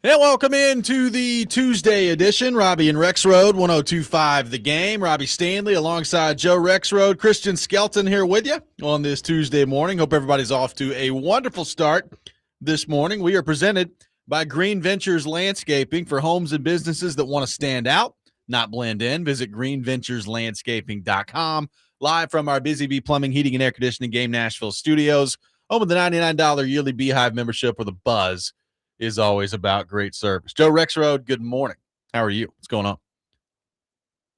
And welcome into the Tuesday edition. Robby and Rexrode, 102.5 The Game. Robbie Stanley alongside Joe Rexrode. Christian Skelton here with you on this Tuesday morning. Hope everybody's off to a wonderful start this morning. We are presented by Green Ventures Landscaping for homes and businesses that want to stand out, not blend in. Visit greenventureslandscaping.com. Live from our Busy Bee Plumbing, Heating, and Air Conditioning Game Nashville studios. Home of the $99 yearly Beehive membership with a buzz is always about great service. Joe Rexrode, good morning. How are you? What's going on? A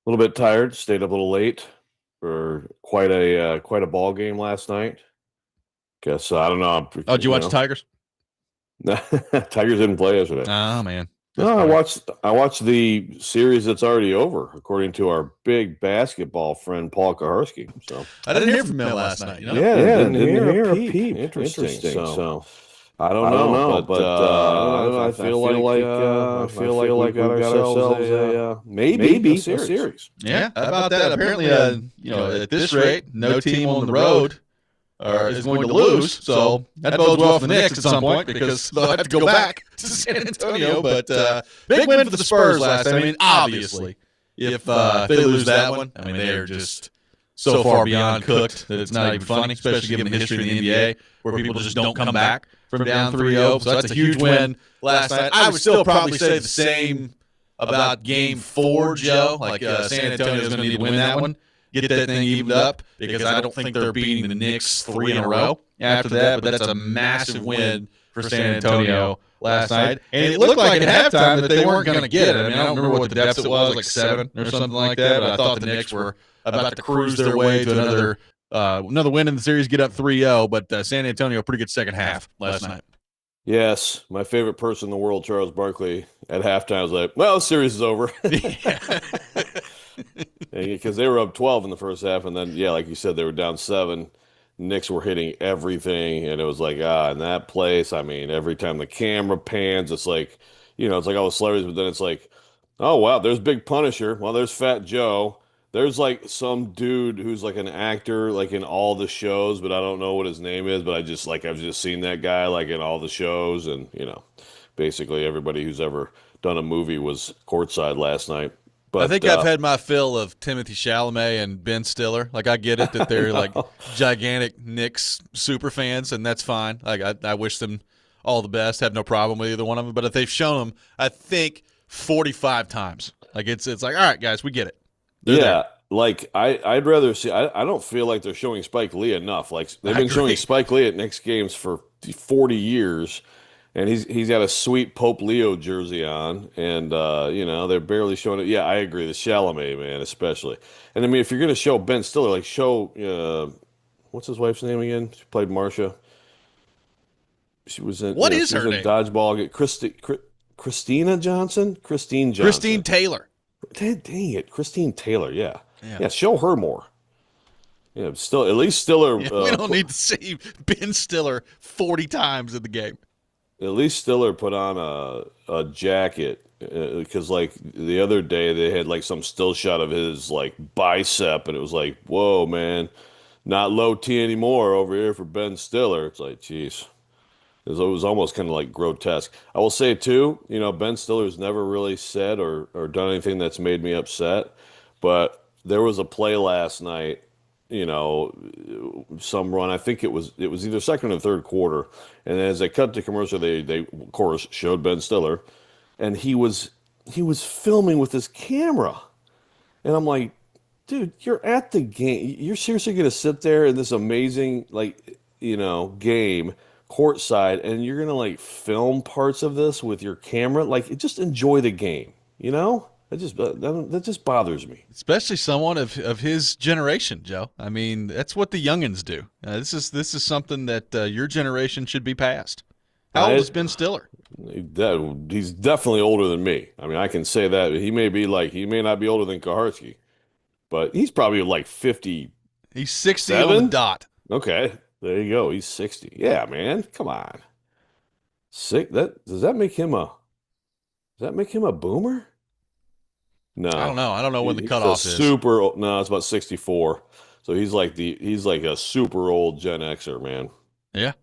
little bit tired. Stayed up a little late for quite a ball game last night. Guess I don't know. Oh, did you watch the Tigers? Tigers didn't play yesterday. Oh man. No, I watched the series that's already over, according to our big basketball friend Paul Kaharski. So I didn't hear from him last night. You know? Yeah, didn't hear a peep. Interesting. So I don't know, but I feel like we got ourselves a maybe a series. Yeah, how about that? Apparently, at this rate, no team on the road is going to lose. So that bodes well for the Knicks at some point because they'll have to go back to San Antonio. But big win for the Spurs last time. I mean, obviously, if they lose that one, I mean, they are just so far beyond cooked that it's not even funny, especially given the history of the NBA where people just don't come back from down 3-0. So that's a huge win last night. I would still probably say the same about Game 4, Joe. Like San Antonio is going to need to win that one, get that thing evened up, because I don't think they're beating the Knicks 3 in a row after that. But that's a massive win for San Antonio last night. And it looked like at halftime that they weren't going to get it. I mean, I don't remember what the deficit was, like 7 or something like that. But I thought the Knicks were about to cruise their way to another win in the series, get up 3-0. But San Antonio, pretty good second half last night. Yes, my favorite person in the world, Charles Barkley, at halftime was like, well, the series is over. Because they were up 12 in the first half, and then, yeah, like you said, they were down 7. Knicks were hitting everything, and it was like, in that place, I mean, every time the camera pans, it's like, it's like all the celebrities, but then it's like, oh, wow, there's Big Punisher. Well, there's Fat Joe. There's like some dude who's like an actor like in all the shows, but I don't know what his name is, but I've just seen that guy like in all the shows, and basically everybody who's ever done a movie was courtside last night. But I think I've had my fill of Timothy Chalamet and Ben Stiller. Like, I get it that they're like gigantic Knicks super fans, and that's fine. Like, I wish them all the best. Have no problem with either one of them. But if they've shown them, I think 45 times. Like, it's like, all right, guys, we get it. They're there. Like I'd rather see. I don't feel like they're showing Spike Lee enough. Like they've been showing Spike Lee at Knicks games for 40 years, and he's got a sweet Pope Leo jersey on, and they're barely showing it. Yeah, I agree. The Chalamet man, especially. And I mean, if you're gonna show Ben Stiller, like show what's his wife's name again? She played Marsha. She was in what is her name? Dodgeball. Christina Johnson. Christine Johnson. Christine Taylor. Dang it, Christine Taylor. Yeah. Show her more. Yeah, at least Stiller. Yeah, we don't need to see Ben Stiller 40 times in the game. At least Stiller put on a jacket, because like the other day they had like some still shot of his like bicep, and it was like, whoa, man, not low T anymore over here for Ben Stiller. It's like, geez. It was almost kind of like grotesque. I will say too, Ben Stiller's never really said or done anything that's made me upset, but there was a play last night, some run. I think it was either second or third quarter, and as they cut to commercial, they of course showed Ben Stiller, and he was filming with his camera, and I'm like, dude, you're at the game. You're seriously gonna sit there in this amazing game courtside, and you're gonna like film parts of this with your camera? Like, just enjoy the game, that just bothers me. Especially someone of his generation, Joe. I mean, that's what the youngins do. This is something that your generation should be past. How old is Ben Stiller? He's definitely older than me. I mean, I can say that. He may not be older than Kaharski, but he's probably like 50. He's 60 on the dot. Okay. There you go. He's 60. Yeah, man. Come on. Does that make him a boomer? No. I don't know. I don't know when the cutoff is. No, it's about 64. So he's like a super old Gen Xer, man. Yeah.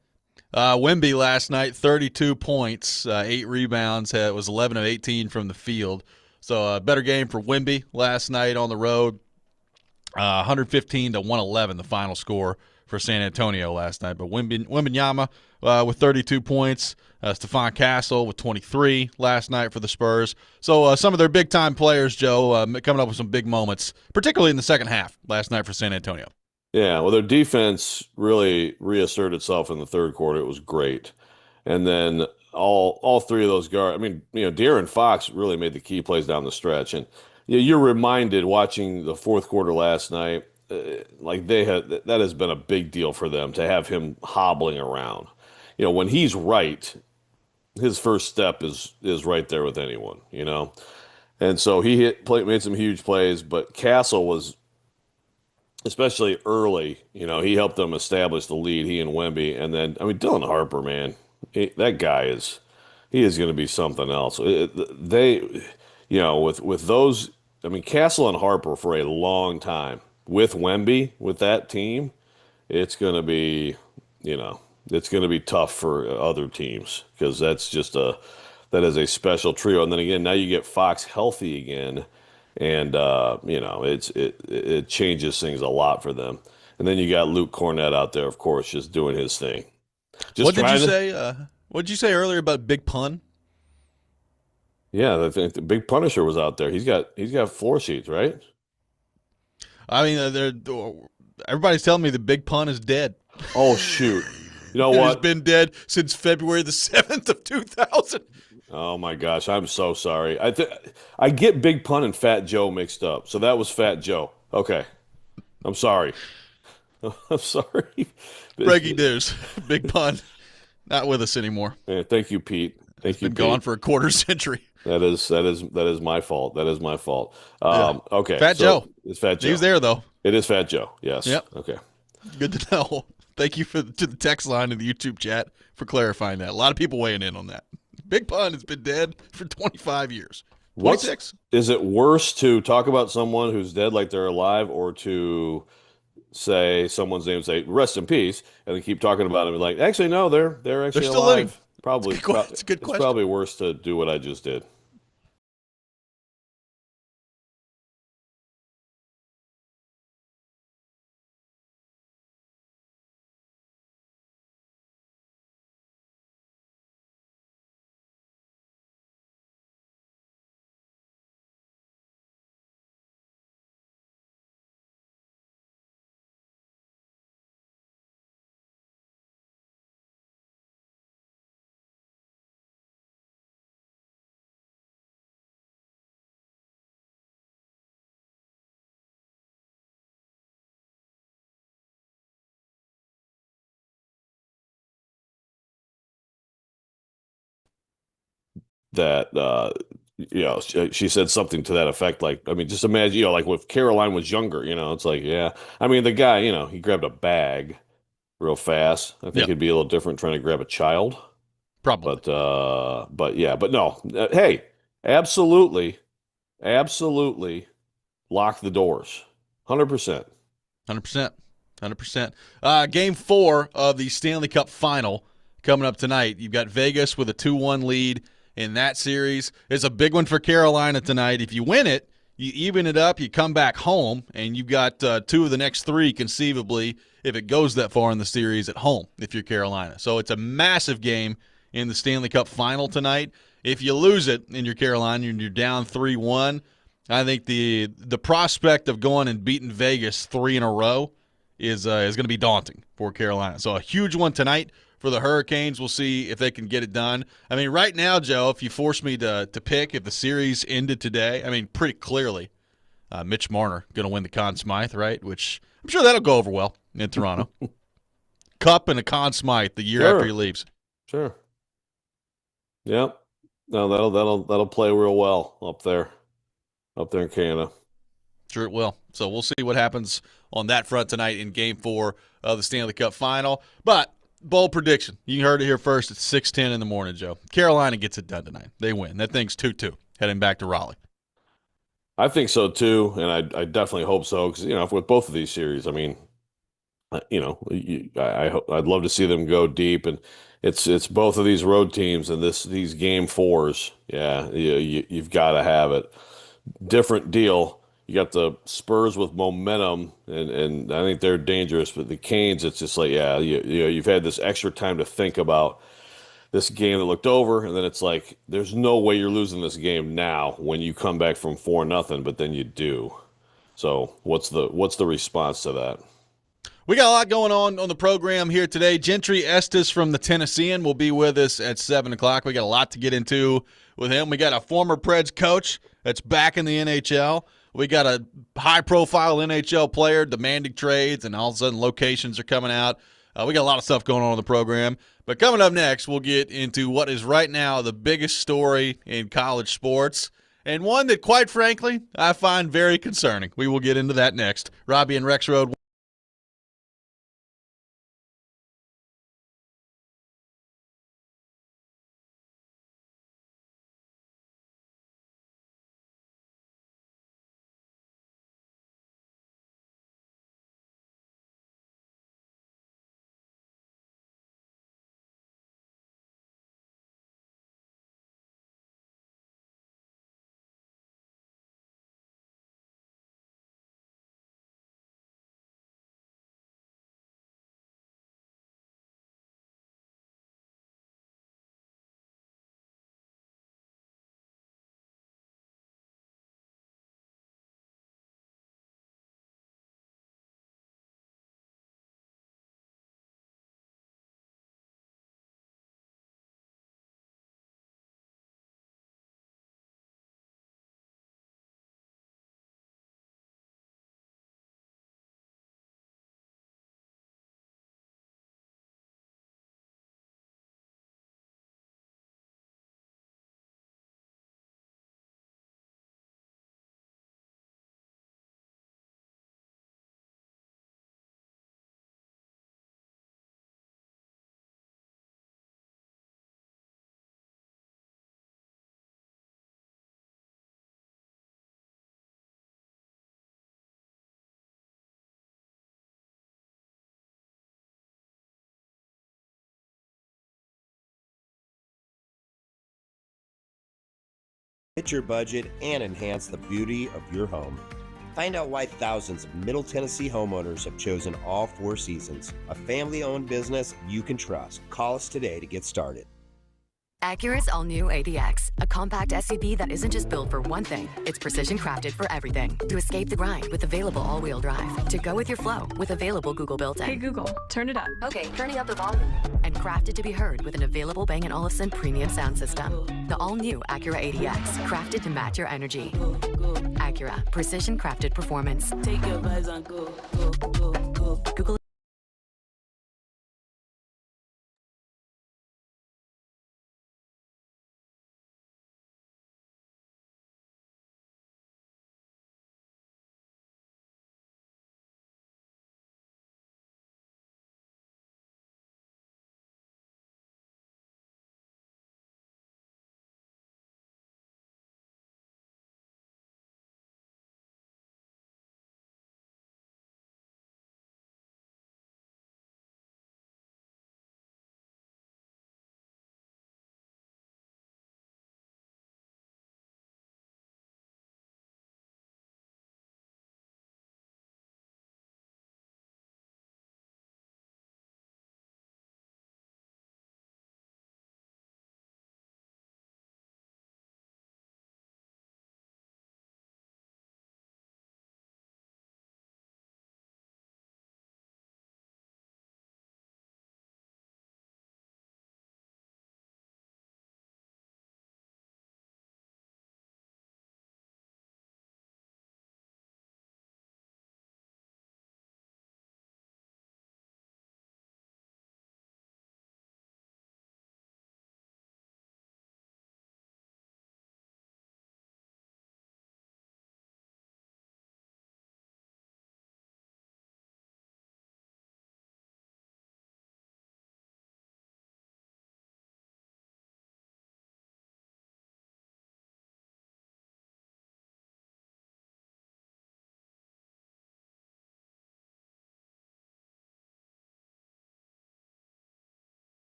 Wemby last night, 32 points, 8 rebounds, was 11 of 18 from the field. So a better game for Wemby last night on the road. 115 to 111, the final score for San Antonio last night. But Wembanyama with 32 points, Stephon Castle with 23 last night for the Spurs. So some of their big-time players, Joe, coming up with some big moments, particularly in the second half last night for San Antonio. Yeah, well, their defense really reasserted itself in the third quarter. It was great. And then all three of those guards, I mean, De'Aaron Fox really made the key plays down the stretch. And you're reminded watching the fourth quarter last night, like that has been a big deal for them to have him hobbling around. When he's right, his first step is right there with anyone. And so he made some huge plays, but Castle was especially early, he helped them establish the lead, he and Wemby. And then, I mean, Dylan Harper, man, that guy he is going to be something else. With those, I mean, Castle and Harper for a long time with Wemby, with that team, it's going to be, it's going to be tough for other teams because that is a special trio. And then again, now you get Fox healthy again. And it changes things a lot for them. And then you got Luke Cornett out there, of course, just doing his thing. What did you say? What did you say earlier about Big Pun? Yeah, I think the Big Punisher was out there. He's got floor seats, right? I mean, everybody's telling me the Big Pun is dead. Oh shoot! You know what? He's been dead since February the 7th of 2000. Oh my gosh, I'm so sorry. I get Big Pun and Fat Joe mixed up. So that was Fat Joe. Okay. I'm sorry. I'm sorry. Breaking news. Big Pun not with us anymore. Yeah, thank you, Pete. Thank you, been Pete. Gone for a quarter century. That is my fault. That is my fault. Okay. Fat Joe. It's Fat Joe. He's there though. It is Fat Joe. Yes. Yep. Okay. Good to know. Thank you to the text line and the YouTube chat for clarifying that. A lot of people weighing in on that. Big Pun has been dead for 25 years. 26? Is it worse to talk about someone who's dead like they're alive or to say someone's name and say, rest in peace, and then keep talking about them and be like, actually, no, they're actually still alive. living. Probably. It's a good question. It's probably worse to do what I just did. That she said something to that effect, like, I mean, just imagine, like if Caroline was younger, it's like, yeah, I mean, the guy, he grabbed a bag real fast. I think it'd be a little different trying to grab a child, Probably. but no, hey, absolutely lock the doors. 100%. 100%. Game 4 of the Stanley Cup Final coming up tonight. You've got Vegas with a 2-1 lead in that series. It's a big one for Carolina tonight. If you win it, you even it up, you come back home, and you've got 2 of the next 3 conceivably if it goes that far in the series at home if you're Carolina. So it's a massive game in the Stanley Cup Final tonight. If you lose it and you're Carolina and you're down 3-1, I think the prospect of going and beating Vegas 3 in a row is going to be daunting for Carolina. So a huge one tonight for the Hurricanes. We'll see if they can get it done. I mean, right now, Joe, if you force me to pick if the series ended today, I mean, pretty clearly Mitch Marner going to win the Conn Smythe, right? Which I'm sure that'll go over well in Toronto. Cup and a Conn Smythe the year after he leaves. Sure. Yep. No, that'll play real well up there in Canada. Sure it will. So we'll see what happens on that front tonight in Game 4 of the Stanley Cup Final. But bold prediction. You heard it here first. It's 6:10 in the morning, Joe. Carolina gets it done tonight. They win. That thing's 2-2 heading back to Raleigh. I think so too, and I definitely hope so because with both of these series, I mean, I'd love to see them go deep, and it's both of these road teams and these game fours. Yeah, you've got to have it. Different deal. You got the Spurs with momentum, and I think they're dangerous. But the Canes, it's just like, yeah, you've had this extra time to think about this game that looked over, and then it's like, there's no way you're losing this game now when you come back from 4-0, but then you do. So what's the response to that? We got a lot going on the program here today. Gentry Estes from the Tennessean will be with us at 7 o'clock. We got a lot to get into with him. We got a former Preds coach that's back in the NHL. We got a high-profile NHL player demanding trades, and all of a sudden locations are coming out. We got a lot of stuff going on the program. But coming up next, we'll get into what is right now the biggest story in college sports, and one that, quite frankly, I find very concerning. We will get into that next. Robby and Rexrode. Fit your budget and enhance the beauty of your home. Find out why thousands of Middle Tennessee homeowners have chosen All Four Seasons, a family-owned business you can trust. Call us today to get started. Acura's all-new ADX, a compact SUV that isn't just built for one thing, it's precision crafted for everything. To escape the grind with available all-wheel drive. To go with your flow with available Google built-in. Hey Google, turn it up. Okay, turning up the volume. And crafted to be heard with an available Bang & Olufsen premium sound system. The all-new Acura ADX, crafted to match your energy. Acura, precision crafted performance. Take your vibes on go. Google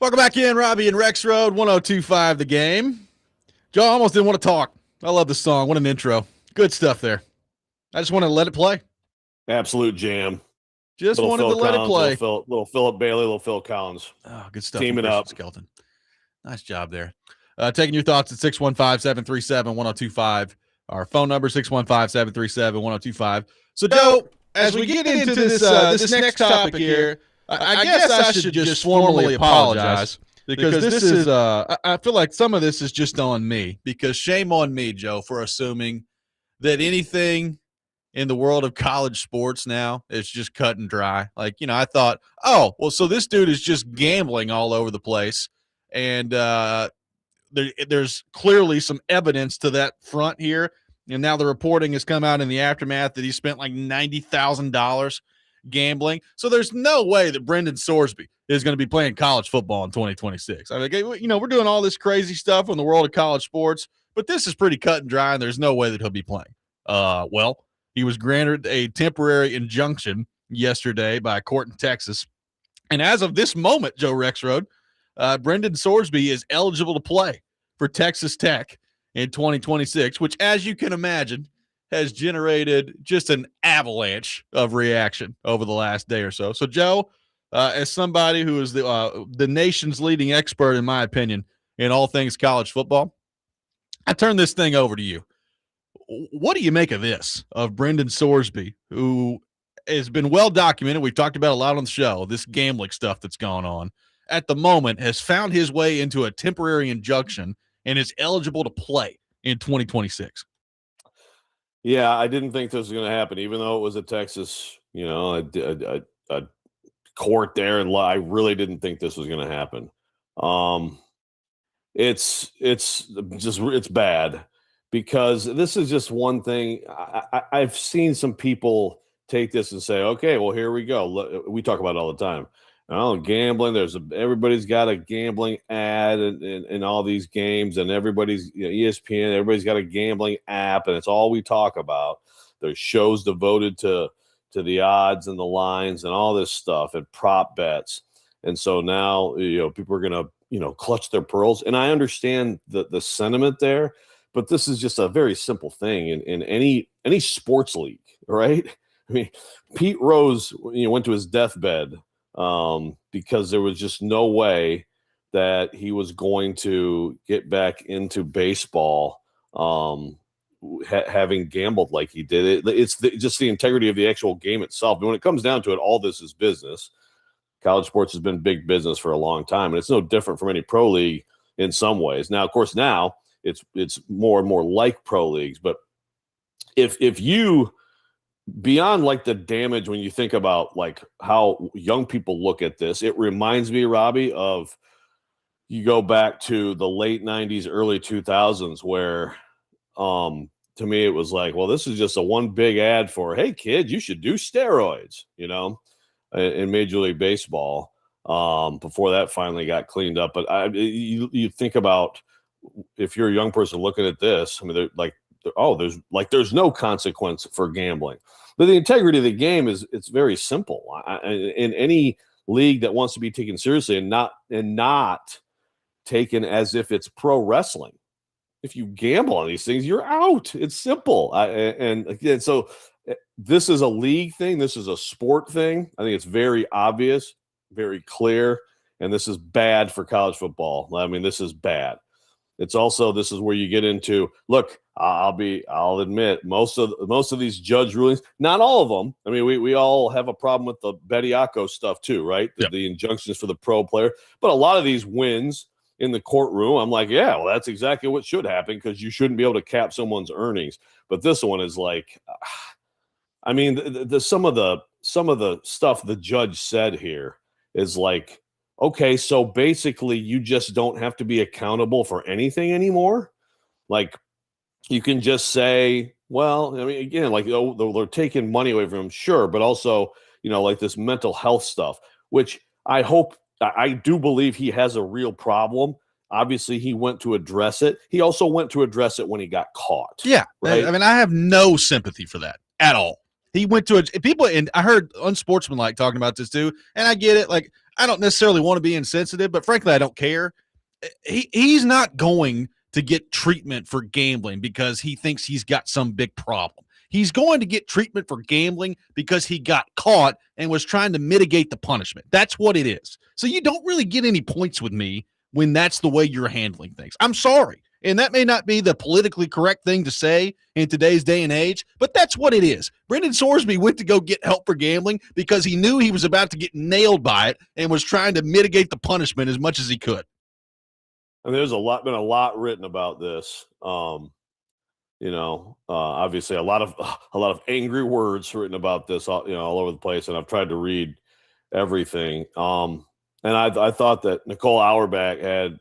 Welcome back in, Robby and Rexrode, 102.5 The Game. Joe, I almost didn't want to talk. I love the song. What an intro. Good stuff there. I just wanted to let it play. Absolute jam. Just little wanted Phil to let Collins, it play. Little Philip Bailey, little Phil Collins. Oh, good stuff. Teaming up. Skelton. Nice job there. Taking your thoughts at 615-737-1025. Our phone number, 615-737-1025. So, Joe, as we get into this next topic here, I guess I should just formally apologize because this is, I feel like some of this is just on me, because shame on me, Joe, for assuming that anything in the world of college sports now is just cut and dry. Like, I thought, oh, well, so this dude is just gambling all over the place. And there's clearly some evidence to that front here. And now the reporting has come out in the aftermath that he spent like $90,000 gambling. So there's no way that Brendan Sorsby is going to be playing college football in 2026. I mean, we're doing all this crazy stuff in the world of college sports, but this is pretty cut and dry, and there's no way that he'll be playing. Well, he was granted a temporary injunction yesterday by a court in Texas. And as of this moment, Joe Rexrode, Brendan Sorsby is eligible to play for Texas Tech in 2026, which, as you can imagine, has generated just an avalanche of reaction over the last day or so. So, Joe, as somebody who is the nation's leading expert, in my opinion, in all things college football, I turn this thing over to you. What do you make of this, of Brendan Sorsby, who has been well documented? We've talked about a lot on the show, this gambling stuff that's gone on. At the moment, has found his way into a temporary injunction and is eligible to play in 2026. Yeah, I didn't think this was going to happen, even though it was a Texas, a court there, and I really didn't think this was going to happen. It's bad, because this is just one thing. I've seen some people take this and say, okay, well, here we go. We talk about it all the time. Gambling. Everybody's got a gambling ad in all these games, and everybody's ESPN. Everybody's got a gambling app, and it's all we talk about. There's shows devoted to the odds and the lines and all this stuff and prop bets. And so now people are gonna clutch their pearls. And I understand the sentiment there, but this is just a very simple thing in any sports league, right? I mean, Pete Rose went to his deathbed because there was just no way that he was going to get back into baseball, having gambled like he did. It's just the integrity of the actual game itself. But when it comes down to it, all this is business. College sports has been big business for a long time, and it's no different from any pro league in some ways. Now, of course, now it's more and more like pro leagues. But if you, beyond like the damage, when you think about like how young people look at this, it reminds me, Robby, of you go back to the late 90s, early 2000s, where to me it was like, well, this is just a one big ad for, hey, kid, you should do steroids, in Major League Baseball, before that finally got cleaned up. But you think about, if you're a young person looking at this, I mean, there's no consequence for gambling. But the integrity of the game it's very simple. In any league that wants to be taken seriously and not taken as if it's pro wrestling, if you gamble on these things, you're out. It's simple. And again, so this is a league thing. This is a sport thing. I think it's very obvious, very clear, and this is bad for college football. I mean, this is bad. It's also, this is where you get into, look, I'll admit, most of these judge rulings, not all of them. I mean, we all have a problem with the Bediako stuff too, right? Yep. The injunctions for the pro player. But a lot of these wins in the courtroom, I'm like, yeah, well, that's exactly what should happen, because you shouldn't be able to cap someone's earnings. But this one is like, I mean, some of the stuff the judge said here is like, okay, so basically you just don't have to be accountable for anything anymore. Like, you can just say, well, I mean, again, like, they're taking money away from him, sure, but also, like this mental health stuff, which I do believe he has a real problem. Obviously, he went to address it. He also went to address it when he got caught. Yeah, right? I mean, I have no sympathy for that at all. He went to people, and I heard Unsportsmanlike talking about this too, and I get it. Like, I don't necessarily want to be insensitive, but frankly, I don't care. He's not going to get treatment for gambling because he thinks he's got some big problem. He's going to get treatment for gambling because he got caught and was trying to mitigate the punishment. That's what it is. So you don't really get any points with me when that's the way you're handling things. I'm sorry. And that may not be the politically correct thing to say in today's day and age, but that's what it is. Brendan Sorsby went to go get help for gambling because he knew he was about to get nailed by it and was trying to mitigate the punishment as much as he could. And there's been a lot written about this. Obviously a lot of angry words written about this, all over the place. And I've tried to read everything. And I thought that Nicole Auerbach had,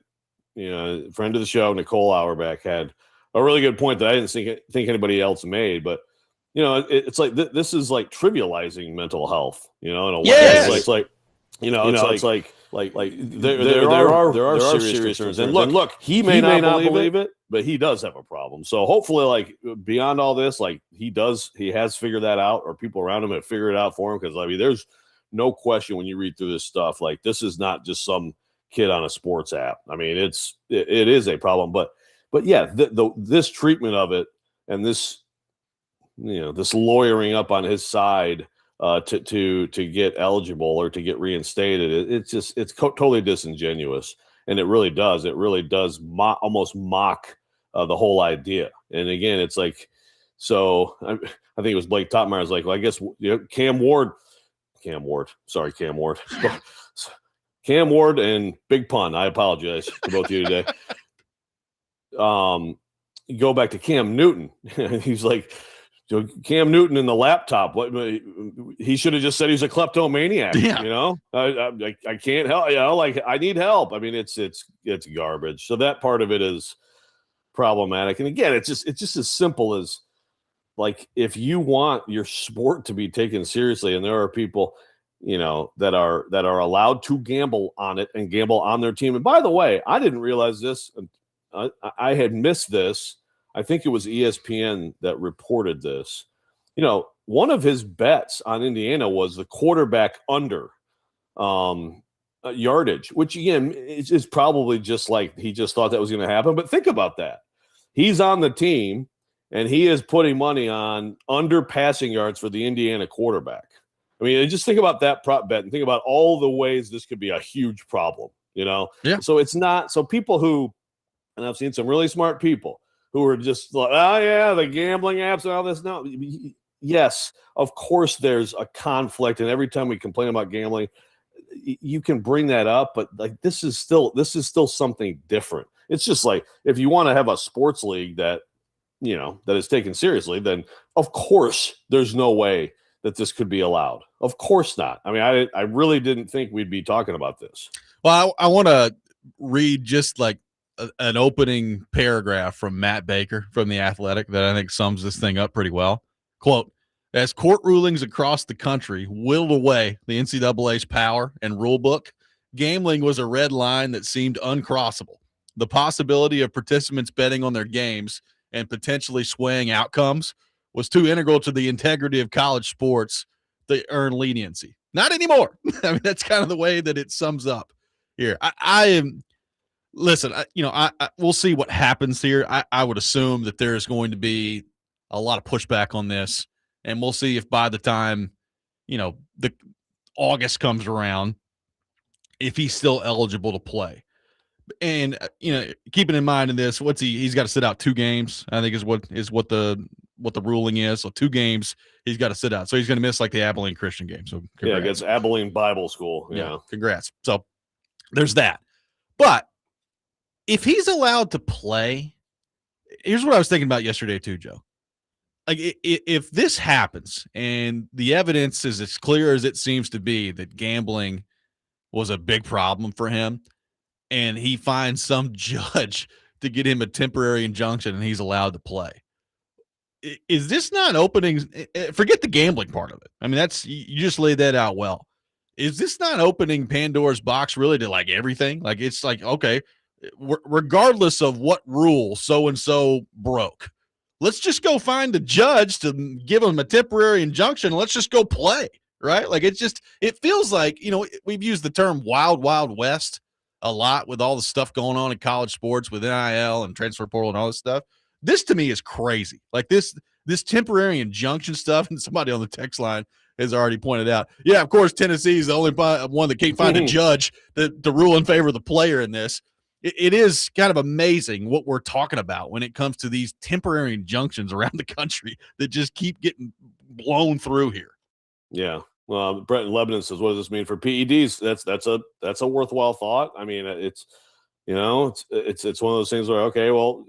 friend of the show, Nicole Auerbach had a really good point that I didn't think anybody else made. But, it's like this is like trivializing mental health, in a way. Yes. There are serious concerns. And look, he may not believe it, but he does have a problem. So hopefully, like, beyond all this, like, he has figured that out, or people around him have figured it out for him. Because there's no question when you read through this stuff, like, this is not just some kid on a sports app. I mean, it is a problem. But yeah, this treatment of it and this lawyering up on his side to get eligible or to get reinstated, it's totally disingenuous. And it really does almost mock the whole idea. And again, it's like, so I think it was Blake Topmeyer's like, well, I guess Cam Ward, Cam Ward and Big Pun. I apologize to both of you today. Go back to Cam Newton. He's like, Cam Newton in the laptop. He should have just said he's a kleptomaniac. Yeah. I can't help. I need help. I mean, it's garbage. So that part of it is problematic. And again, it's just as simple as, like, if you want your sport to be taken seriously, and there are people, that are allowed to gamble on it and gamble on their team. And by the way, I didn't realize this. I had missed this. I think it was ESPN that reported this. One of his bets on Indiana was the quarterback under yardage, which again is probably just like he just thought that was going to happen. But think about that. He's on the team and he is putting money on under passing yards for the Indiana quarterback. I mean, just think about that prop bet and think about all the ways this could be a huge problem, Yeah. So it's not, so people who, and I've seen some really smart people who are just like, oh yeah, the gambling apps and all this. No, yes, of course there's a conflict. And every time we complain about gambling, you can bring that up, but like, this is still something different. It's just like, if you want to have a sports league that, that is taken seriously, then of course there's no way that this could be allowed. Of course not. I mean, I really didn't think we'd be talking about this. Well, I want to read just like an opening paragraph from Matt Baker from The Athletic that I think sums this thing up pretty well. Quote, as court rulings across the country whittled away the NCAA's power and rule book, gambling was a red line that seemed uncrossable. The possibility of participants betting on their games and potentially swaying outcomes was too integral to the integrity of college sports to earn leniency. Not anymore. I mean, that's kind of the way that it sums up here. Listen, we'll see what happens here. I would assume that there's going to be a lot of pushback on this, and we'll see if by the time, the August comes around, if he's still eligible to play. And, keeping in mind in this, he's got to sit out 2 games, I think is what the ruling is. So 2 games he's got to sit out. So he's going to miss like the Abilene Christian game. So congrats. Yeah, against Abilene Bible School. Yeah, congrats. So there's that. But if he's allowed to play, here's what I was thinking about yesterday too, Joe. Like, if this happens and the evidence is as clear as it seems to be that gambling was a big problem for him, and he finds some judge to get him a temporary injunction and he's allowed to play, is this not opening? Forget the gambling part of it. I mean, you just laid that out well. Is this not opening Pandora's box really to like everything? Like, it's like, okay, regardless of what rule so-and-so broke, let's just go find a judge to give him a temporary injunction. And let's just go play, right? Like it feels like, we've used the term wild, wild west a lot with all the stuff going on in college sports with NIL and transfer portal and all this stuff. This to me is crazy. Like this temporary injunction stuff, and somebody on the text line has already pointed out. Yeah, of course, Tennessee is the only one that can't find a judge to rule in favor of the player in this. It is kind of amazing what we're talking about when it comes to these temporary injunctions around the country that just keep getting blown through here. Yeah. Well, Brett in Lebanon says, "What does this mean for PEDs?" That's a worthwhile thought. I mean, it's it's one of those things where, okay, well,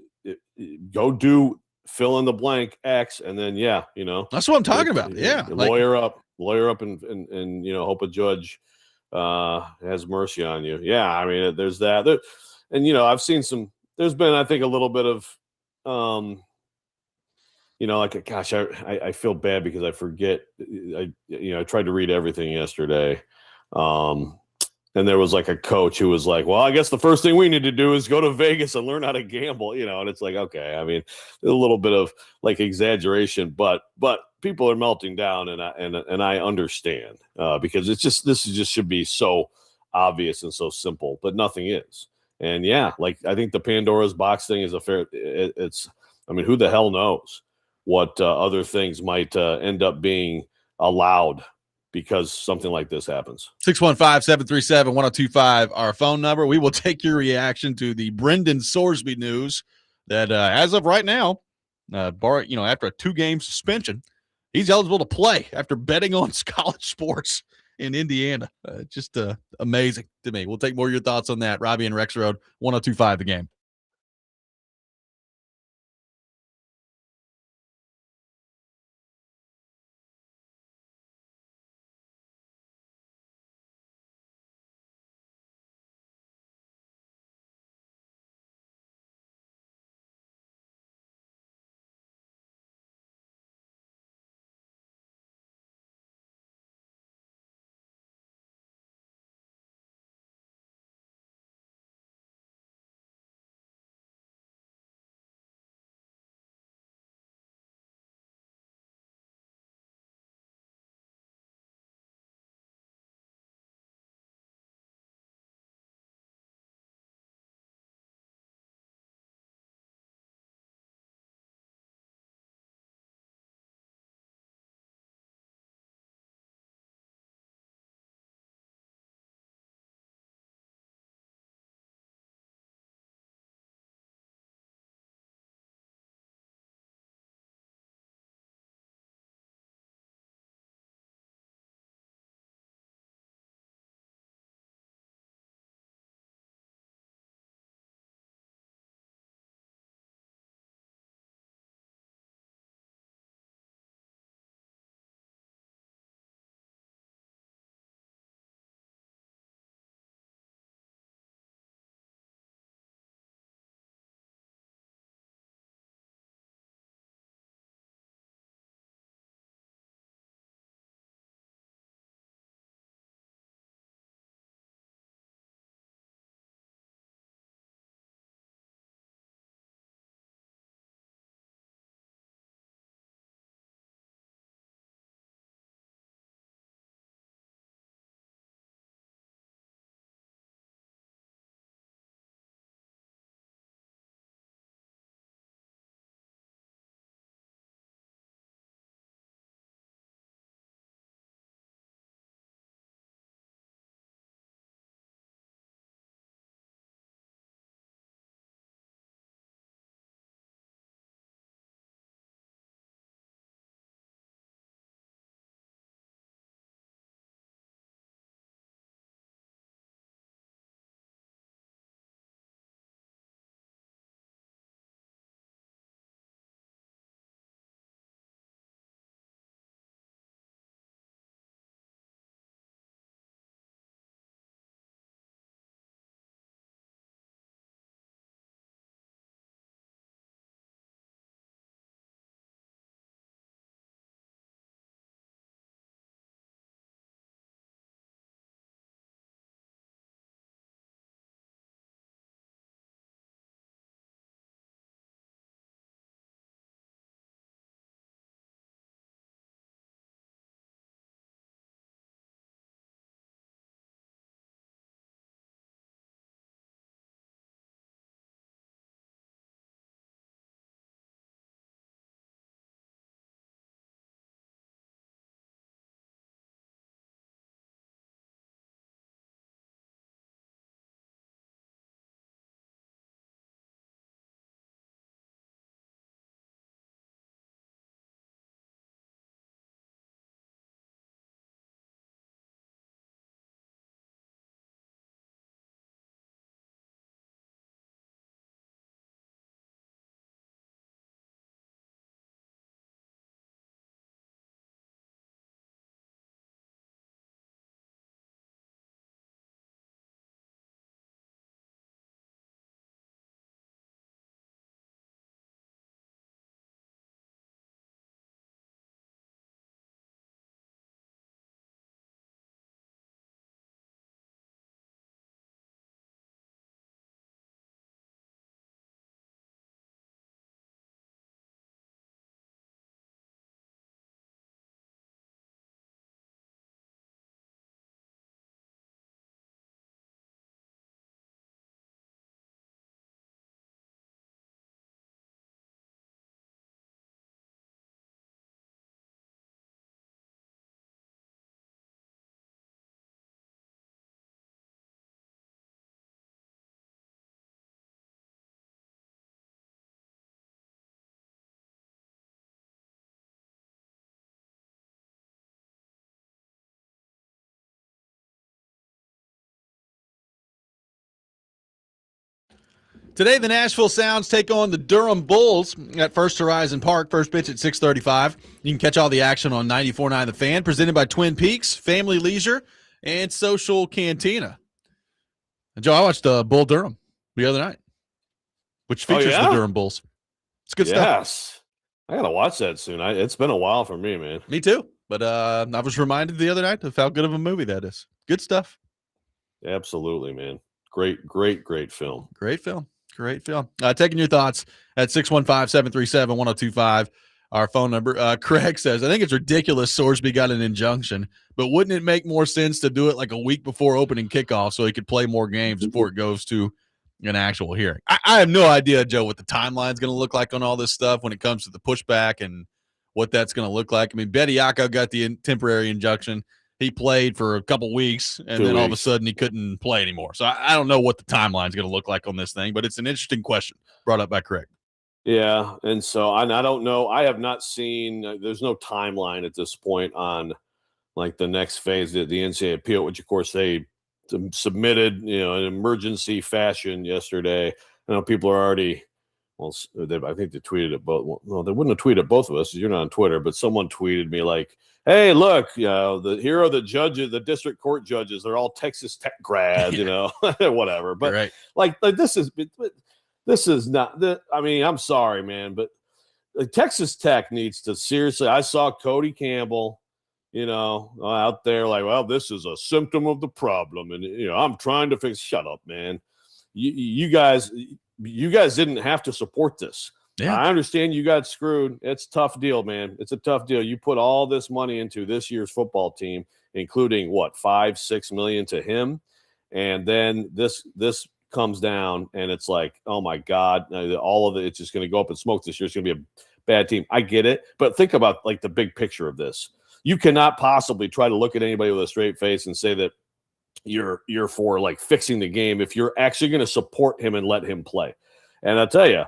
go do fill in the blank X, and then that's what I'm talking about. Yeah, lawyer up, and hope a judge has mercy on you. Yeah, I mean, there's that. And I've seen some. There's been, I think, a little bit of gosh, I feel bad because I forget. I tried to read everything yesterday. And there was like a coach who was like, well, I guess the first thing we need to do is go to Vegas and learn how to gamble, and it's like, okay, I mean, a little bit of like exaggeration, but people are melting down, and I understand because this just should be so obvious and so simple, but nothing is. And yeah, like I think the Pandora's box thing is I mean, who the hell knows what other things might end up being allowed because something like this happens. 615-737-1025, our phone number. We will take your reaction to the Brendan Sorsby news that as of right now, after a 2-game suspension, he's eligible to play after betting on college sports in Indiana. Just amazing to me. We'll take more of your thoughts on that. Robby and Rexrode, 1025 The Game. Today, the Nashville Sounds take on the Durham Bulls at First Horizon Park. First pitch at 6:35. You can catch all the action on 94.9 The Fan, presented by Twin Peaks, Family Leisure, and Social Cantina. Joe, I watched Bull Durham the other night, which features the Durham Bulls. It's good stuff. Yes. I got to watch that soon. It's been a while for me, man. Me too. But I was reminded the other night of how good of a movie that is. Good stuff. Absolutely, man. Great film. Great film. Taking your thoughts at 615-737-1025, our phone number. Craig says, I think it's ridiculous Sorsby got an injunction, but wouldn't it make more sense to do it like a week before opening kickoff so he could play more games before it goes to an actual hearing? I have no idea, Joe, what the timeline is going to look like on all this stuff when it comes to the pushback and what that's going to look like. I mean, Bediako got the temporary injunction. He played for a couple weeks, and then all of a sudden he couldn't play anymore. So I don't know what the timeline is going to look like on this thing, but it's an interesting question brought up by Craig. Yeah, and so I don't know. I have not seen – there's no timeline at this point on, like, the next phase of the NCAA appeal, which, of course, they submitted, in emergency fashion yesterday. I know people are already – well, I think they tweeted it both. Well, they wouldn't have tweeted both of us. You're not on Twitter, but someone tweeted me like, hey, look, here are the judges, the district court judges. They're all Texas Tech grads, whatever. But right. like this is not – I mean, I'm sorry, man, but Texas Tech needs to seriously – I saw Cody Campbell, out there like, well, this is a symptom of the problem. And, I'm trying to fix – shut up, man. You guys didn't have to support this. Yeah. I understand you got screwed. It's a tough deal, man. It's a tough deal. You put all this money into this year's football team, including $5-6 million to him. And then this comes down and it's like, oh my God, all of it, it's just going to go up in smoke this year. It's going to be a bad team. I get it. But think about like the big picture of this. You cannot possibly try to look at anybody with a straight face and say that you're for like fixing the game if you're actually going to support him and let him play. And I'll tell you,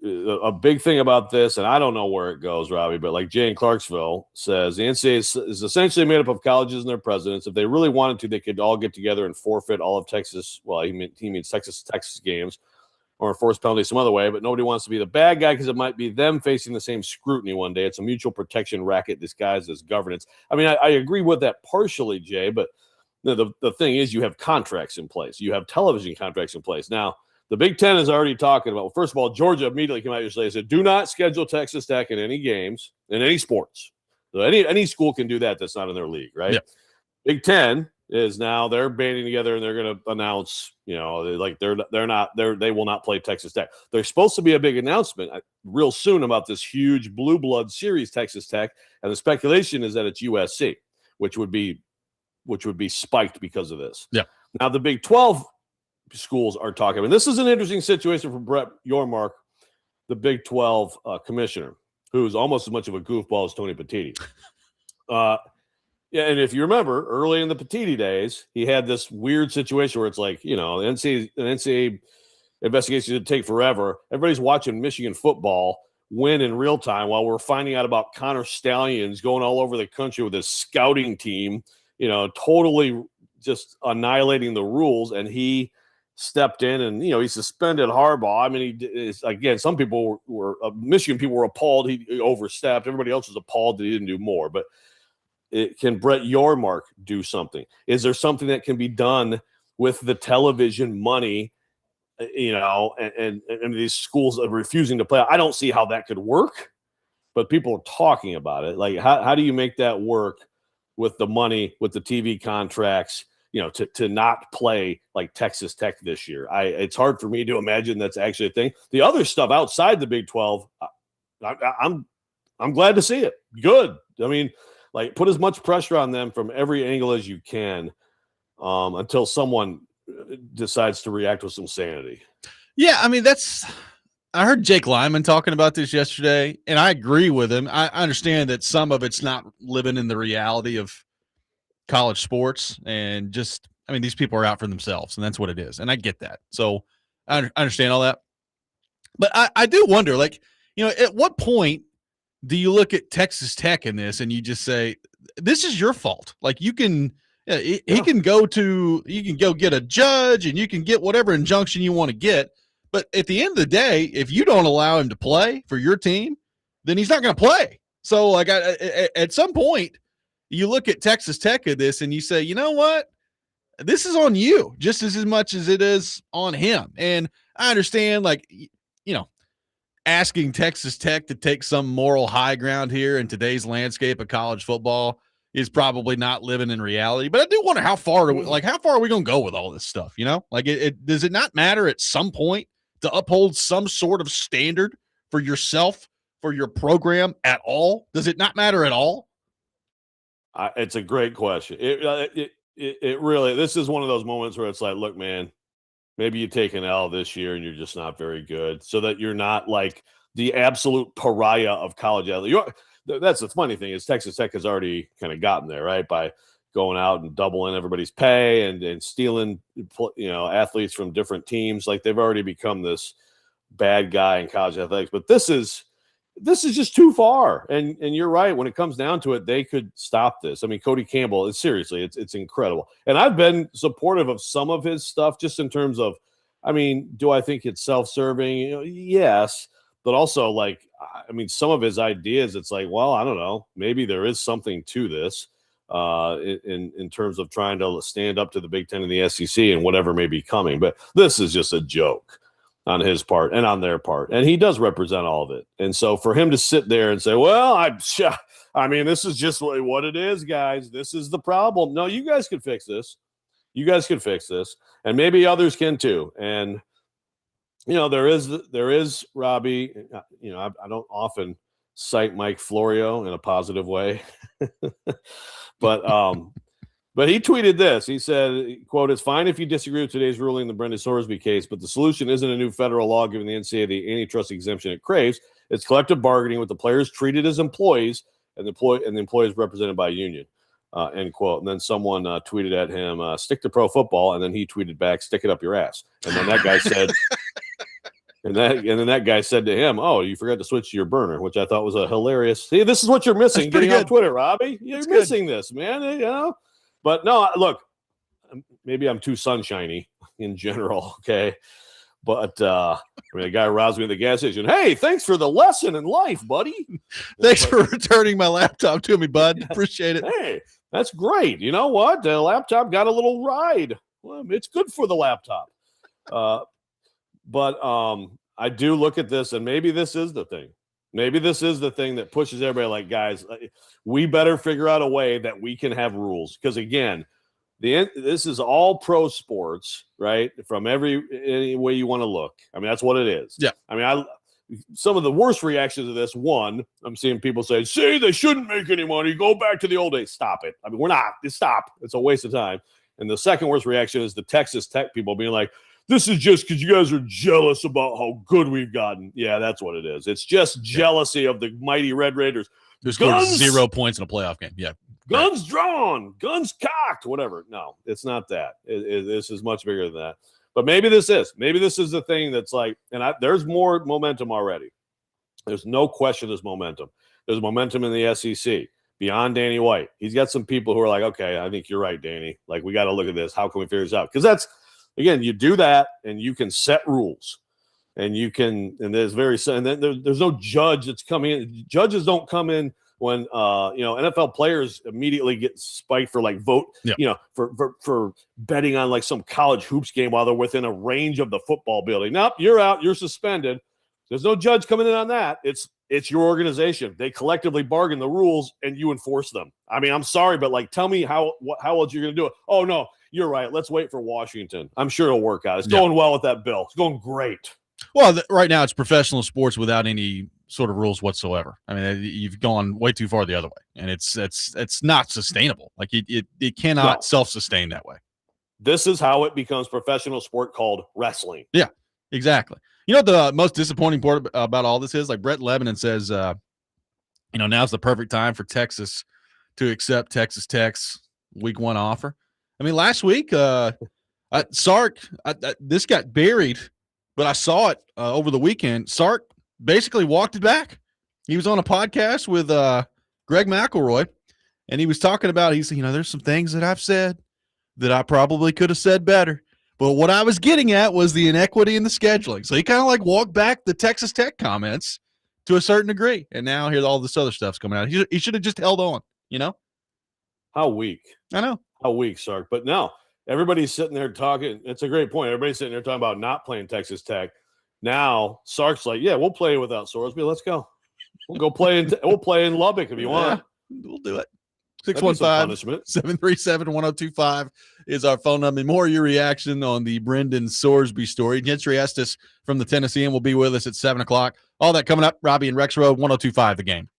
a big thing about this, and I don't know where it goes, Robbie, but like Jay in Clarksville says, the NCAA is essentially made up of colleges and their presidents. If they really wanted to, they could all get together and forfeit all of Texas. Well, he means Texas games, or enforce penalties some other way. But nobody wants to be the bad guy because it might be them facing the same scrutiny one day. It's a mutual protection racket disguised as governance. I mean, I agree with that partially, Jay, but the thing is, you have contracts in place. You have television contracts in place now. The Big Ten is already talking about, well, first of all, Georgia immediately came out yesterday and said, do not schedule Texas Tech in any games, in any sports. So any school can do that that's not in their league, right? Yeah. Big Ten is now they're banding together and they're going to announce, they will not play Texas Tech. There's supposed to be a big announcement real soon about this huge blue blood series, Texas Tech, and the speculation is that it's USC, which would be spiked because of this. Yeah. Now the Big 12 schools are talking. I mean, this is an interesting situation for Brett Yormark, the Big 12 commissioner, who's almost as much of a goofball as Tony Petitti. Yeah, and if you remember, early in the Petitti days, he had this weird situation where it's like, an NCAA investigation would take forever. Everybody's watching Michigan football win in real time while we're finding out about Connor Stallions going all over the country with his scouting team, totally just annihilating the rules, and he stepped in and, he suspended Harbaugh. I mean, again, some people Michigan people were appalled he overstepped. Everybody else was appalled that he didn't do more. But can Brett Yormark do something? Is there something that can be done with the television money, and these schools are refusing to play? I don't see how that could work, but people are talking about it. Like, how do you make that work with the money, with the TV contracts, to not play like Texas Tech this year? It's hard for me to imagine that's actually a thing. The other stuff outside the Big 12, I'm glad to see it. Good. I mean, like, put as much pressure on them from every angle as you can until someone decides to react with some sanity. Yeah, I mean, I heard Jake Lyman talking about this yesterday, and I agree with him. I understand that some of it's not living in the reality of college sports, and just, I mean, these people are out for themselves, and that's what it is. And I get that. So I understand all that. But I do wonder, like, at what point do you look at Texas Tech in this and you just say, this is your fault? Like, you can go get a judge and you can get whatever injunction you want to get, But at the end of the day, if you don't allow him to play for your team, then he's not going to play. So, like, at some point, you look at Texas Tech at this and you say, you know what? This is on you just as much as it is on him. And I understand, like, you know, asking Texas Tech to take some moral high ground here in today's landscape of college football is probably not living in reality. But I do wonder how far are we going to go with all this stuff? You know, like, does it not matter at some point to uphold some sort of standard for yourself, for your program at all? Does it not matter at all? It's a great question. It really, this is one of those moments where it's like, look, man, maybe you take an L this year and you're just not very good, so that you're not like the absolute pariah of college athlete. That's the funny thing is Texas Tech has already kind of gotten there, right? By going out and doubling everybody's pay and stealing, athletes from different teams. Like, they've already become this bad guy in college athletics. But this is just too far. And you're right. When it comes down to it, they could stop this. I mean, Cody Campbell, seriously, it's incredible. And I've been supportive of some of his stuff just in terms of, I mean, do I think it's self-serving? Yes. But also, like, I mean, some of his ideas, it's like, well, I don't know. Maybe there is something to this in terms of trying to stand up to the Big Ten and the SEC and whatever may be coming. But this is just a joke on his part and on their part. And he does represent all of it. And so for him to sit there and say, well, I mean, this is just what it is, guys. This is the problem. No, you guys can fix this. You guys can fix this. And maybe others can too. And, there is Robby, I don't often cite Mike Florio in a positive way, but he tweeted this. He said, quote, "It's fine if you disagree with today's ruling in the Brendan Sorsby case, but the solution isn't a new federal law giving the NCAA the antitrust exemption it craves. It's collective bargaining with the players treated as employees and the employees represented by a union." End quote. And then someone tweeted at him, "Stick to pro football," and then he tweeted back, "Stick it up your ass." And then that guy said, and then that guy said to him, "Oh, you forgot to switch to your burner," which I thought was a hilarious. See, this is what you're missing getting on Twitter, Robby. You're missing this, man. But no, look, maybe I'm too sunshiny in general, okay? But a guy roused me at the gas station. "Hey, thanks for the lesson in life, buddy." Thanks for returning my laptop to me, bud. Appreciate it. Hey, that's great. You know what? The laptop got a little ride. Well, it's good for the laptop. But I do look at this, and maybe this is the thing. Maybe this is the thing that pushes everybody like, guys, we better figure out a way that we can have rules. Because, again, this is all pro sports, right? From any way you want to look. I mean, that's what it is. Yeah. I mean, some of the worst reactions to this, one, I'm seeing people say, "See, they shouldn't make any money. Go back to the old days." Stop it. I mean, we're not. Stop. It's a waste of time. And the second worst reaction is the Texas Tech people being like, "This is just because you guys are jealous about how good we've gotten." Yeah, that's what it is. It's just jealousy of the mighty Red Raiders. Who scored 0 points in a playoff game. Yeah. Guns drawn, guns cocked, whatever. No, it's not that. This is much bigger than that. But maybe this is the thing that's like, and there's more momentum already. There's no question there's momentum. There's momentum in the SEC beyond Danny White. He's got some people who are like, "Okay, I think you're right, Danny. Like, we got to look at this. How can we figure this out?" Because that's, again, you do that and you can set rules. And you can, and there's there's no judge that's coming in. Judges don't come in when NFL players immediately get spiked for like for betting on like some college hoops game while they're within a range of the football building. Nope, you're out, you're suspended. There's no judge coming in on that. It's your organization. They collectively bargain the rules and you enforce them. I mean, I'm sorry, but like, tell me how else you're going to do it. "Oh no, you're right. Let's wait for Washington. I'm sure it'll work out. It's going well with that bill. It's going great." Well, right now it's professional sports without any sort of rules whatsoever. I mean, you've gone way too far the other way, and it's not sustainable. Like, it cannot self-sustain that way. This is how it becomes professional sport called wrestling. Yeah, exactly. You know what the most disappointing part about all this is? Like, Brett Lebanon says, now's the perfect time for Texas to accept Texas Tech's week 1 offer. I mean, last week, Sark, this got buried, but I saw it over the weekend. Sark basically walked it back. He was on a podcast with Greg McElroy, and he was talking about, he said, "There's some things that I've said that I probably could have said better, But what I was getting at was the inequity in the scheduling. So he kind of like walked back the Texas Tech comments to a certain degree. And now here's all this other stuff's coming out. He should have just held on, you know? How weak. I know. How weak, Sark. But no, everybody's sitting there talking. It's a great point. Everybody's sitting there talking about not playing Texas Tech. Now Sark's like, yeah, we'll play without Sorsby. Let's go. We'll go play we'll play in Lubbock if you want. We'll do it. That'd be some punishment. 615-737-1025 is our phone number. More of your reaction on the Brendan Sorsby story. Gentry Estes from the Tennessean will be with us at 7 o'clock. All that coming up. Robby and Rexrode, 1025 The Game.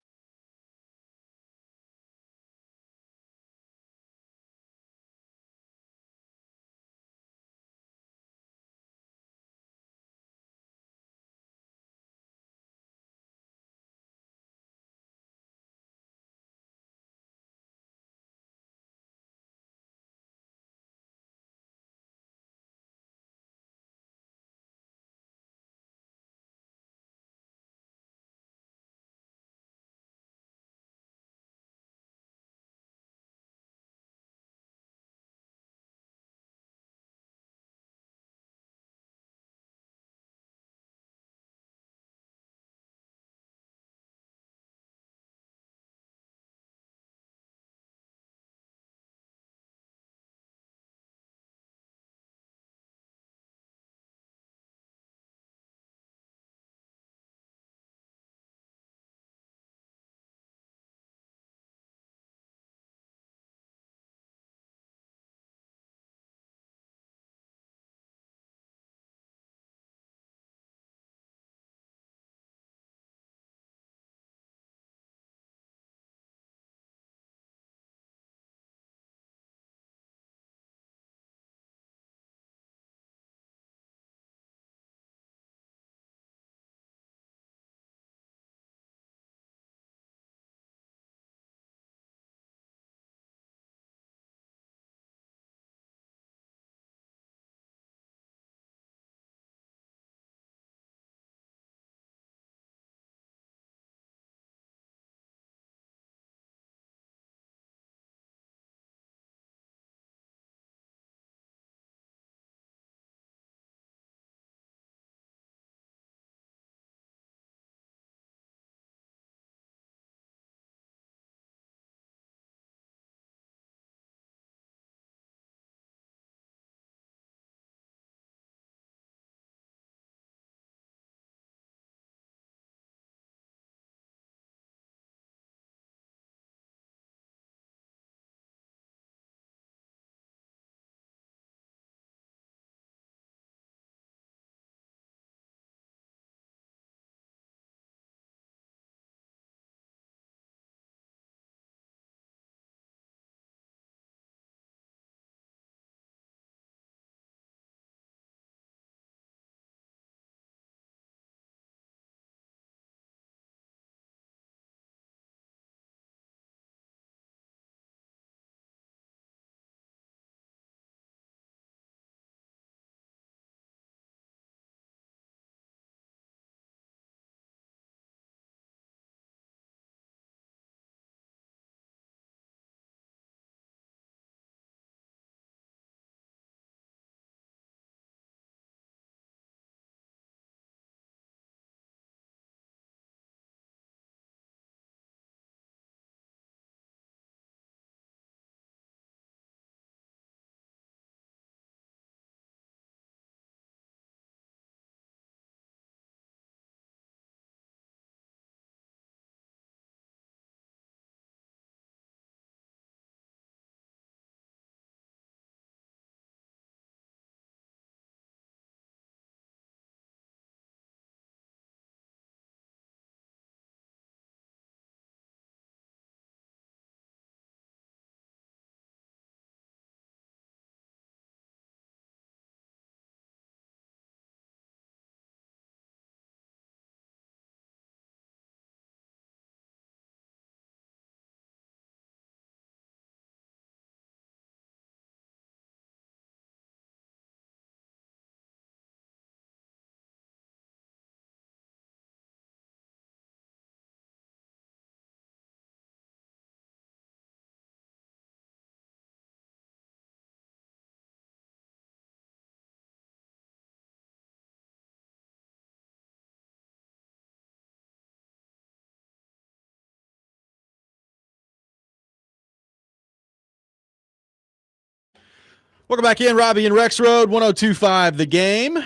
Welcome back in, Robby and Rexrode, 102.5 The Game.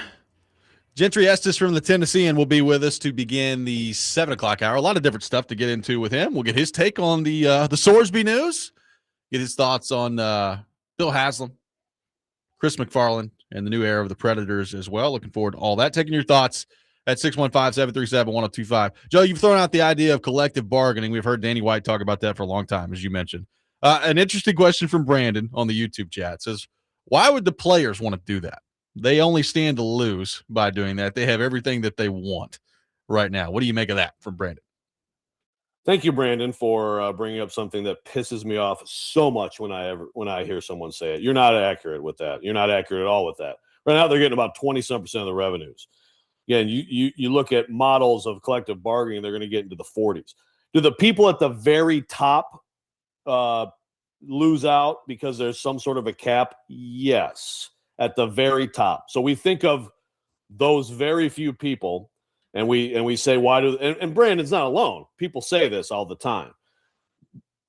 Gentry Estes from the Tennessean will be with us to begin the 7 o'clock hour. A lot of different stuff to get into with him. We'll get his take on the Sorsby news, get his thoughts on Bill Haslam, Chris McFarland, and the new era of the Predators as well. Looking forward to all that. Taking your thoughts at 615-737-1025. Joe, you've thrown out the idea of collective bargaining. We've heard Danny White talk about that for a long time, as you mentioned. An interesting question from Brandon on the YouTube chat. It says, why would the players want to do that? They only stand to lose by doing that. They have everything that they want right now. What do you make of that from Brandon? Thank you, Brandon, for bringing up something that pisses me off so much when I hear someone say it. You're not accurate with that. You're not accurate at all with that. Right now, they're getting about 20-some% of the revenues. Again, you look at models of collective bargaining, they're going to get into the 40s. Do the people at the very top lose out because there's some sort of a cap? Yes, at the very top. So we think of those very few people, and we say, why do? And Brandon's not alone. People say this all the time.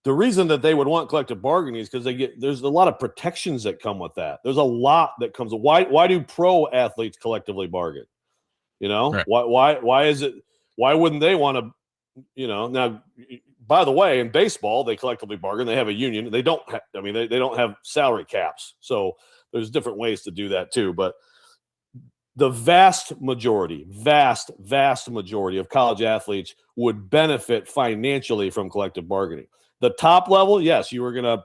The reason that they would want collective bargaining is because there's a lot of protections that come with that. There's a lot that comes. Why do pro athletes collectively bargain? You know, right. Why is it? Why wouldn't they want to? You know, now, by the way, in baseball, they collectively bargain. They have a union. They don't. They don't have salary caps. So there's different ways to do that too. But the vast majority of college athletes would benefit financially from collective bargaining. The top level, yes, you were gonna.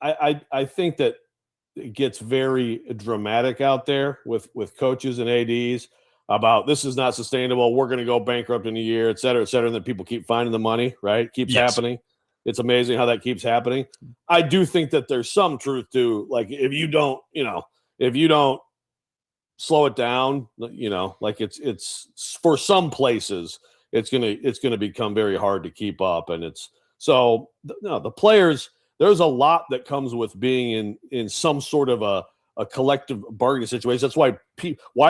I think that it gets very dramatic out there with coaches and ADs about this is not sustainable. We're going to go bankrupt in a year, et cetera, and then people keep finding the money, right? It keeps happening. It's amazing how that keeps happening. I do think that there's some truth to, like, if you don't slow it down, like it's for some places, it's going to become very hard to keep up. And the players, there's a lot that comes with being in some sort of a collective bargaining situation. That's why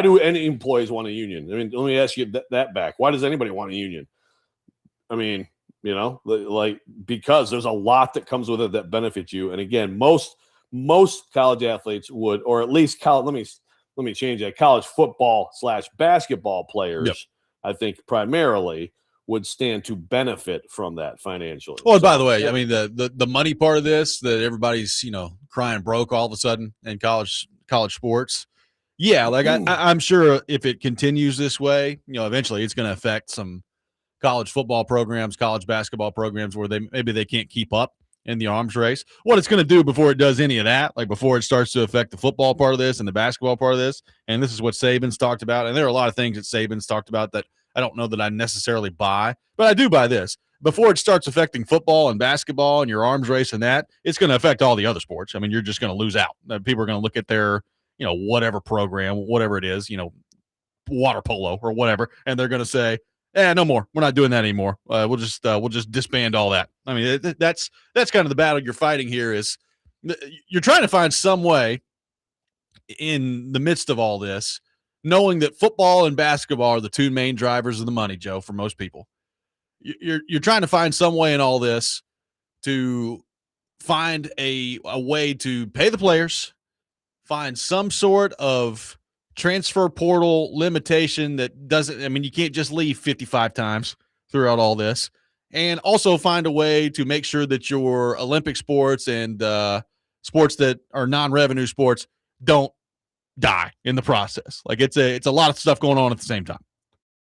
do any employees want a union? I mean, let me ask you that back. Why does anybody want a union? I mean, because there's a lot that comes with it that benefits you. And again, most college athletes would, or at least let me change that. College football / basketball players, yep, I think primarily would stand to benefit from that financially. Well, by the way, I mean, the money part of this, that everybody's, crying broke all of a sudden in college sports. Yeah. Like I'm sure if it continues this way, eventually it's going to affect some college football programs, college basketball programs where maybe they can't keep up in the arms race. What it's going to do before it does any of that, like before it starts to affect the football part of this and the basketball part of this, and this is what Saban's talked about, and there are a lot of things that Saban's talked about that I don't know that I necessarily buy, but I do buy this. Before it starts affecting football and basketball and your arms race and that, it's going to affect all the other sports. I mean, you're just going to lose out. People are going to look at their, whatever program, whatever it is, water polo or whatever, and they're going to say, no more. We're not doing that anymore. We'll just disband all that. I mean, that's kind of the battle you're fighting here. Is you're trying to find some way in the midst of all this, knowing that football and basketball are the two main drivers of the money, Joe, for most people. You're trying to find some way in all this to find a way to pay the players, find some sort of transfer portal limitation that doesn't, you can't just leave 55 times throughout all this, and also find a way to make sure that your Olympic sports and sports that are non-revenue sports don't die in the process. Like it's a lot of stuff going on at the same time.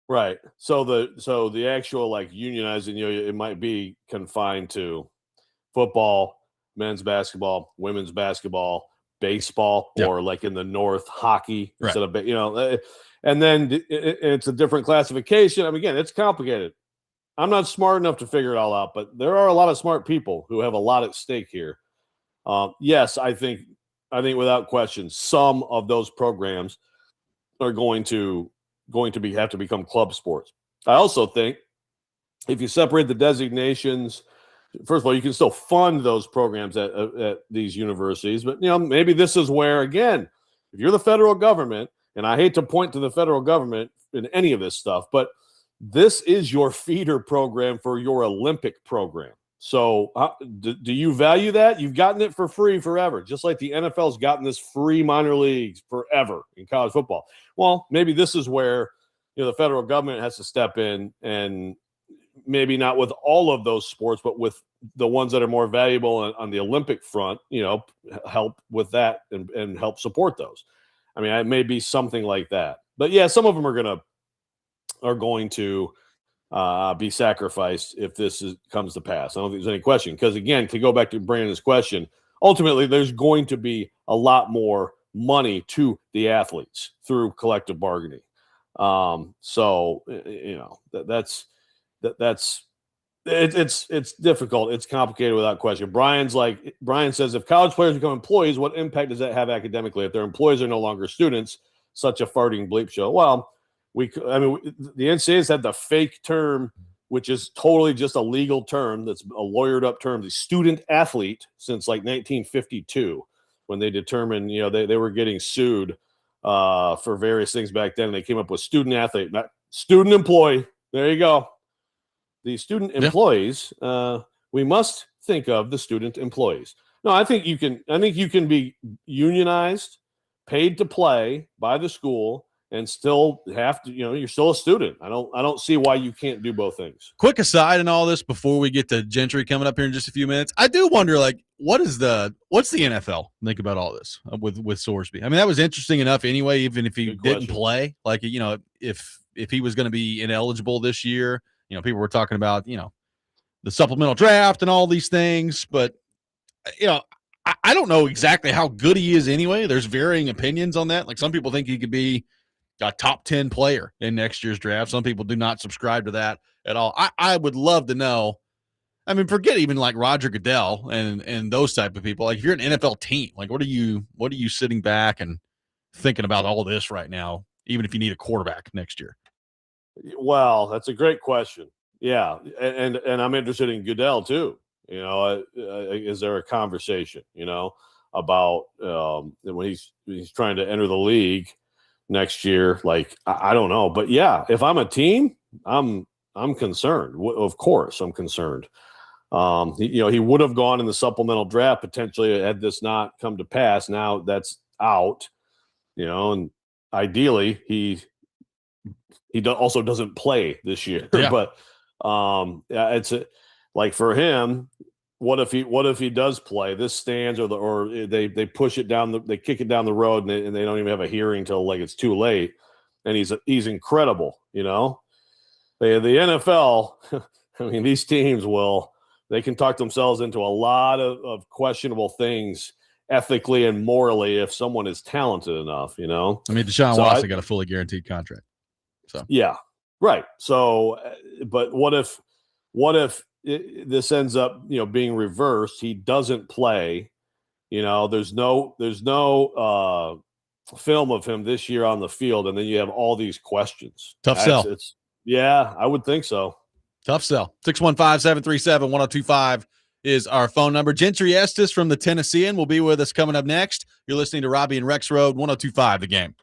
Right. So the actual unionizing, it might be confined to football, men's basketball, women's basketball, baseball, yep, or in the North, hockey, right, instead of, and then it's a different classification. Again, it's complicated. I'm not smart enough to figure it all out, but there are a lot of smart people who have a lot at stake here. Yes, I think without question, some of those programs are going to have to become club sports. I also think if you separate the designations, first of all, you can still fund those programs at these universities, but maybe this is where, again, if you're the federal government, and I hate to point to the federal government in any of this stuff, but this is your feeder program for your Olympic program. So do you value that? You've gotten it for free forever, just like the NFL's gotten this free minor leagues forever in college football. Well, maybe this is where the federal government has to step in, and maybe not with all of those sports, but with the ones that are more valuable on the Olympic front, help with that and help support those. I mean, it may be something like that. But yeah, some of them are going to be sacrificed if this comes to pass. I don't think there's any question, because again, to go back to Brandon's question, ultimately there's going to be a lot more money to the athletes through collective bargaining. So it's difficult. It's complicated without question. Brian says, if college players become employees, what impact does that have academically? If their employees are no longer students, such a farting bleep show. Well, the NCAA's had the fake term, which is totally just a legal term. That's a lawyered up term, the student athlete, since like 1952, when they determined, they were getting sued for various things back then. And they came up with student athlete, not student employee. There you go. The student employees, we must think of the student employees. No, I think you can be unionized, paid to play by the school, and still have to, you're still a student. I don't see why you can't do both things. Quick aside in all this before we get to Gentry coming up here in just a few minutes. I do wonder, what's the NFL think about all this with Sorsby? I mean, that was interesting enough anyway, even if he didn't play. If he was going to be ineligible this year, people were talking about, the supplemental draft and all these things, but I don't know exactly how good he is anyway. There's varying opinions on that. Like, some people think he could be a top 10 player in next year's draft. Some people do not subscribe to that at all. I would love to know. I mean, forget even like Roger Goodell and those type of people. Like, if you're an NFL team, like, what are you sitting back and thinking about all this right now, even if you need a quarterback next year? Well, that's a great question. Yeah. And I'm interested in Goodell too. Is there a conversation, about when he's trying to enter the league next year? Like, I don't know, but yeah, if I'm a team, I'm concerned. Of course, I'm concerned. He would have gone in the supplemental draft potentially had this not come to pass. Now that's out, and ideally he also doesn't play this year. Yeah. But it's like, for him, what if he does play? This stands, or they push it down, they kick it down the road, and they don't even have a hearing till like it's too late. And he's incredible. The NFL. I mean, these teams they can talk themselves into a lot of questionable things ethically and morally if someone is talented enough. I mean, Deshaun Watson got a fully guaranteed contract. So yeah, right. So, but what if this ends up, being reversed? He doesn't play. There's no film of him this year on the field, and then you have all these questions. Tough sell. Yeah, I would think so. Tough sell. 615-737-1025 is our phone number. Gentry Estes from the Tennessean will be with us coming up next. You're listening to Robby and Rexrode, 1025 The Game.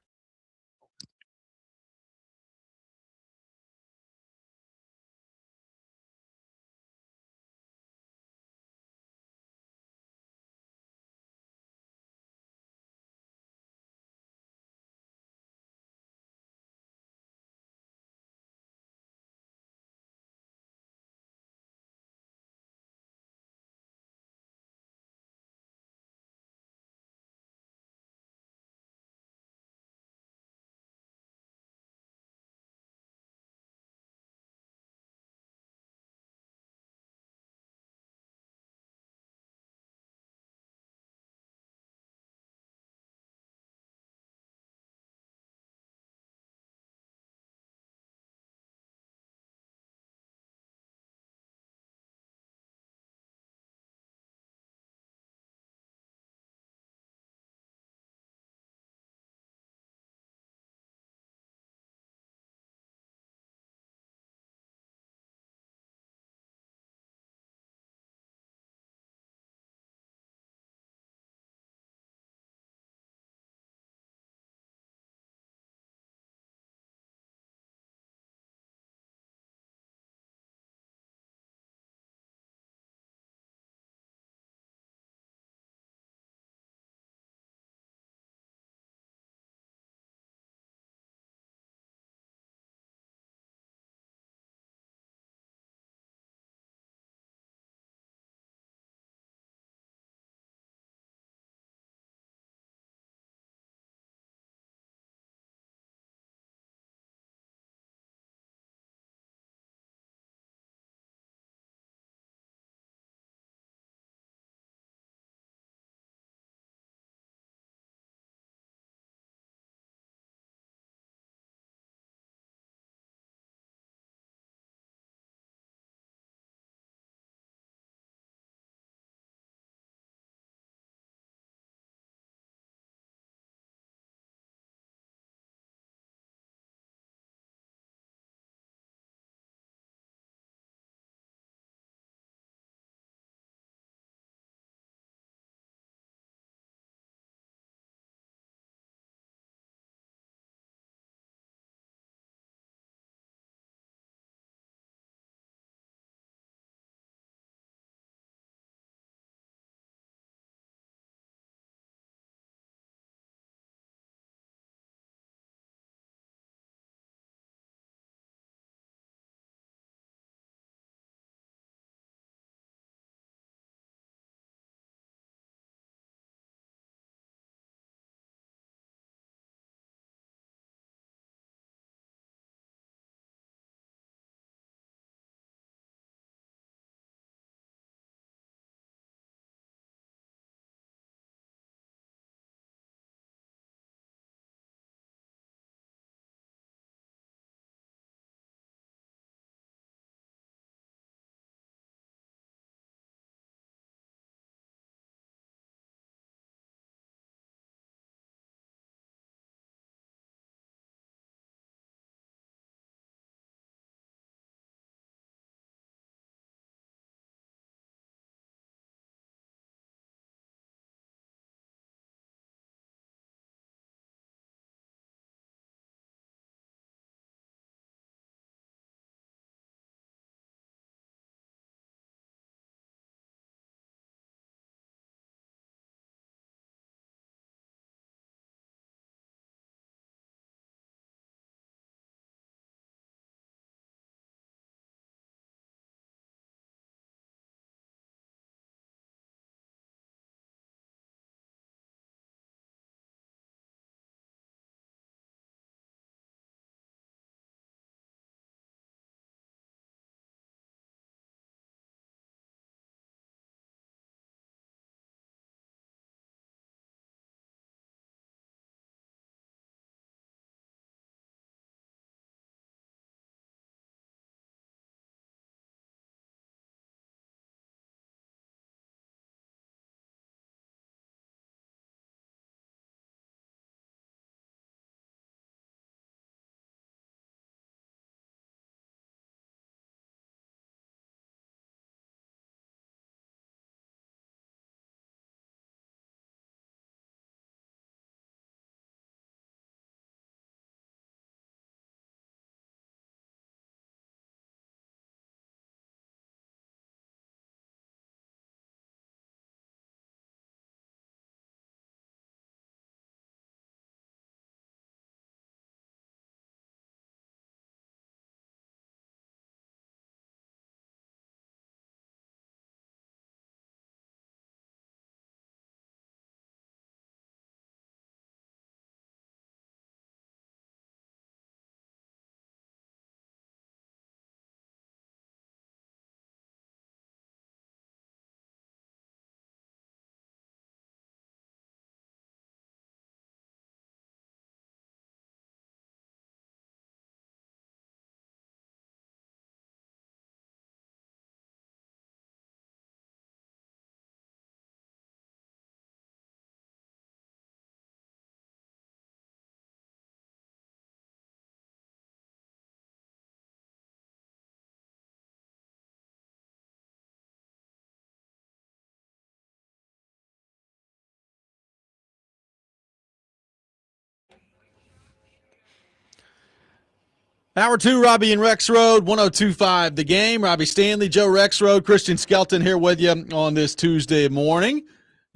Hour 2, Robby and Rexrode, 102.5 The Game. Robbie Stanley, Joe Rexrode, Christian Skelton here with you on this Tuesday morning.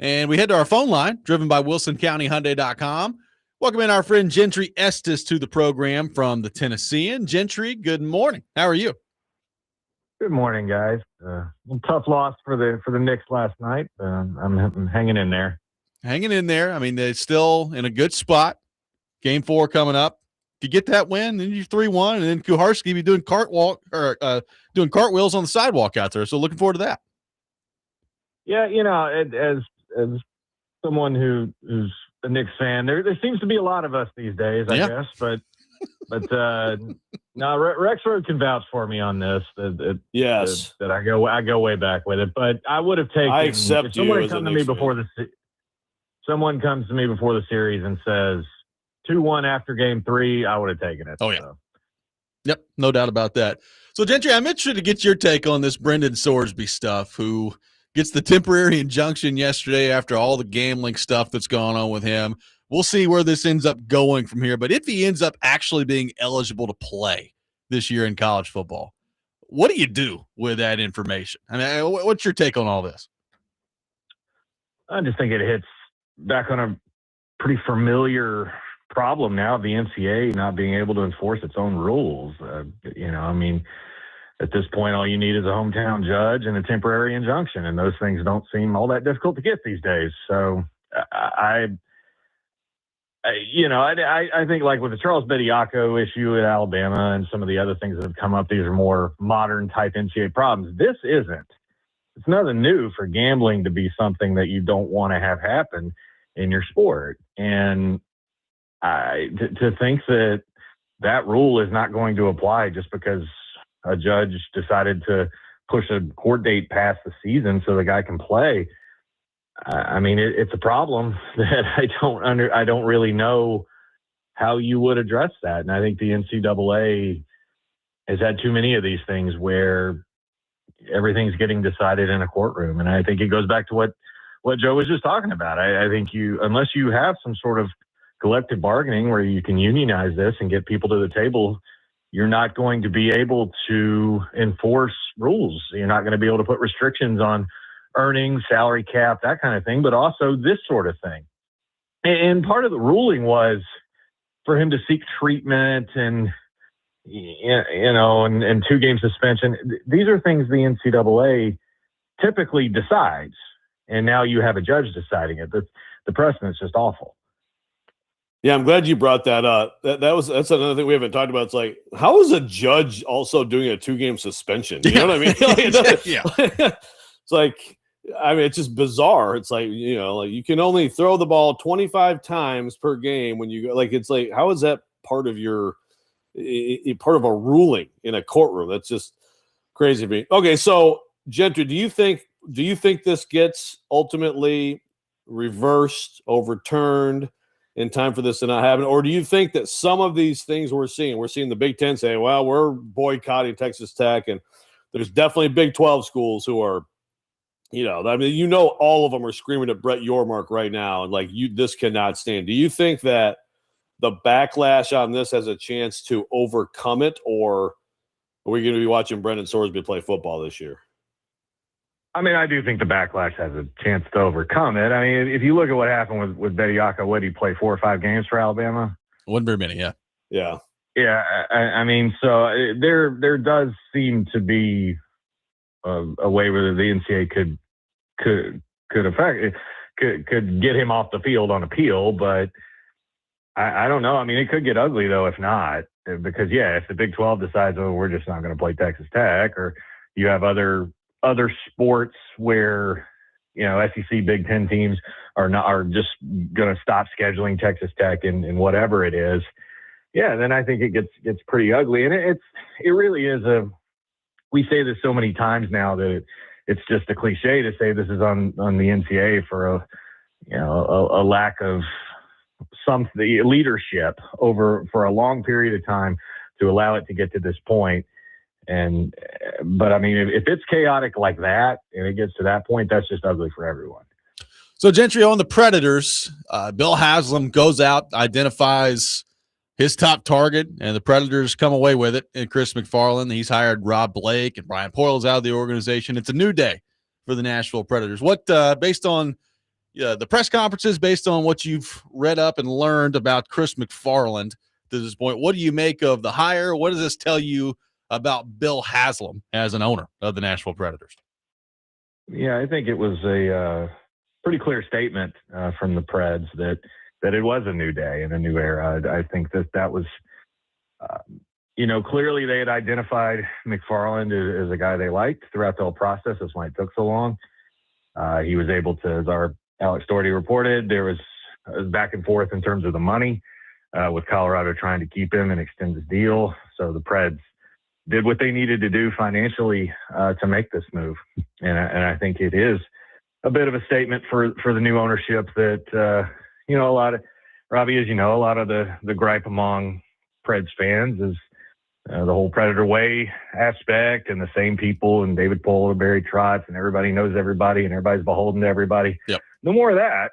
And we head to our phone line, driven by WilsonCountyHyundai.com. Welcome in our friend Gentry Estes to the program from the Tennessean. Gentry, good morning. How are you? Good morning, guys. Tough loss for the Knicks last night. I'm hanging in there. Hanging in there. I mean, they're still in a good spot. Game 4 coming up. If you get that win, then you're 3-1, and then Kuharski be doing cartwheels on the sidewalk out there. So looking forward to that. Yeah, as someone who's a Knicks fan, there seems to be a lot of us these days, I guess. But no, Rexrode can vouch for me on this. Yes, that I go way back with it. But I would have taken. I accept if someone you comes as to me before someone comes to me before the series and says 2-1 after game 3, I would have taken it. Oh, yeah. So. Yep, no doubt about that. So, Gentry, I'm interested to get your take on this Brendan Sorsby stuff, who gets the temporary injunction yesterday after all the gambling stuff that's gone on with him. We'll see where this ends up going from here. But if he ends up actually being eligible to play this year in college football, what do you do with that information? I mean, what's your take on all this? I just think it hits back on a pretty familiar problem now of the NCAA not being able to enforce its own rules. I mean, at this point, all you need is a hometown judge and a temporary injunction, and those things don't seem all that difficult to get these days. So I think like with the Charles Bediako issue at Alabama and some of the other things that have come up, these are more modern type NCAA problems. This isn't. It's nothing new for gambling to be something that you don't want to have happen in your sport. And to think that rule is not going to apply just because a judge decided to push a court date past the season so the guy can play. I mean, it's a problem that I don't really know how you would address that. And I think the NCAA has had too many of these things where everything's getting decided in a courtroom. And I think it goes back to what Joe was just talking about. I think unless you have some sort of collective bargaining where you can unionize this and get people to the table, you're not going to be able to enforce rules. You're not going to be able to put restrictions on earnings, salary cap, that kind of thing, but also this sort of thing. And part of the ruling was for him to seek treatment and 2-game suspension. These are things the NCAA typically decides, and now you have a judge deciding it. The precedent's just awful. Yeah, I'm glad you brought that up. That's another thing we haven't talked about. It's like, how is a judge also doing a 2-game suspension? You know what I mean? Yeah. It's like, I mean, it's just bizarre. It's like, like you can only throw the ball 25 times per game when you go. Like, it's like, how is that part of a ruling in a courtroom? That's just crazy to me. Okay, so Gentry, do you think this gets ultimately reversed, overturned in time for this to not happen? Or do you think that some of these things we're seeing the Big Ten say, well, we're boycotting Texas Tech, and there's definitely Big 12 schools who are, all of them are screaming at Brett Yormark right now, and like, this cannot stand. Do you think that the backlash on this has a chance to overcome it, or are we going to be watching Brendan Sorsby play football this year? I mean, I do think the backlash has a chance to overcome it. I mean, if you look at what happened with Bediako, what did he play 4 or 5 games for Alabama? Wasn't very many, yeah. Yeah. Yeah, I mean, so there does seem to be a way where the NCAA could affect it, could get him off the field on appeal, but I don't know. I mean, it could get ugly though if not, because if the Big 12 decides, oh, we're just not going to play Texas Tech, or you have other sports where SEC Big Ten teams are just going to stop scheduling Texas Tech and whatever it is. Yeah, then I think it gets pretty ugly, and it really is we say this so many times now that it's just a cliche to say this is on the NCAA for a lack of the leadership for a long period of time to allow it to get to this point. But I mean, if it's chaotic like that and it gets to that point, that's just ugly for everyone. So Gentry, on the Predators, Bill Haslam goes out, identifies his top target, and the Predators come away with it. And Chris McFarland, he's hired Rob Blake, and Brian Poyle's out of the organization. It's a new day for the Nashville Predators. What, based on the press conferences, based on what you've read up and learned about Chris McFarland to this point, what do you make of the hire? What does this tell you about Bill Haslam as an owner of the Nashville Predators? Yeah, I think it was a pretty clear statement from the Preds that it was a new day and a new era. I think that was, clearly they had identified McFarland as a guy they liked throughout the whole process. That's why it took so long. He was able to, as our Alex Doherty reported, there was back and forth in terms of the money with Colorado trying to keep him and extend his deal. So the Preds did what they needed to do financially to make this move. And I think it is a bit of a statement for the new ownership that, a lot of, Robbie, as you know, a lot of the gripe among Preds fans is the whole Predator way aspect, and the same people, and David Pohl and Barry Trotz, and everybody knows everybody, and everybody's beholden to everybody. Yep. No more of that.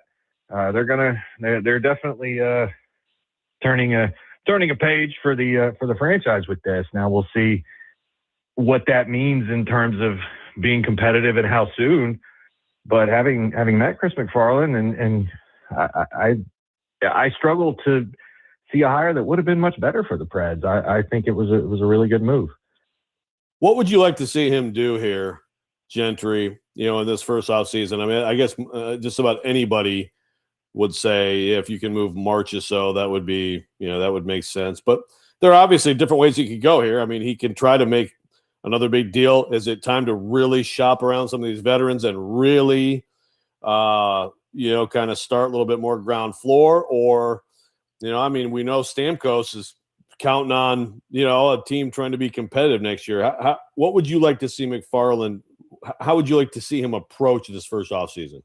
They're definitely turning a page for the franchise with this. Now we'll see what that means in terms of being competitive and how soon. But having met Chris McFarland, and I struggle to see a hire that would have been much better for the Preds. I think it was a really good move. What would you like to see him do here, Gentry, in this first offseason? I mean, I guess just about anybody would say if you can move March or so, that would be, that would make sense. But there are obviously different ways he could go here. I mean, he can try to make another big deal. Is it time to really shop around some of these veterans and really, kind of start a little bit more ground floor? Or, we know Stamkos is counting on, a team trying to be competitive next year. What would you like to see McFarland? How would you like to see him approach this first offseason?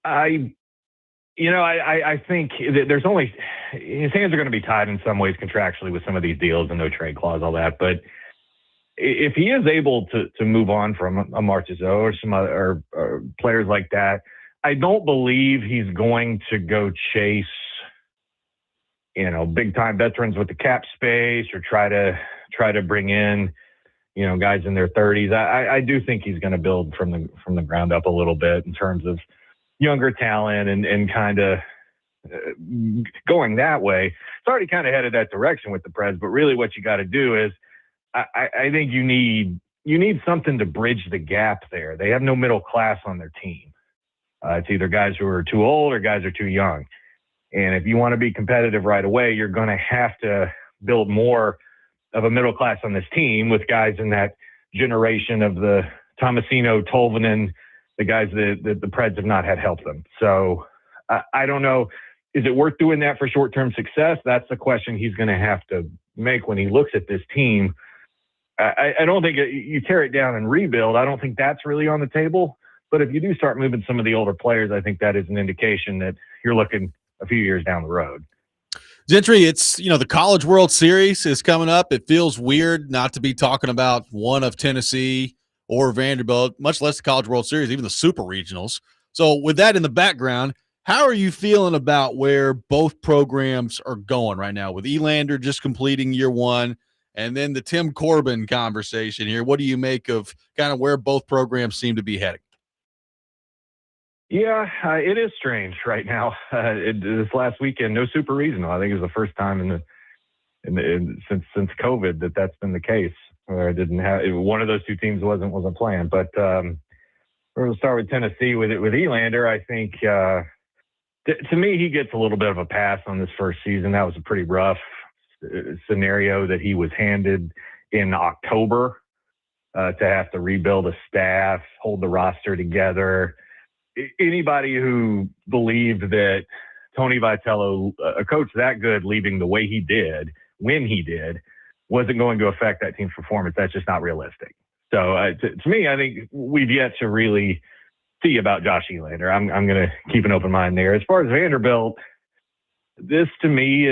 I think there's only his hands are going to be tied in some ways contractually with some of these deals and no trade clause, all that. But if he is able to move on from a Marchessault or some other or players like that, I don't believe he's going to go chase, big time veterans with the cap space or try to bring in, guys in their 30s. I do think he's going to build from the ground up a little bit in terms of younger talent and kind of going that way. It's already kind of headed that direction with the Preds, but really what you got to do is I think you need something to bridge the gap there. They have no middle class on their team. It's either guys who are too old or guys who are too young. And if you want to be competitive right away, you're going to have to build more of a middle class on this team with guys in that generation of the Tomasino, Tolvanen, the guys that the Preds have not had help them. So I don't know. Is it worth doing that for short-term success? That's the question he's going to have to make when he looks at this team. I don't think you tear it down and rebuild. I don't think that's really on the table. But if you do start moving some of the older players, I think that is an indication that you're looking a few years down the road. Gentry, it's, the College World Series is coming up. It feels weird not to be talking about one of Tennessee or Vanderbilt, much less the College World Series, even the Super Regionals. So with that in the background, how are you feeling about where both programs are going right now with Elander just completing year one and then the Tim Corbin conversation here? What do you make of kind of where both programs seem to be heading? Yeah, it is strange right now. This last weekend, no Super Regional. I think it was the first time since COVID that's been the case. Where I didn't have one of those two teams wasn't playing. But we're going to start with Tennessee with Elander. I think to me he gets a little bit of a pass on this first season. That was a pretty rough scenario that he was handed in October to have to rebuild a staff, hold the roster together. Anybody who believed that Tony Vitello, a coach that good, leaving the way he did, when he did, wasn't going to affect that team's performance, that's just not realistic. So to me, I think we've yet to really see about Josh Elander. I'm going to keep an open mind there. As far as Vanderbilt, this to me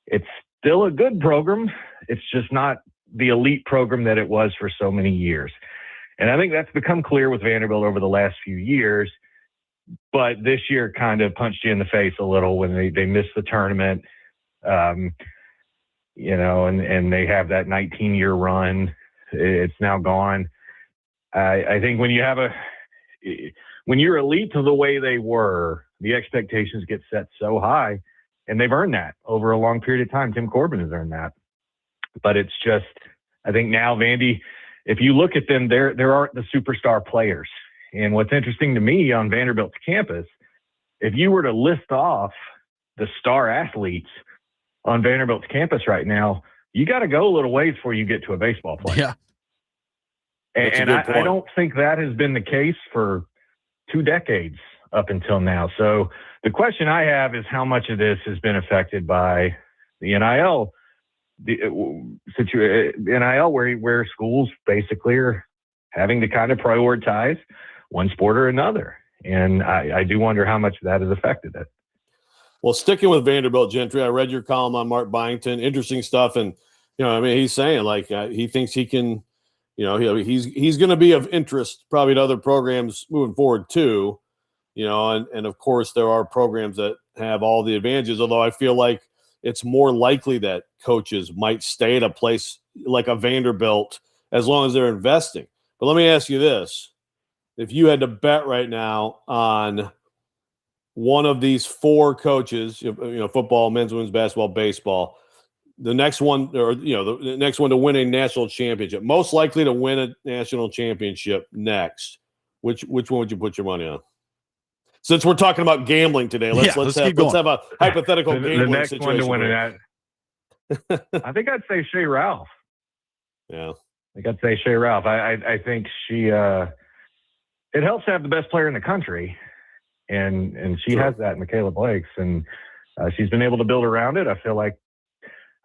it's still a good program. It's just not the elite program that it was for so many years. And I think that's become clear with Vanderbilt over the last few years. But this year kind of punched you in the face a little when they missed the tournament. And they have that 19-year run. It's now gone. I think when you're elite to the way they were, the expectations get set so high, and they've earned that over a long period of time. Tim Corbin has earned that. But it's just, I think now, Vandy, if you look at them, there aren't the superstar players. And what's interesting to me on Vanderbilt's campus, if you were to list off the star athletes on Vanderbilt's campus right now, you got to go a little ways before you get to a baseball player. Yeah. And I don't think that has been the case for 2 decades up until now. So the question I have is how much of this has been affected by the NIL NIL where schools basically are having to kind of prioritize one sport or another. And I do wonder how much that has affected it. Well, sticking with Vanderbilt, Gentry, I read your column on Mark Byington. Interesting stuff. And, he's saying like he thinks he can, he's going to be of interest probably to other programs moving forward too, and of course there are programs that have all the advantages, although I feel like it's more likely that coaches might stay at a place like a Vanderbilt as long as they're investing. But let me ask you this. If you had to bet right now on one of these 4 coaches, football, men's, women's basketball, baseball, the next one, or the next one to win a national championship, most likely to win a national championship next, which one would you put your money on? Since we're talking about gambling today, let's have a hypothetical gambling the next situation. One to win I think I'd say Shea Ralph. Yeah, I think I'd say Shea Ralph. I think she. It helps to have the best player in the country, and she has that in Michaela Blakes, and she's been able to build around it. I feel like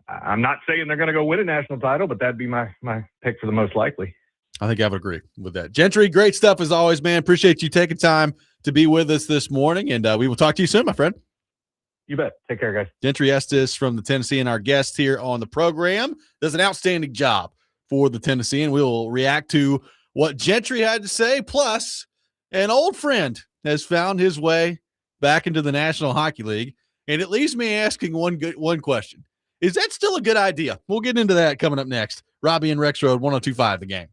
I'm not saying they're going to go win a national title, but that'd be my pick for the most likely. I think I would agree with that. Gentry, great stuff as always, man. Appreciate you taking time to be with us this morning, and we will talk to you soon, my friend. You bet. Take care, guys. Gentry Estes from the Tennessean, our guest here on the program, does an outstanding job for the Tennessean. We will react to what Gentry had to say, plus an old friend has found his way back into the National Hockey League, and it leaves me asking one question. Is that still a good idea? We'll get into that coming up next. Robby and Rexrode, 102.5 The Game.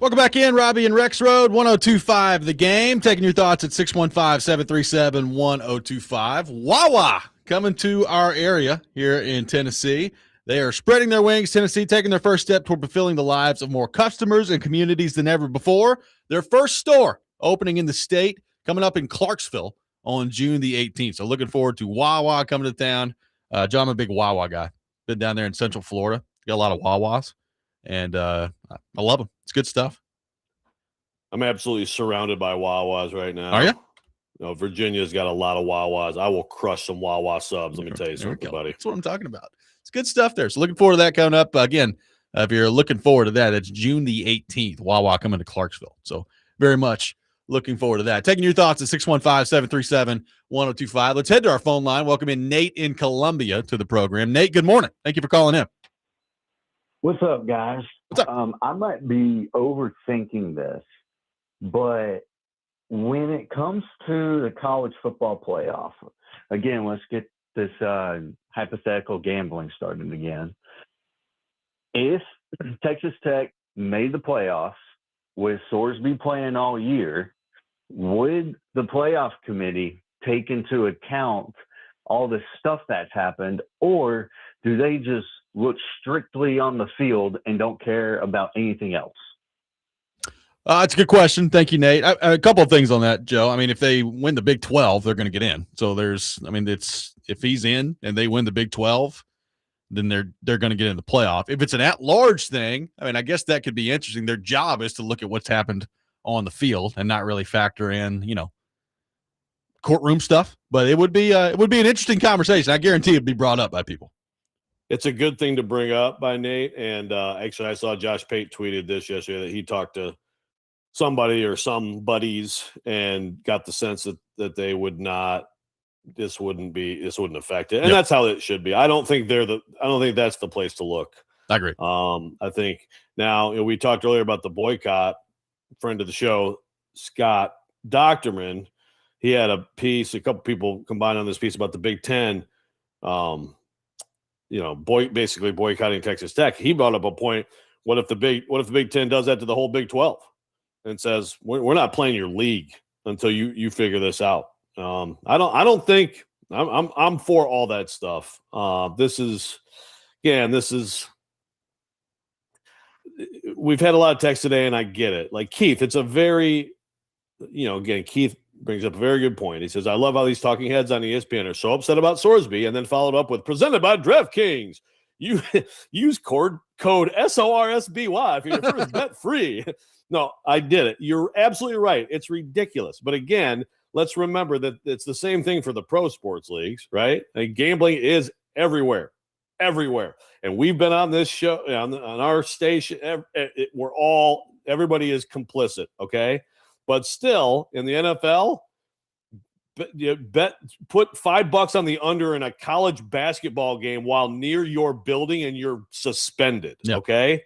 Welcome back in, Robby and Rexrode, 102.5 The Game. Taking your thoughts at 615-737-1025. Wawa coming to our area here in Tennessee. They are spreading their wings, Tennessee, taking their first step toward fulfilling the lives of more customers and communities than ever before. Their first store opening in the state, coming up in Clarksville on June the 18th. So looking forward to Wawa coming to town. John, I'm a big Wawa guy. Been down there in Central Florida. Got a lot of Wawas, and I love them. It's good stuff. I'm absolutely surrounded by Wawas right now. Are you? Virginia's got a lot of Wawas. I will crush some Wawa subs. Let me tell you something, buddy. That's what I'm talking about. It's good stuff there. So looking forward to that coming up. Again, if you're looking forward to that, it's June the 18th. Wawa coming to Clarksville. So very much looking forward to that. Taking your thoughts at 615-737-1025. Let's head to our phone line. Welcome in Nate in Columbia to the program. Nate, good morning. Thank you for calling in. What's up, guys? What's up? I might be overthinking this, but when it comes to the college football playoff, again, let's get this hypothetical gambling started again. If Texas Tech made the playoffs with Sorsby playing all year, would the playoff committee take into account all the stuff that's happened, or do they just look strictly on the field and don't care about anything else? It's a good question. Thank you, Nate. A couple of things on that, Joe. I mean, if they win the Big 12, they're going to get in. So if he's in and they win the Big 12, then they're going to get in the playoff. If it's an at-large thing, I mean, I guess that could be interesting. Their job is to look at what's happened on the field and not really factor in, courtroom stuff. But it would be an interesting conversation. I guarantee it'd be brought up by people. It's a good thing to bring up by Nate. And actually, I saw Josh Pate tweeted this yesterday that he talked to somebody or some buddies and got the sense that they would not. This wouldn't affect it, and that's how it should be. I don't think that's the place to look. I agree. I think now we talked earlier about the boycott. Friend of the show, Scott Doctorman, he had a piece. A couple people combined on this piece about the Big Ten. Basically boycotting Texas Tech. He brought up a point. What if the Big Ten does that to the whole Big 12 and says we're not playing your league until you figure this out? I don't think I'm for all that stuff. We've had a lot of text today, and I get it. Like Keith, it's a very, Keith brings up a very good point. He says, I love how these talking heads on ESPN are so upset about Sorsby, and then followed up with presented by DraftKings. You use code SORSBY for your first bet free. No, I did it. You're absolutely right. It's ridiculous. But again, let's remember that it's the same thing for the pro sports leagues, right? Like gambling is everywhere. And we've been on this show, on our station. Everybody is complicit, okay? But still, in the NFL, put $5 on the under in a college basketball game while near your building and you're suspended, okay?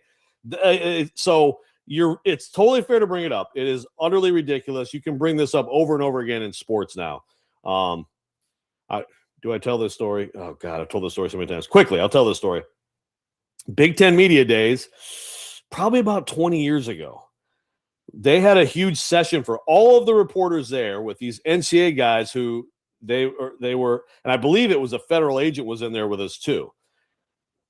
So it's totally fair to bring it up. It is utterly ridiculous. You can bring this up over and over again in sports now. Do I tell this story? Oh, God, I've told this story so many times. Quickly, I'll tell this story. Big Ten Media Days, probably about 20 years ago, they had a huge session for all of the reporters there with these NCAA guys who they were, and I believe it was a federal agent was in there with us too,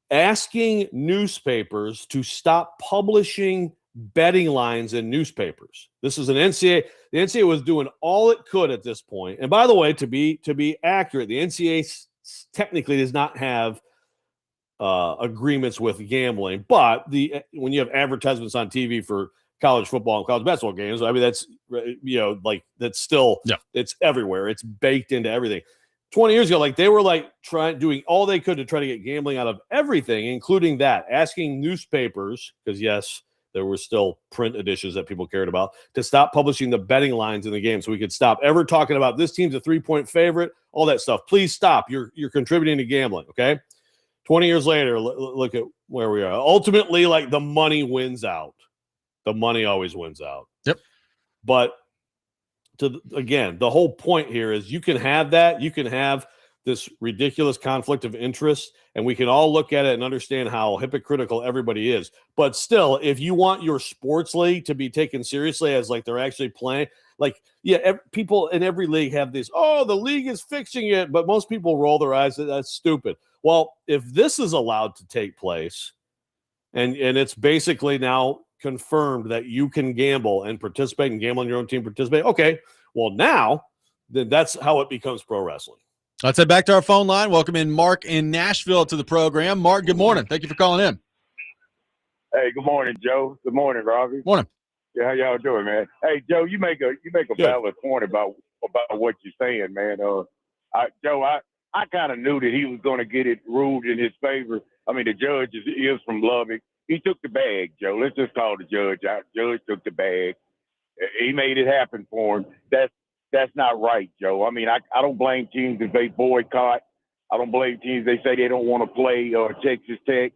asking newspapers to stop publishing betting lines in newspapers. This is an NCAA. The NCAA was doing all it could at this point. And by the way, to be accurate, the NCAA technically does not have agreements with gambling, but when you have advertisements on TV for college football and college basketball games, I mean that's that's still it's everywhere. It's baked into everything. 20 years ago, they were doing all they could to try to get gambling out of everything, including that, asking newspapers, because yes, there were still print editions that people cared about, to stop publishing the betting lines in the game so we could stop ever talking about this team's a 3-point favorite, all that stuff. Please stop. You're contributing to gambling, okay? 20 years later, look at where we are. Ultimately, the money wins out. The money always wins out. Yep. But again, the whole point here is you can have that. You can have this ridiculous conflict of interest, and we can all look at it and understand how hypocritical everybody is. But still, if you want your sports league to be taken seriously as like they're actually playing, like, yeah, people in every league have this, oh, the league is fixing it, but most people roll their eyes. That's stupid. Well, if this is allowed to take place, and it's basically now confirmed that you can gamble and participate and gamble on your own team, participate. Okay, well, now then that's how it becomes pro wrestling. Let's head back to our phone line. Welcome in Mark in Nashville to the program. Mark, good morning. Thank you for calling in. Hey, good morning, Joe. Good morning, Robby. Morning. Yeah, how y'all doing, man? Hey, Joe, you make a valid point about what you're saying, man. Joe, I kind of knew that he was going to get it ruled in his favor. I mean, the judge is from Lubbock. He took the bag, Joe. Let's just call the judge out. Judge took the bag. He made it happen for him. That's not right, Joe. I mean, I don't blame teams if they boycott. I don't blame teams if they say they don't want to play Texas Tech.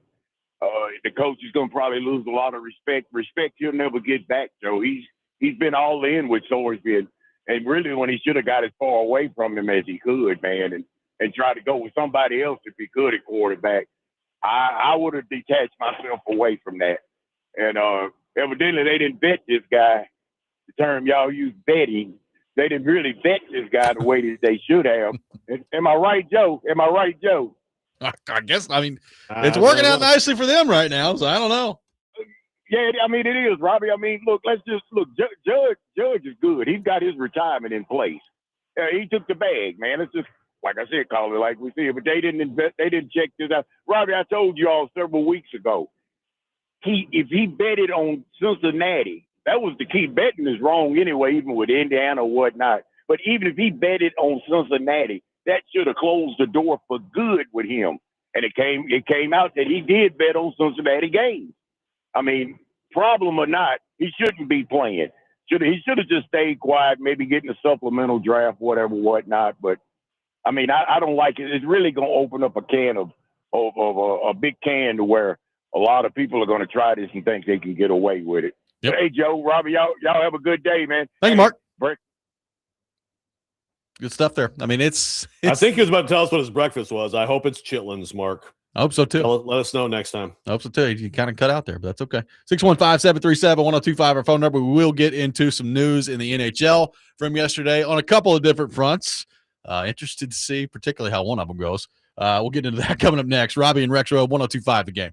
The coach is going to probably lose a lot of respect. Respect he'll never get back, Joe. He's been all in with Sorsby, and really when he should have got as far away from him as he could, man, and try to go with somebody else if he could at quarterback. I would have detached myself away from that. And evidently they didn't vet this guy. The term y'all use, vetting. They didn't really vet this guy the way that they should have. Am I right, Joe? Am I right, Joe? I guess, I mean, it's working out nicely for them right now, so I don't know. Yeah, I mean, it is, Robby. I mean, look, let's just look. Judge is good. He's got his retirement in place. He took the bag, man. It's just, like I said, call it like we see it. But they didn't check this out. Robby, I told you all several weeks ago, if he betted on Cincinnati, that was the key. Betting is wrong anyway, even with Indiana or whatnot. But even if he betted on Cincinnati, that should have closed the door for good with him. And it came out that he did bet on Cincinnati games. I mean, problem or not, he shouldn't be playing. He should have just stayed quiet, maybe getting a supplemental draft, whatever, whatnot. But I mean, I don't like it. It's really going to open up a can of a big can to where a lot of people are going to try this and think they can get away with it. Yep. Hey, Joe, Robby, y'all have a good day, man. Thank you, Mark. Break. Good stuff there. I mean, it's I think he was about to tell us what his breakfast was. I hope it's chitlins, Mark. I hope so, too. Let us know next time. I hope so, too. You kind of cut out there, but that's okay. 615-737-1025, our phone number. We will get into some news in the NHL from yesterday on a couple of different fronts. Interested to see particularly how one of them goes. We'll get into that coming up next. Robby and Rexrode, 1025 The Game.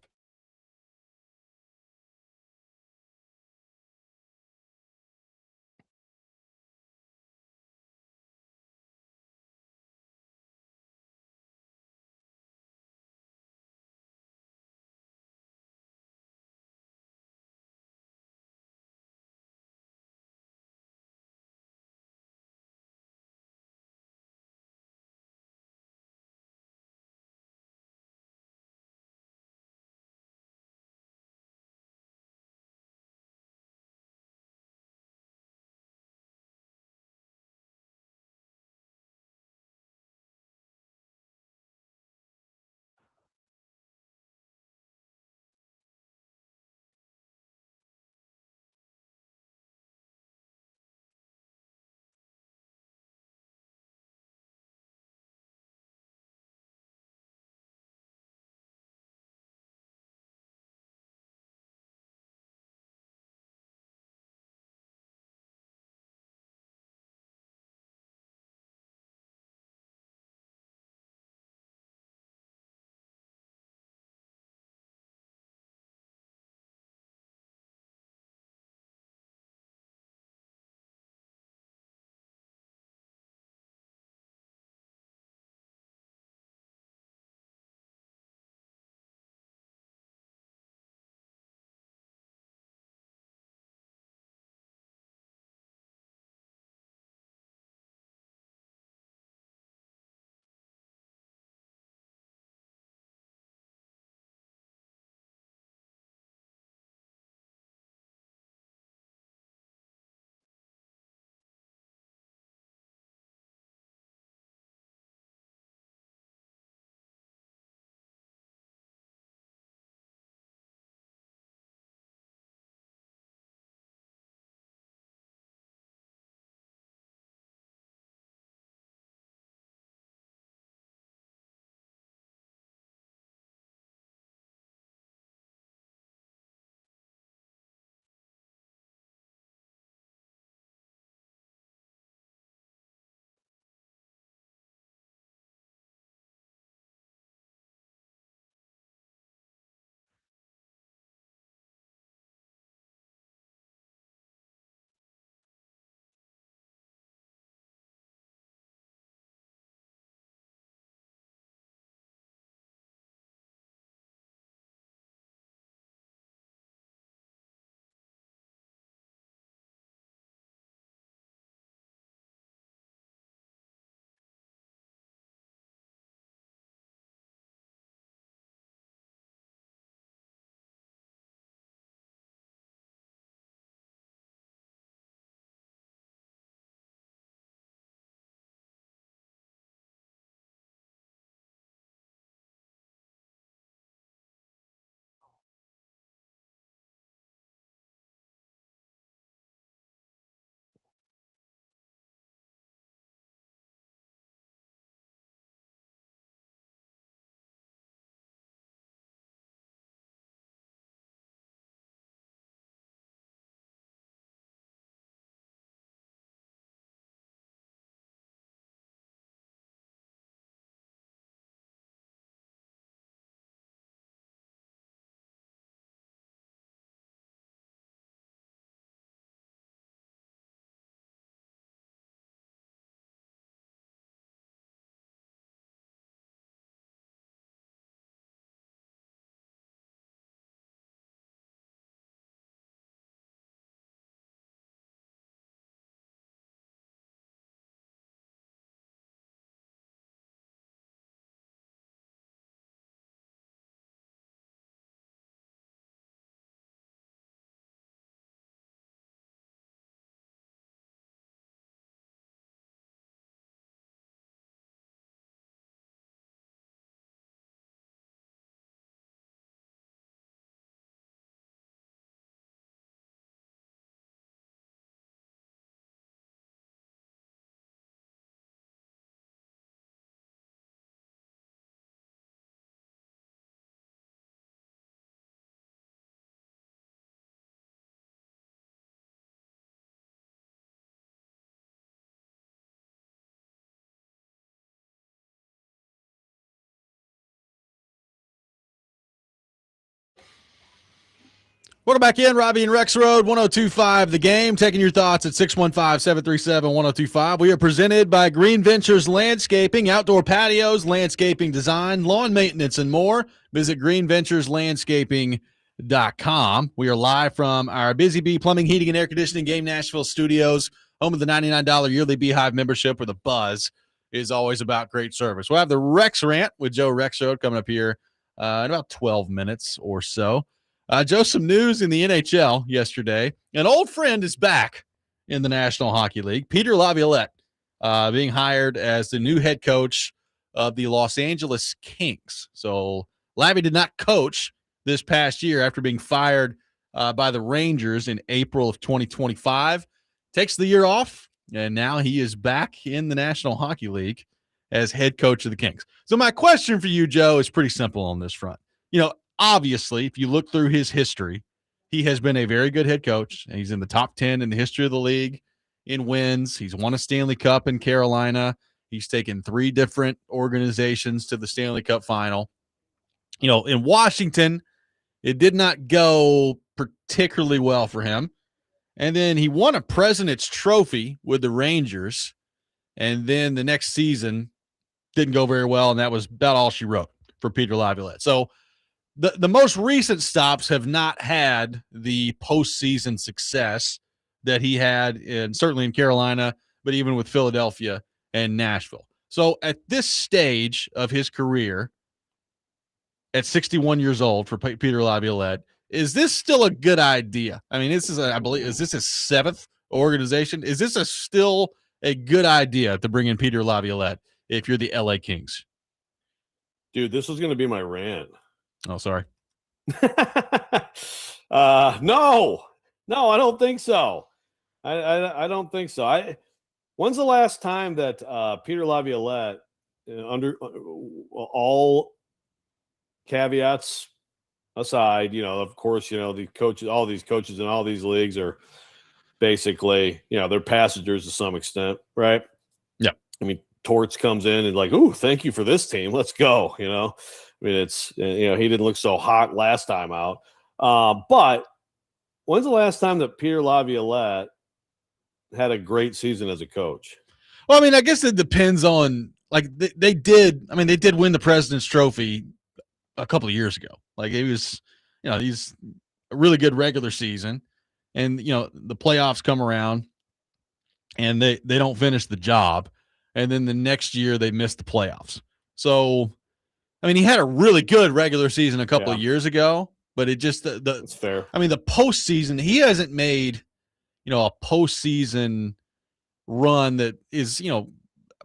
Welcome back in, Robby and Rexrode, 102.5 The Game. Taking your thoughts at 615-737-1025. We are presented by Green Ventures Landscaping, outdoor patios, landscaping design, lawn maintenance, and more. Visit greenventureslandscaping.com. We are live from our Busy Bee Plumbing, Heating, and Air Conditioning Game Nashville studios, home of the $99 yearly Beehive membership, where the buzz is always about great service. We'll have the Rex Rant with Joe Rexrode coming up here in about 12 minutes or so. Joe, some news in the NHL yesterday. An old friend is back in the National Hockey League. Peter Laviolette being hired as the new head coach of the Los Angeles Kings. So Lavi did not coach this past year after being fired by the Rangers in April of 2025. Takes the year off, and now he is back in the National Hockey League as head coach of the Kings. So my question for you, Joe, is pretty simple on this front. Obviously, if you look through his history, he has been a very good head coach. He's in the top 10 in the history of the league in wins. He's won a Stanley Cup in Carolina. He's taken 3 different organizations to the Stanley Cup final. In Washington, it did not go particularly well for him. And then he won a President's Trophy with the Rangers. And then the next season didn't go very well, and that was about all she wrote for Peter Laviolette. So the most recent stops have not had the postseason success that he had certainly in Carolina, but even with Philadelphia and Nashville. So at this stage of his career, at 61 years old for Peter Laviolette, is this still a good idea? I mean, is this his 7th organization? Is this still a good idea to bring in Peter Laviolette if you're the LA Kings? Dude, this was going to be my rant. Oh, sorry. No, I don't think so. I don't think so. When's the last time that Peter Laviolette, under all caveats aside, of course, the coaches, all these coaches in all these leagues are basically, they're passengers to some extent, right? Yeah. I mean, Torts comes in and like, ooh, thank you for this team. Let's go, I mean, it's, he didn't look so hot last time out. But when's the last time that Peter Laviolette had a great season as a coach? Well, I mean, I guess it depends on, like, they did win the President's Trophy a couple of years ago. Like, it was, he's a really good regular season, and, the playoffs come around and they don't finish the job. And then the next year they missed the playoffs. So, I mean, he had a really good regular season a couple of years ago, but it just that's fair. I mean, the postseason, he hasn't made, a postseason run that is,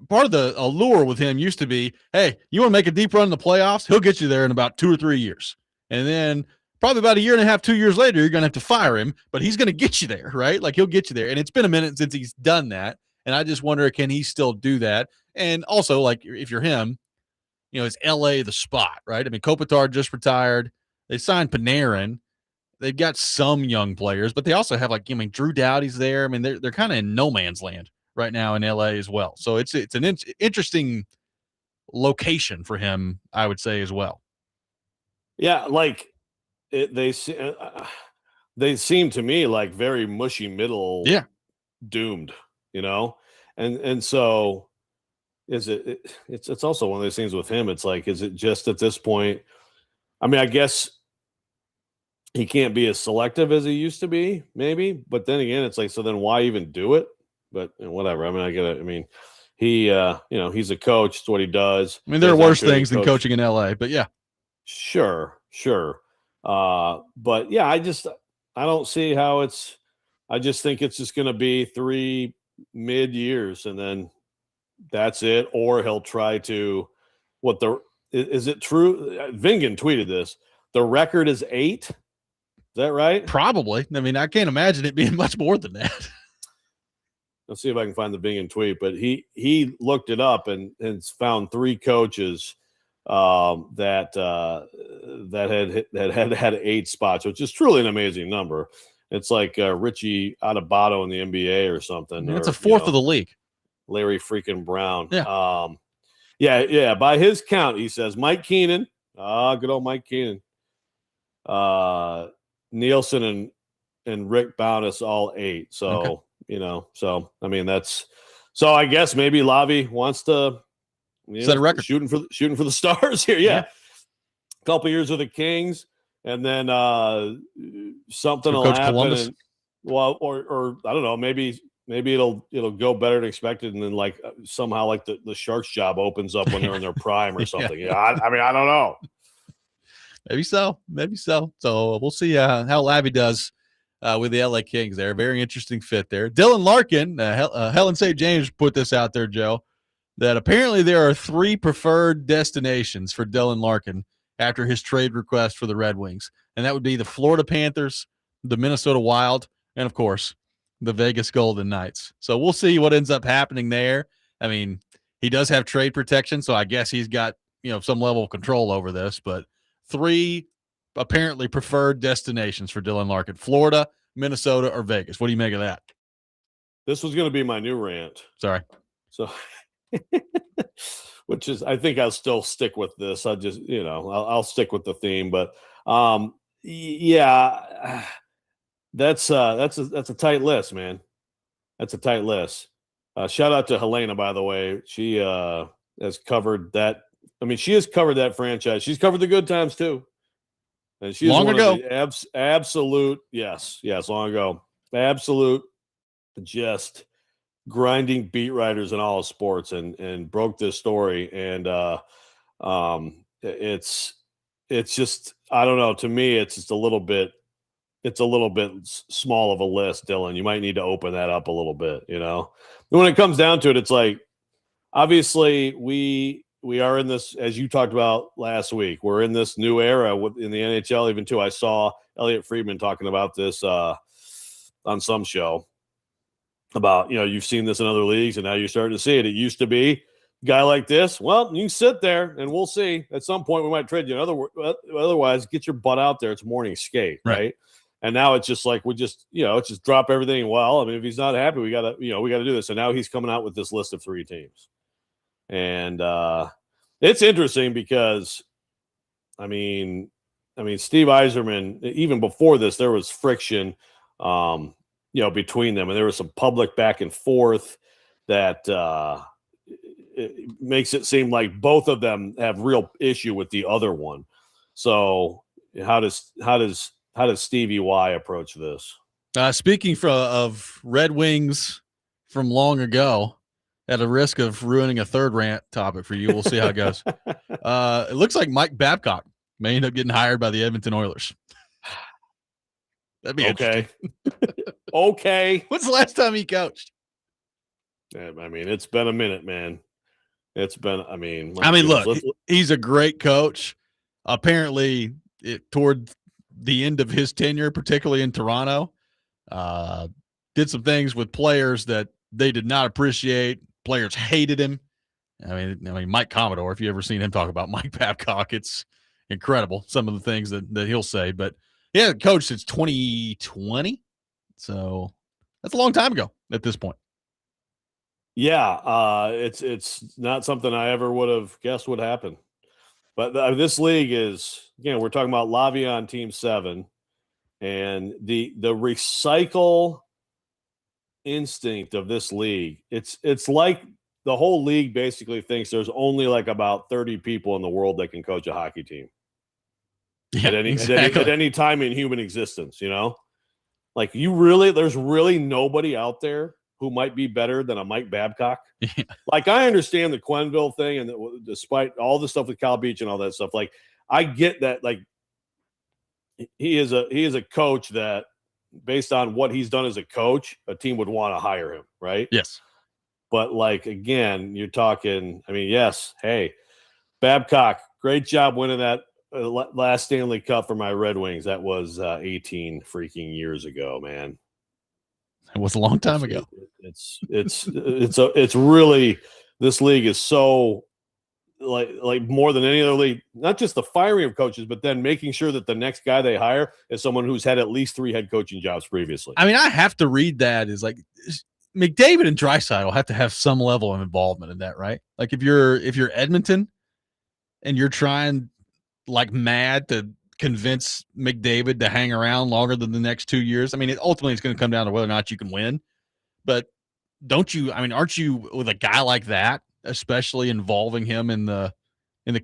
part of the allure with him used to be, hey, you want to make a deep run in the playoffs? He'll get you there in about 2 or 3 years. And then probably about a year and a half, 2 years later, you're going to have to fire him, but he's going to get you there, right? Like, he'll get you there. And it's been a minute since he's done that. And I just wonder, can he still do that? And also, like, if you're him, is LA the spot, right? I mean, Kopitar just retired. They signed Panarin. They've got some young players, but they also have, Drew Doughty's there. I mean, they're kind of in no man's land right now in LA as well. So it's an interesting location for him, I would say, as well. Yeah, they seem to me like very mushy middle. Yeah, doomed. And so. It's also one of those things with him. It's like, is it just at this point? I mean, I guess he can't be as selective as he used to be, maybe. But then again, it's like, so then why even do it? But whatever. I mean, I get it. I mean, he, he's a coach. It's what he does. I mean, there are worse things than coaching in LA, but yeah. Sure. But yeah, I don't see how I just think it's just going to be 3 mid years and then that's it. Or he'll try to is it true? Vingan tweeted this. The record is 8. Is that right? Probably. I mean, I can't imagine it being much more than that. Let's see if I can find the Vingan tweet, but he looked it up and found 3 coaches that had 8 spots, which is truly an amazing number. It's like Richie Adebayo in the NBA or something. It's a fourth of the league. Larry freaking Brown. Yeah. Yeah. By his count, he says Mike Keenan. Good old Mike Keenan. Nielsen and Rick Bowness all 8. So, Okay. I mean, so I guess maybe Lavi wants to set a record, shooting for the stars here. Yeah. A couple years with the Kings, and then something will Coach happen. Columbus. And, or I don't know, maybe it'll go better than expected, and then like somehow like the Sharks job opens up when they're in their prime or something. Yeah, I mean, I don't know. Maybe so. So we'll see how Lavi does with the LA Kings there. Very interesting fit there. Dylan Larkin, Helen St. James put this out there, Joe, that apparently there are 3 preferred destinations for Dylan Larkin after his trade request for the Red Wings. And that would be the Florida Panthers, the Minnesota Wild, and, of course, the Vegas Golden Knights. So we'll see what ends up happening there. I mean, he does have trade protection, so I guess he's got, some level of control over this. But 3 apparently preferred destinations for Dylan Larkin: Florida, Minnesota, or Vegas. What do you make of that? This was going to be my new rant. Sorry. So, which is, I think I'll still stick with this. I'll just, I'll stick with the theme. But, yeah, that's a tight list, man. That's a tight list. Shout out to Helena, by the way. She has covered that. I mean, she has covered that franchise. She's covered the good times too. And she's long ago. Absolute, yes, long ago. Absolute, just grinding beat writers in all of sports, and broke this story. And it's just, I don't know. To me, it's just a little bit small of a list, Dylan. You might need to open that up a little bit. When it comes down to it, it's like, obviously we are in this, as you talked about last week, we're in this new era in the NHL even too. I saw Elliot Friedman talking about this on some show about, you've seen this in other leagues and now you're starting to see it. It used to be a guy like this. Well, you can sit there and we'll see. At some point we might trade you. Otherwise, get your butt out there. It's morning skate, right? And now it's just like, it's just drop everything. Well, I mean, if he's not happy, we gotta do this. And now he's coming out with this list of 3 teams. And it's interesting because, I mean, Steve Yzerman, even before this, there was friction, between them, and there was some public back and forth that it makes it seem like both of them have real issue with the other one. So how does Stevie Y approach this? Speaking of Red Wings from long ago, at a risk of ruining a third rant topic for you, we'll see how it goes. It looks like Mike Babcock may end up getting hired by the Edmonton Oilers. That'd be okay. Okay. When's the last time he coached? Yeah, I mean, it's been a minute, man. It's been, look, he's a great coach. Apparently, toward the end of his tenure, particularly in Toronto, did some things with players that they did not appreciate. Players hated him. I mean, Mike Commodore, if you ever seen him talk about Mike Babcock, it's incredible, some of the things that he'll say. But yeah, coached since 2020. So that's a long time ago at this point. Yeah, it's not something I ever would have guessed would happen. But this league is, we're talking about Lavi on Team 7, and the recycle instinct of this league. It's like the whole league basically thinks there's only like about 30 people in the world that can coach a hockey team at any time in human existence. Like there's really nobody out there who might be better than a Mike Babcock. Yeah. Like, I understand the Quenneville thing, and despite all the stuff with Cal Beach and all that stuff, like, I get that. Like, he is a coach that, based on what he's done as a coach, a team would want to hire him, right? Yes. But, like, again, you're talking, yes, hey, Babcock, great job winning that last Stanley Cup for my Red Wings. That was 18 freaking years ago, man. It was a long time ago. It's really, this league is so like more than any other league, not just the firing of coaches, but then making sure that the next guy they hire is someone who's had at least 3 head coaching jobs previously. I mean, I have to read that as like McDavid and Draisaitl have to have some level of involvement in that, right? Like if you're Edmonton and you're trying like mad to convince McDavid to hang around longer than the next 2 years. I mean, ultimately it's going to come down to whether or not you can win. But aren't you with a guy like that, especially involving him in the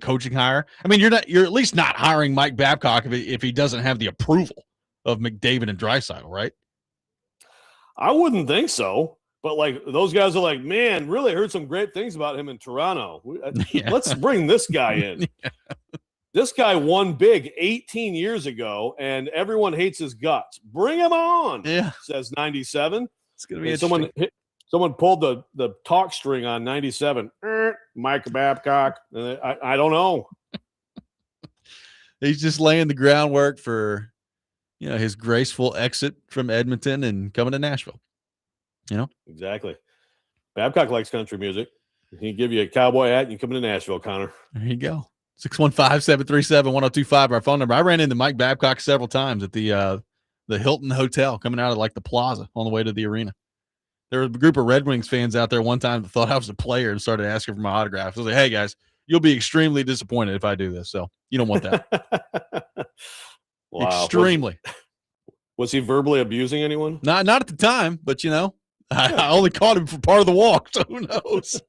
coaching hire? I mean, you're at least not hiring Mike Babcock if he doesn't have the approval of McDavid and Draisaitl, right? I wouldn't think so. But, like, those guys are like, man, really heard some great things about him in Toronto. Let's bring this guy in. Yeah. This guy won big 18 years ago, and everyone hates his guts. Bring him on, says 97. It's going to be interesting. Someone pulled the talk string on 97. Mike Babcock. I don't know. He's just laying the groundwork for, his graceful exit from Edmonton and coming to Nashville. Exactly. Babcock likes country music. He can give you a cowboy hat and you come to Nashville, Connor. There you go. 615-737-1025, our phone number. I ran into Mike Babcock several times at the Hilton Hotel coming out of like the plaza on the way to the arena. There was a group of Red Wings fans out there one time that thought I was a player and started asking for my autograph. I was like, hey, guys, you'll be extremely disappointed if I do this. So you don't want that. Wow. Extremely. Was he verbally abusing anyone? Not at the time, but, I only caught him for part of the walk, so who knows?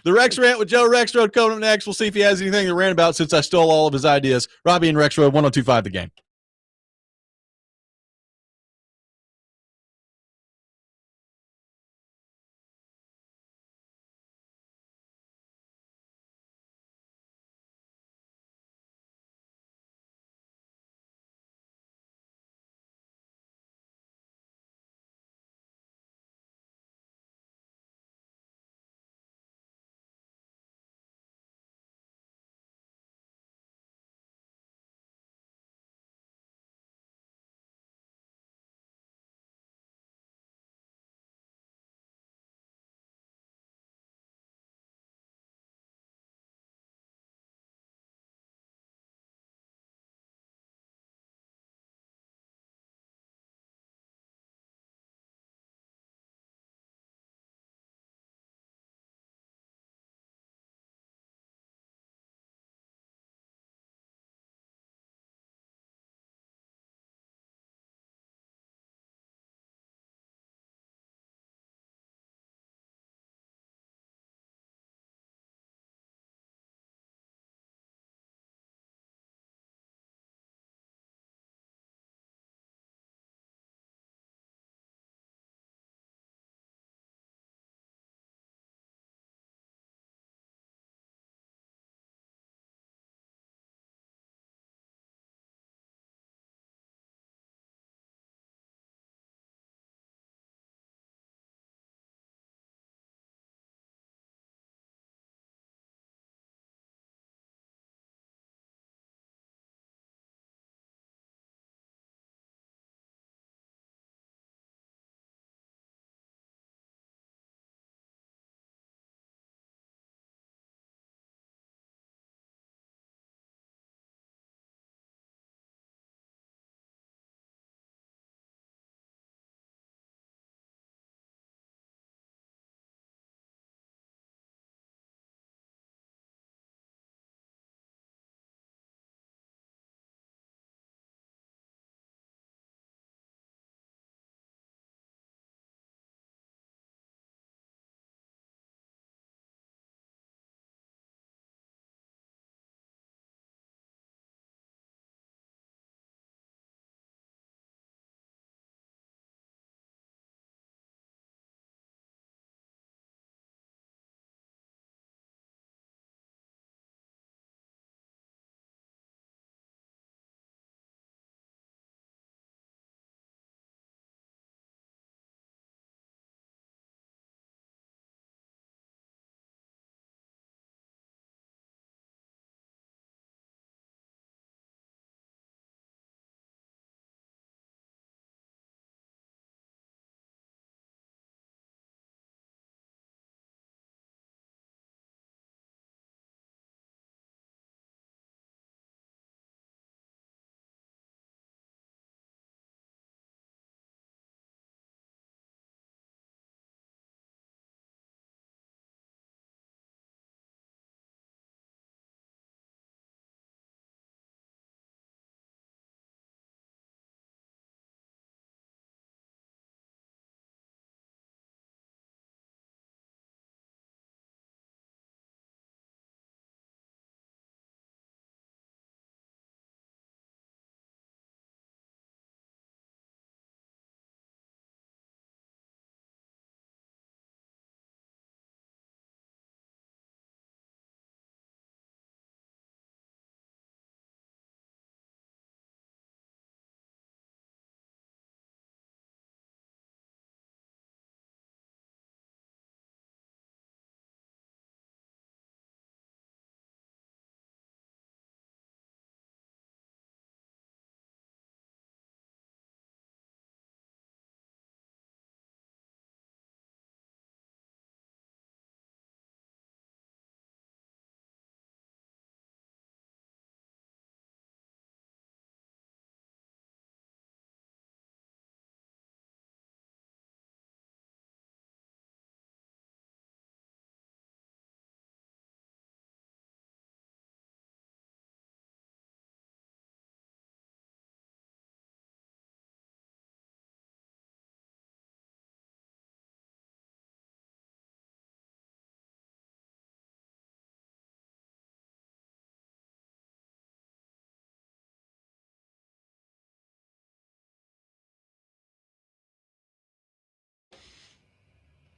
The Rex Rant with Joe Rexrode coming up next. We'll see if he has anything to rant about since I stole all of his ideas. Robby and Rexrode, 102.5 The Game.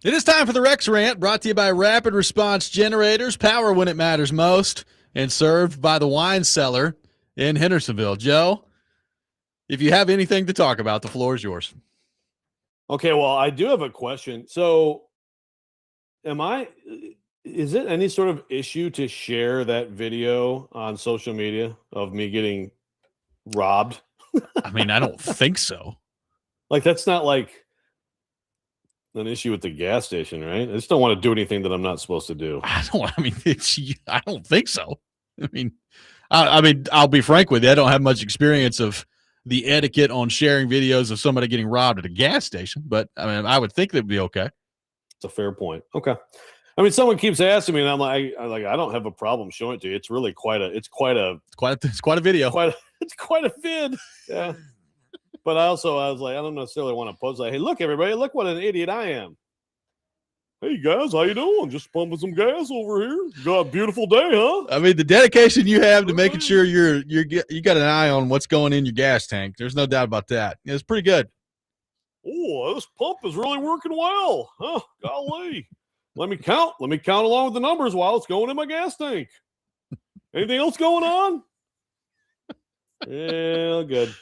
It is time for the Rex Rant, brought to you by Rapid Response Generators, power when it matters most, and served by the Wine Cellar in Hendersonville. Joe, if you have anything to talk about, the floor is yours. Okay, well, I do have a question. So, is it any sort of issue to share that video on social media of me getting robbed? I mean, I don't think so. Like, that's not like an issue at the gas station, right? I just don't want to do anything that I'm not supposed to do. I don't think so. I mean, I'll be frank with you. I don't have much experience of the etiquette on sharing videos of somebody getting robbed at a gas station, but I mean, I would think that'd be okay. It's a fair point. Okay. I mean, someone keeps asking me, and I'm like, I don't have a problem showing it to you. It's really quite a video. It's quite a vid. Yeah. But I was like, I don't necessarily want to post like, hey, look, everybody, look what an idiot I am. Hey guys, how you doing? Just pumping some gas over here. Got a beautiful day, huh? I mean, the dedication you have to making sure you got an eye on what's going in your gas tank. There's no doubt about that. It's pretty good. Oh, this pump is really working well. Huh? Golly. Let me count along with the numbers while it's going in my gas tank. Anything else going on? Yeah, good.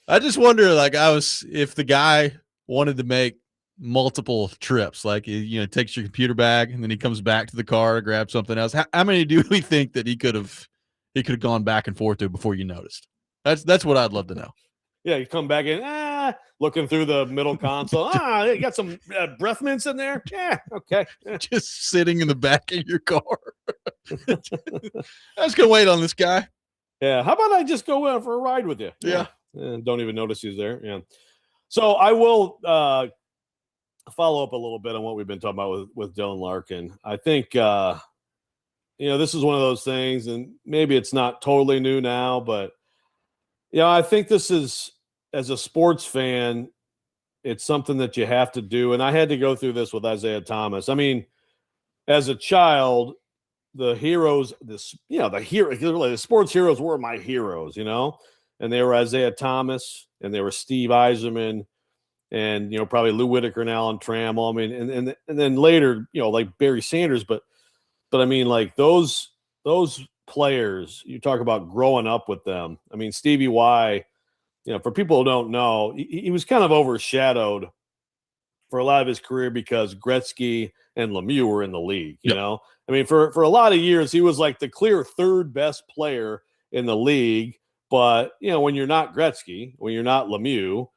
I just wonder, if the guy wanted to make multiple trips, like, takes your computer bag and then he comes back to the car, grabs something else. How many do we think that he could have gone back and forth to before you noticed? That's what I'd love to know. Yeah, you come back in, looking through the middle console. You got some breath mints in there. Yeah, okay. Just sitting in the back of your car. I was gonna wait on this guy. Yeah, how about I just go for a ride with you? Yeah. And don't even notice he's there. Yeah. So I will follow up a little bit on what we've been talking about with Dylan Larkin. I think this is one of those things, and maybe it's not totally new now, but I think this is, as a sports fan, it's something that you have to do. And I had to go through this with Isaiah Thomas. I mean, as a child, the sports heroes were my heroes, and they were Isaiah Thomas and they were Steve Yzerman and, probably Lou Whitaker and Alan Trammell. I mean, and then later, like Barry Sanders, but I mean, like those players, you talk about growing up with them. I mean, Stevie Y, for people who don't know, he was kind of overshadowed for a lot of his career because Gretzky and Lemieux were in the league, you know? I mean, for a lot of years, he was like the clear third best player in the league. But, when you're not Gretzky, when you're not Lemieux,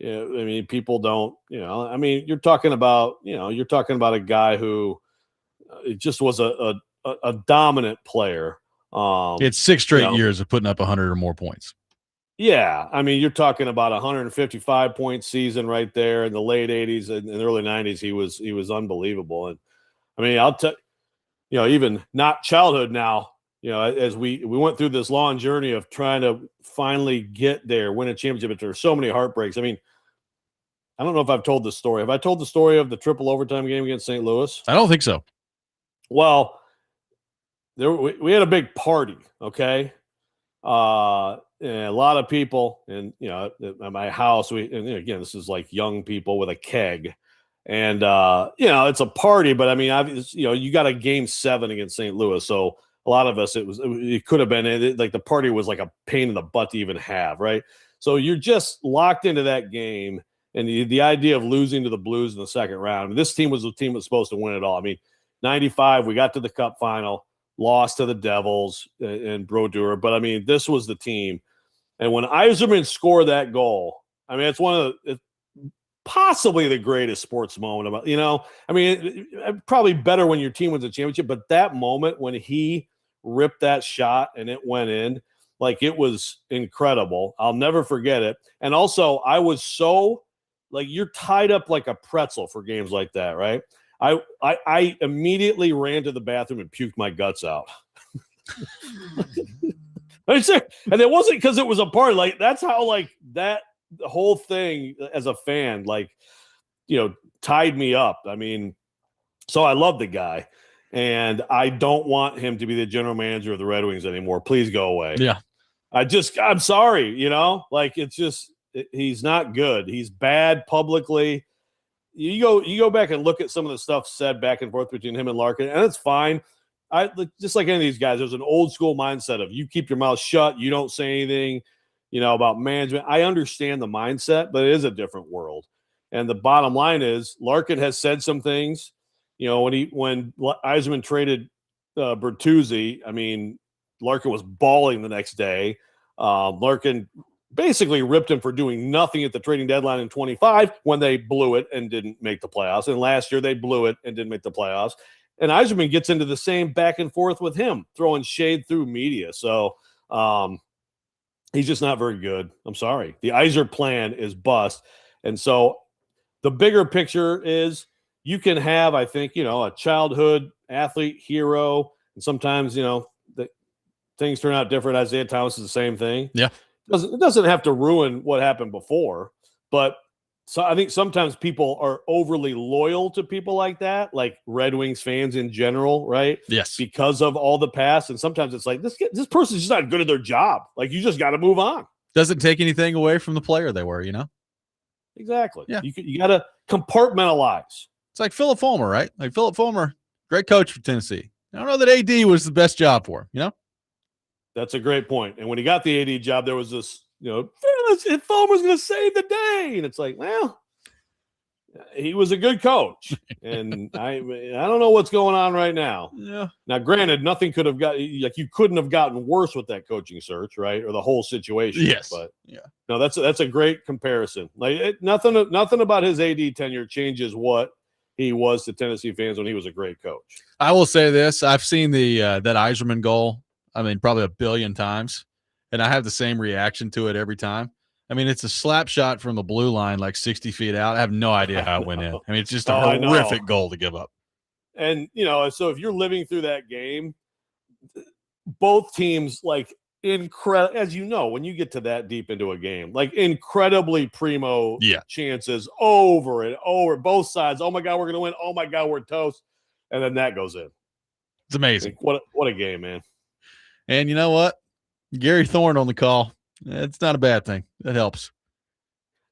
I mean, people don't, I mean, you're talking about a guy who just was a dominant player. It's 6 straight years of putting up 100 or more points. Yeah. I mean, you're talking about 155 point season right there in the late 80s and the early 90s. He was unbelievable. And I mean, I'll tell even not childhood now, as we went through this long journey of trying to finally get there, win a championship, but there are so many heartbreaks. I mean, I don't know if I've told this story. Have I told the story of the triple overtime game against St. Louis? I don't think so. Well, we had a big party, okay? And a lot of people, and at my house, again, this is like young people with a keg, and it's a party. But I mean, you got a game 7 against St. Louis, so a lot of us, it could have been like the party was like a pain in the butt to even have, right? So you're just locked into that game, and the idea of losing to the Blues in the second round. This team was the team that was supposed to win it all. I mean, 95, we got to the Cup final, lost to the Devils and Brodeur, but I mean, this was the team. And when Yzerman scored that goal, I mean, it's possibly the greatest sports moment about, I mean, probably better when your team wins a championship, but that moment when he ripped that shot and it went in, like, it was incredible. I'll never forget it. And also, I was so, like, you're tied up like a pretzel for games like that, right? I immediately ran to the bathroom and puked my guts out. And it wasn't because it was a party. Like, that's how, like, that the whole thing as a fan, like, tied me up. I mean, so I love the guy, and I don't want him to be the general manager of the Red Wings anymore. Please go away. Yeah. I'm sorry, like, it's just, he's not good. He's bad publicly. you go back and look at some of the stuff said back and forth between him and Larkin, and it's fine. Just like any of these guys, there's an old school mindset of you keep your mouth shut, you don't say anything, about management. I understand the mindset, but it is a different world. And the bottom line is Larkin has said some things. When Yzerman traded Bertuzzi, I mean, Larkin was bawling the next day. Larkin basically ripped him for doing nothing at the trading deadline in 25 when they blew it and didn't make the playoffs. And last year they blew it and didn't make the playoffs. And Yzerman gets into the same back and forth with him, throwing shade through media. So he's just not very good. I'm sorry. The Yzer plan is bust. And so the bigger picture is you can have, I think, a childhood athlete hero. And sometimes, things turn out different. Isaiah Thomas is the same thing. Yeah. It doesn't have to ruin what happened before. But so I think sometimes people are overly loyal to people like that, like Red Wings fans in general, right? Yes. Because of all the past. And sometimes it's like, this person's just not good at their job. Like, you just got to move on. Doesn't take anything away from the player they were, Exactly. Yeah. You got to compartmentalize. It's like Philip Fulmer, right? Like Philip Fulmer, great coach for Tennessee. I don't know that AD was the best job for him, That's a great point. And when he got the AD job, there was this, Fulmer's going to save the day. And it's like, well, he was a good coach. And I don't know what's going on right now. Yeah. Now, granted, nothing could have you couldn't have gotten worse with that coaching search, right? Or the whole situation. Yes. But yeah. No, that's a great comparison. Like nothing about his AD tenure changes what he was to Tennessee fans when he was a great coach. I will say this. I've seen that Yzerman goal, probably 1 billion times, and I have the same reaction to it every time. It's a slap shot from the blue line, like 60 feet out. I have no idea how it went in. It's just a horrific goal to give up. And, so if you're living through that game, both teams, like, as when you get to that deep into a game, like incredibly primo chances over and over, both sides. Oh my God, we're going to win. Oh my God, we're toast. And then that goes in. It's amazing. What a game, man. And you know what? Gary Thorne on the call. It's not a bad thing. It helps.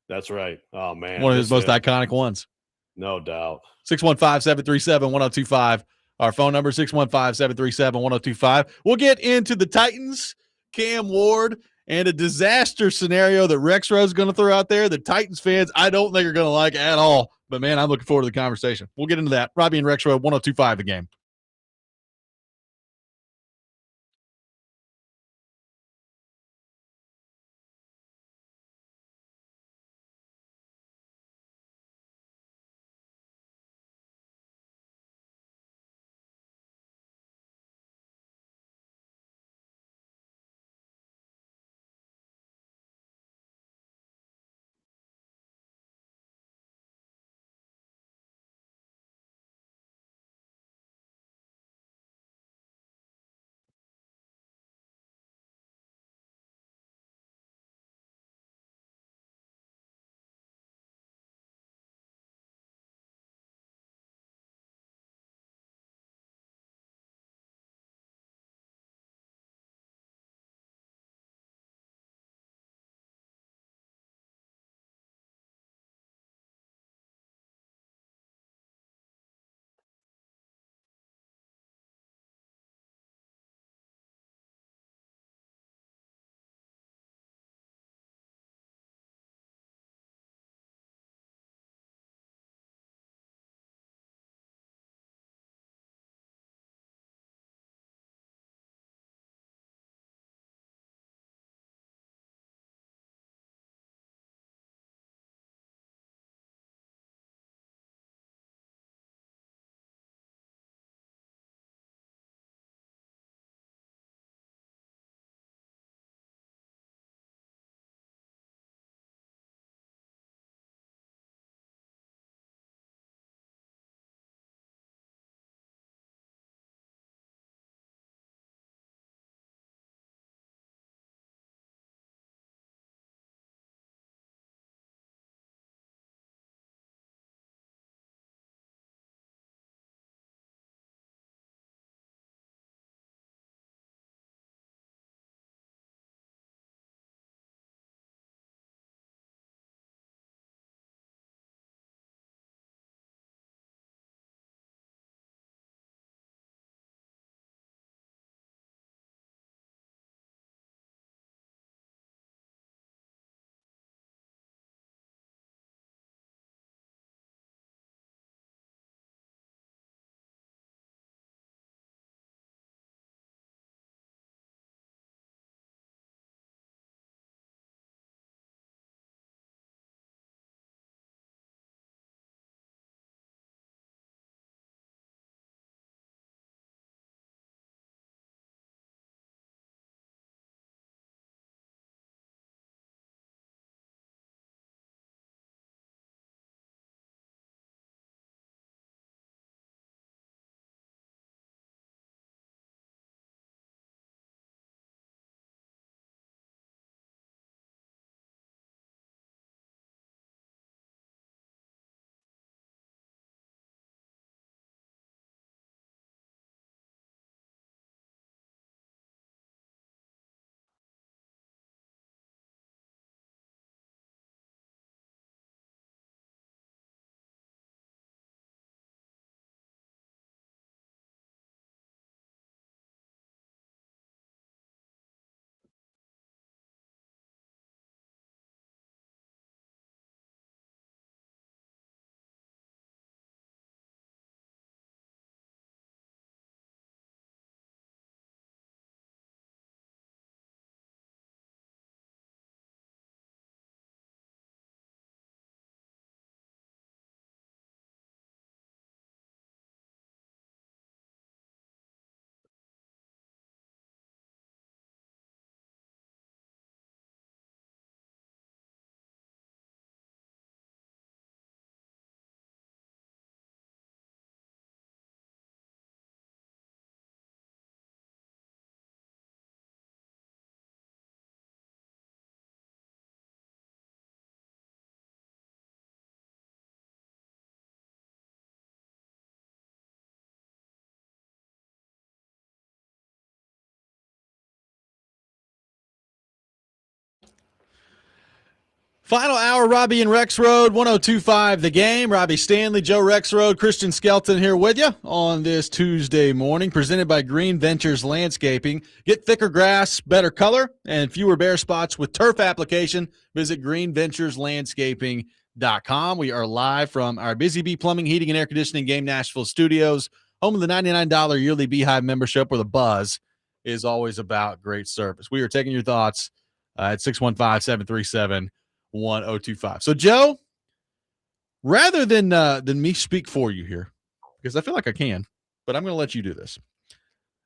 That's right. Oh, man. One of his most iconic ones. No doubt. 615-737-1025. Our phone number, 615-737-1025. We'll get into the Titans, Cam Ward, and a disaster scenario that Rexrode is going to throw out there. The Titans fans, I don't think are going to like at all. But, man, I'm looking forward to the conversation. We'll get into that. Robby and Rexrode, 1025 The Game. Final hour, Robby and Rexrode, 102.5 The Game. Robbie Stanley, Joe Rexrode, Christian Skelton here with you on this Tuesday morning, presented by Green Ventures Landscaping. Get thicker grass, better color, and fewer bare spots with turf application. Visit greenventureslandscaping.com. We are live from our Busy Bee Plumbing, Heating, and Air Conditioning Game Nashville studios, home of the $99 yearly Beehive membership, where the buzz is always about great service. We are taking your thoughts at 615-737-1025. So, Joe, rather than me speak for you here, because I feel like I can, but I'm going to let you do this.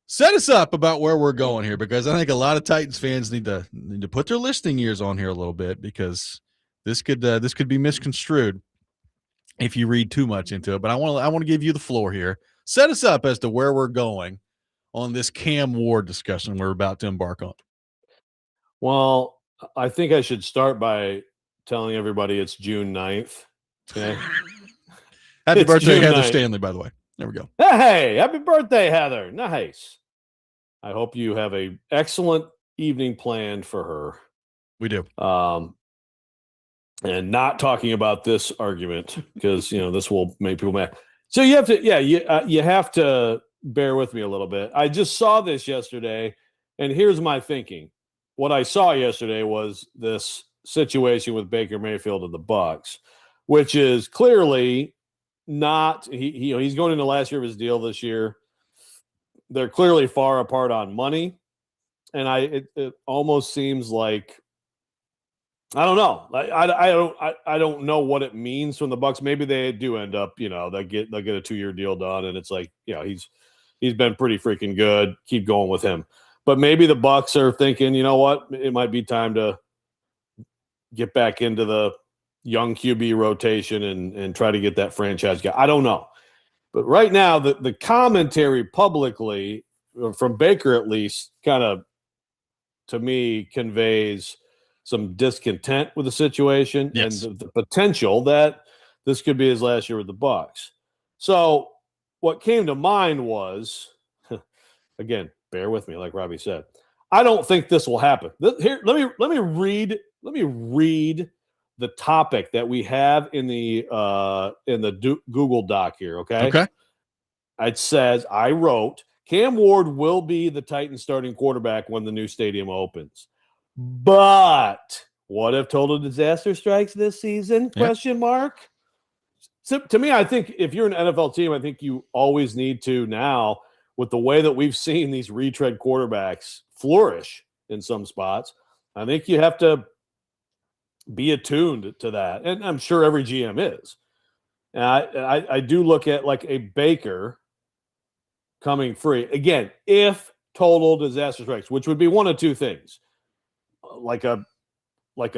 Set us up about where we're going here, because I think a lot of Titans fans need to put their listening ears on here a little bit, because this could be misconstrued if you read too much into it. But I want to give you the floor here. Set us up as to where we're going on this Cam Ward discussion we're about to embark on. Well, I think I should start by telling everybody it's June 9th. Okay. Happy birthday, June Heather 9th. Stanley, by the way. There we go. Hey, happy birthday, Heather. Nice. I hope you have an excellent evening planned for her. We do. And not talking about this argument, because this will make people mad. So you have to, you have to bear with me a little bit. I just saw this yesterday, and here's my thinking. What I saw yesterday was this situation with Baker Mayfield and the Bucs, which is clearly not. He's going into the last year of his deal this year. They're clearly far apart on money, and it almost seems like, I don't know. I don't know what it means from the Bucs. Maybe they do end up, they'll get a 2-year deal done, and it's like, he's been pretty freaking good. Keep going with him. But maybe the Bucs are thinking, you know what, it might be time to get back into the young QB rotation and try to get that franchise guy. I don't know. But right now, the commentary publicly, from Baker at least, kind of, to me, conveys some discontent with the situation. Yes. And the potential that this could be his last year with the Bucs. So what came to mind was, again, bear with me, like Robbie said, I don't think this will happen. Here, let me read the topic that we have in the Google Doc here. Okay. It says, I wrote, Cam Ward will be the Titans starting quarterback when the new stadium opens. But what if total disaster strikes this season? Yep. Question mark. So to me, I think if you're an NFL team, I think you always need to now, with the way that we've seen these retread quarterbacks flourish in some spots, I think you have to be attuned to that. And I'm sure every GM is. And I do look at like a Baker coming free. Again, if total disaster strikes, which would be one of two things. Like a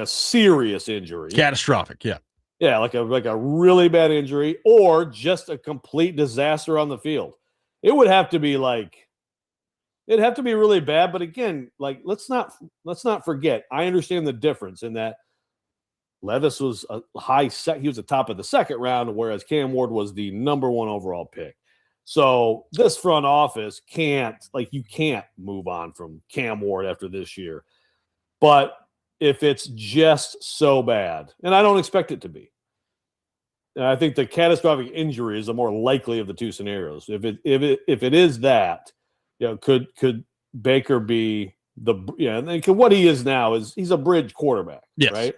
serious injury. Catastrophic, yeah. Yeah, like a really bad injury, or just a complete disaster on the field. It would have to be it'd have to be really bad. But again, let's not forget. I understand the difference in that Levis was he was the top of the second round, whereas Cam Ward was the number 1 overall pick. So this front office can't move on from Cam Ward after this year. But if it's just so bad, and I don't expect it to be, and I think the catastrophic injury is the more likely of the two scenarios. If it is that, could Baker be and what he is now is he's a bridge quarterback, yes. Right?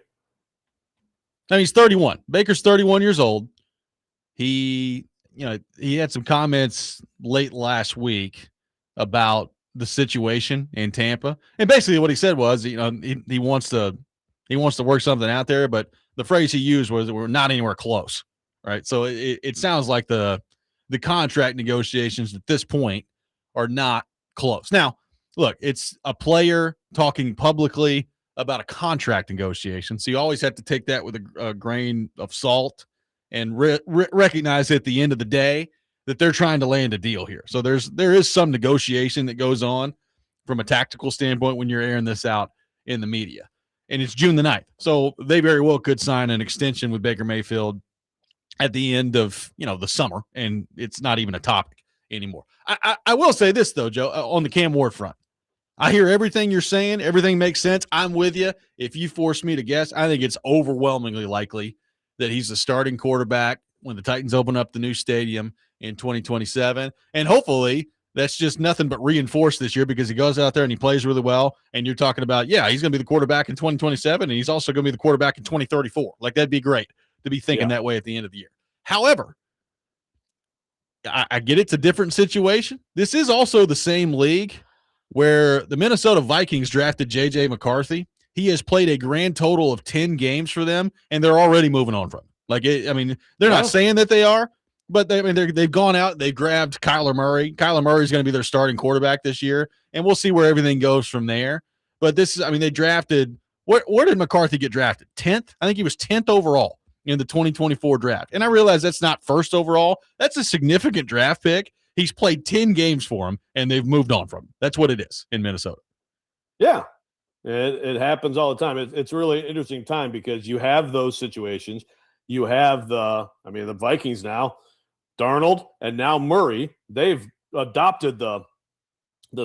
Now he's 31. Baker's 31 years old. He had some comments late last week about the situation in Tampa, and basically what he said was, he wants to work something out there, but the phrase he used was, we're not anywhere close, right? So it sounds like the contract negotiations at this point are not close. Now, look, it's a player talking publicly about a contract negotiation, so you always have to take that with a grain of salt and recognize at the end of the day that they're trying to land a deal here. So there is some negotiation that goes on from a tactical standpoint when you're airing this out in the media. And it's June the 9th. So they very well could sign an extension with Baker Mayfield at the end of, the summer, and it's not even a topic anymore. I will say this, though, Joe, on the Cam Ward front. I hear everything you're saying. Everything makes sense. I'm with you. If you force me to guess, I think it's overwhelmingly likely that he's the starting quarterback when the Titans open up the new stadium in 2027. And hopefully that's just nothing but reinforced this year because he goes out there and he plays really well. And you're talking about, yeah, he's going to be the quarterback in 2027 and he's also going to be the quarterback in 2034. Like, that'd be great to be thinking that way at the end of the year. However, I get it's a different situation. This is also the same league where the Minnesota Vikings drafted J.J. McCarthy. He has played a grand total of 10 games for them, and they're already moving on from him. Like, they're not saying that they are, but they've gone out, they've grabbed Kyler Murray. Kyler Murray is going to be their starting quarterback this year, and we'll see where everything goes from there. But they drafted – where did McCarthy get drafted? 10th? I think he was 10th overall in the 2024 draft. And I realize that's not first overall. That's a significant draft pick. He's played 10 games for him, and they've moved on from him. That's what it is in Minnesota. Yeah, it happens all the time. It's really an interesting time because you have those situations. You have the Vikings now, Darnold, and now Murray. They've adopted the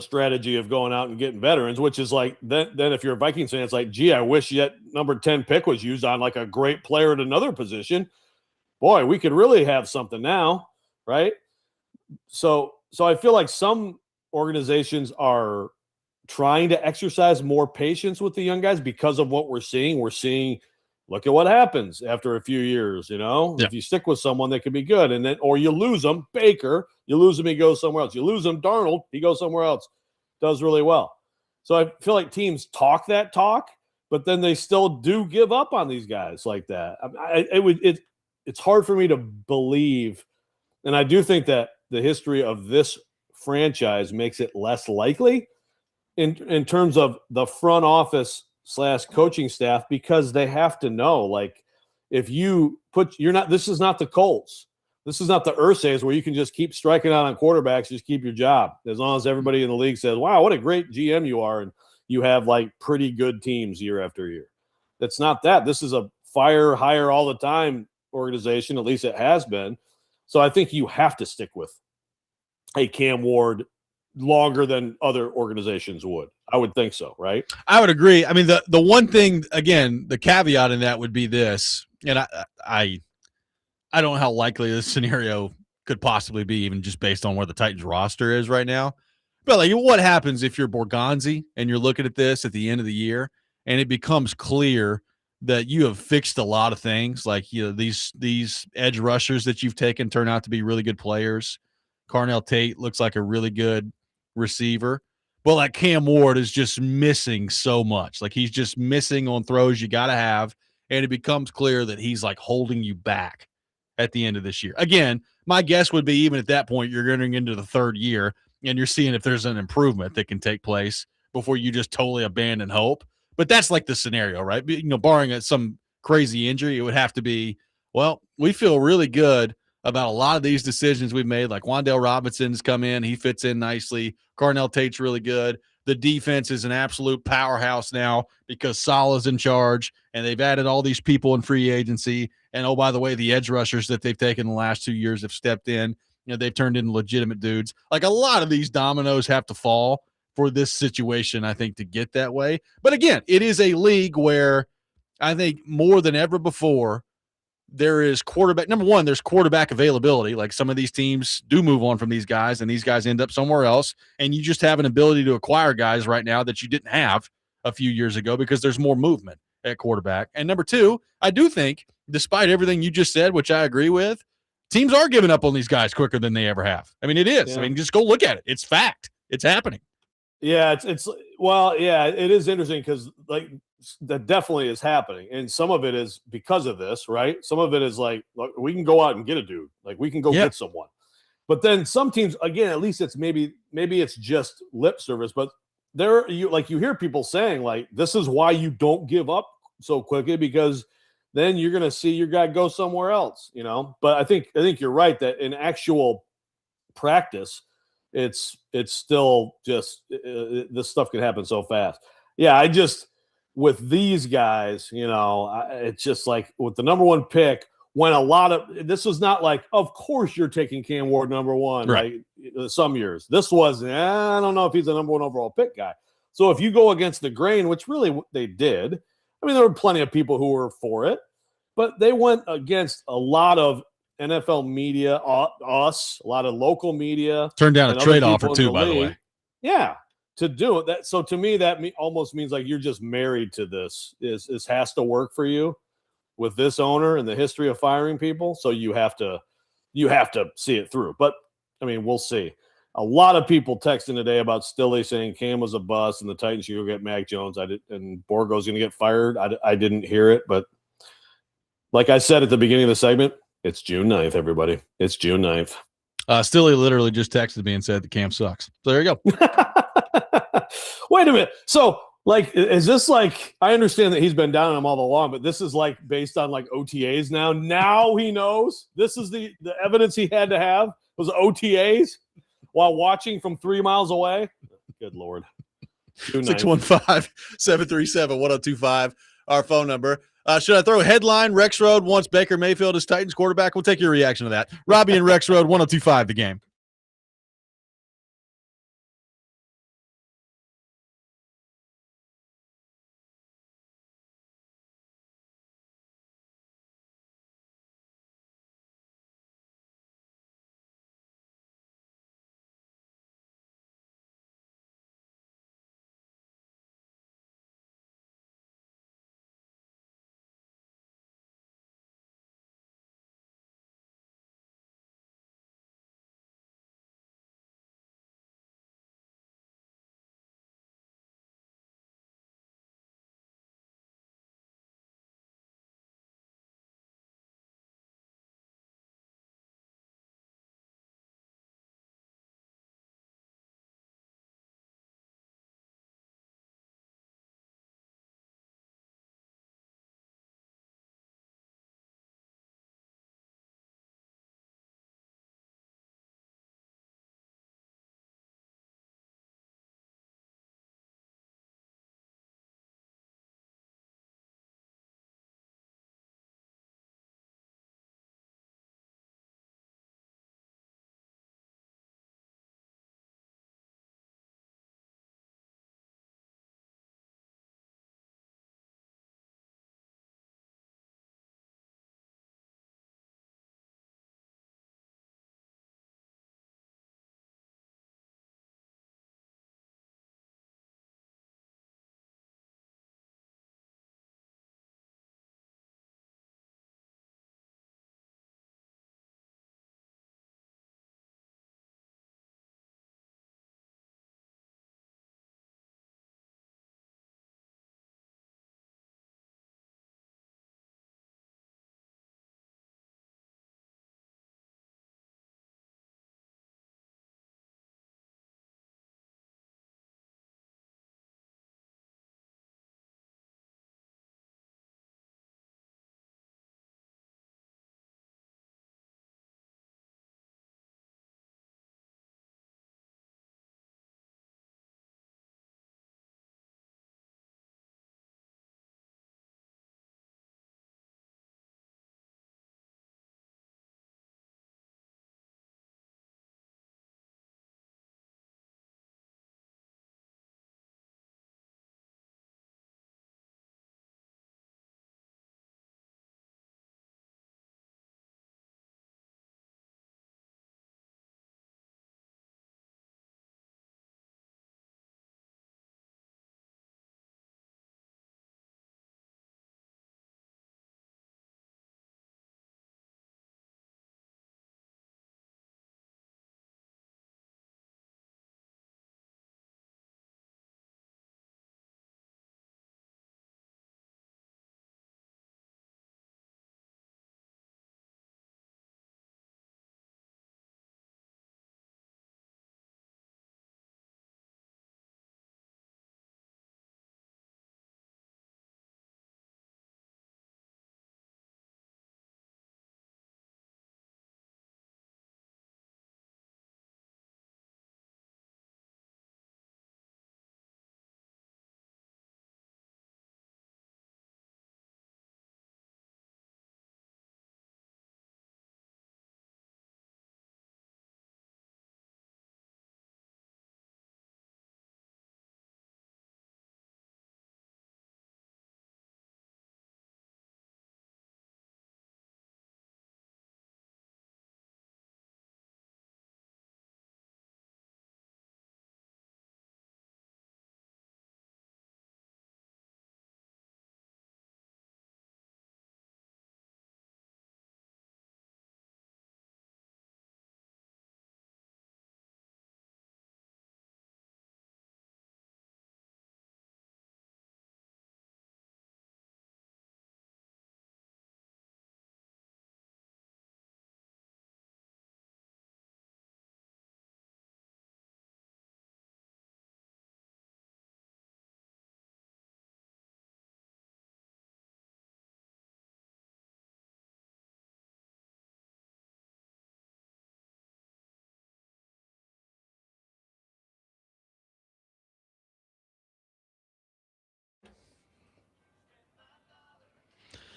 strategy of going out and getting veterans, which is like then if you're a Vikings fan, it's like, gee, I wish that number 10 pick was used on like a great player at another position. Boy, we could really have something now, right? So I feel like some organizations are trying to exercise more patience with the young guys because of what we're seeing. We're seeing, look at what happens after a few years, If you stick with someone that could be good, and then or you lose them, Baker, you lose him, he goes somewhere else. You lose him, Darnold, he goes somewhere else, does really well. So I feel like teams talk that talk, but then they still do give up on these guys like that. It's hard for me to believe, and I do think that the history of this franchise makes it less likely in terms of the front office / coaching staff, because they have to know, like, if you this is not the Colts. This is not the Ursays where you can just keep striking out on quarterbacks, just keep your job. As long as everybody in the league says, wow, what a great GM you are. And you have like pretty good teams year after year. That's not that. This is a fire, hire all the time organization. At least it has been. So I think you have to stick with a Cam Ward longer than other organizations would. I would think so, right? I would agree. I mean, the one thing, again, the caveat in that would be this, and I don't know how likely this scenario could possibly be, even just based on where the Titans roster is right now. But like, what happens if you're Borgonzi and you're looking at this at the end of the year and it becomes clear that you have fixed a lot of things, like, these edge rushers that you've taken turn out to be really good players. Carnell Tate looks like a really good receiver, but like Cam Ward is just missing so much. Like, he's just missing on throws you got to have, and it becomes clear that he's like holding you back at the end of this year. Again, my guess would be even at that point, you're getting into the third year and you're seeing if there's an improvement that can take place before you just totally abandon hope. But that's like the scenario, right? Barring some crazy injury, it would have to be, well, we feel really good about a lot of these decisions we've made. Like Wan'Dale Robinson's come in, he fits in nicely. Carnell Tate's really good. The defense is an absolute powerhouse now because Salah's in charge, and they've added all these people in free agency. And, oh, by the way, the edge rushers that they've taken the last 2 years have stepped in. They've turned into legitimate dudes. Like, a lot of these dominoes have to fall for this situation, I think, to get that way. But, again, it is a league where I think more than ever before, there is quarterback. Number one, there's quarterback availability. Like, some of these teams do move on from these guys, and these guys end up somewhere else. And you just have an ability to acquire guys right now that you didn't have a few years ago because there's more movement at quarterback. And number two, I do think, despite everything you just said, which I agree with, teams are giving up on these guys quicker than they ever have. I mean, it is. Yeah. I mean, just go look at it. It's fact. It's happening. Yeah, it is interesting because, like, that definitely is happening. And some of it is because of this, right? Some of it is like, look, we can go out and get a dude. Like, we can go get someone. But then some teams, again, at least it's maybe it's just lip service, but you hear people saying, like, this is why you don't give up so quickly, because then you're going to see your guy go somewhere else, But I think you're right that in actual practice, it's still just this stuff can happen so fast. Yeah, with these guys, it's just like with the number one pick, when this was not like, of course you're taking Cam Ward number one, right? Like some years. This was, I don't know if he's a number one overall pick guy. So if you go against the grain, which really they did, I mean, there were plenty of people who were for it, but they went against a lot of NFL media, us, a lot of local media. Turned down a and other trade offer people in too, by the league. way. Yeah, to do it. That so to me that almost means like you're just married to this. Is has to work for you with this owner and the history of firing people. So you have to see it through. But I mean, we'll see. A lot of people texting today about Stille saying Cam was a bust and the Titans should go get Mac Jones. And Borgo's going to get fired. I didn't hear it, but like I said at the beginning of the segment, it's June 9th, everybody. It's June 9th. Stille literally just texted me and said the Cam sucks. So there you go. Wait a minute. So, like, is this like, I understand that he's been down on him all along, but this is like based on like OTAs now. Now he knows this is the evidence he had to have was OTAs while watching from 3 miles away. Good Lord. 615-737-1025, our phone number. Should I throw a headline? Rexrode wants Baker Mayfield as Titans quarterback. We'll take your reaction to that. Robby and Rexrode, 1025 The Game.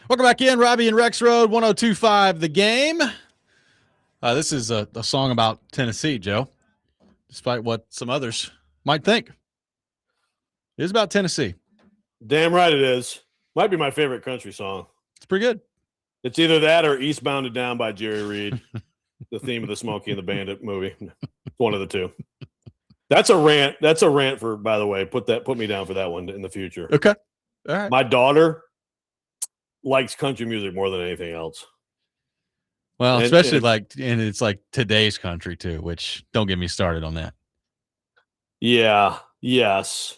Welcome back in, Robby and Rexrode, 102.5 The Game. This is a song about Tennessee, Joe, despite what some others might think. It is about Tennessee. Damn right it is. Might be my favorite country song. It's pretty good. It's either that or Eastbound and Down by Jerry Reed, the theme of the Smokey and the Bandit movie. One of the two. That's a rant. That's a rant for, by the way, put me down for that one in the future. Okay. All right. My daughter likes country music more than anything else. Well, especially and it's like today's country too, which don't get me started on that. Yeah. Yes.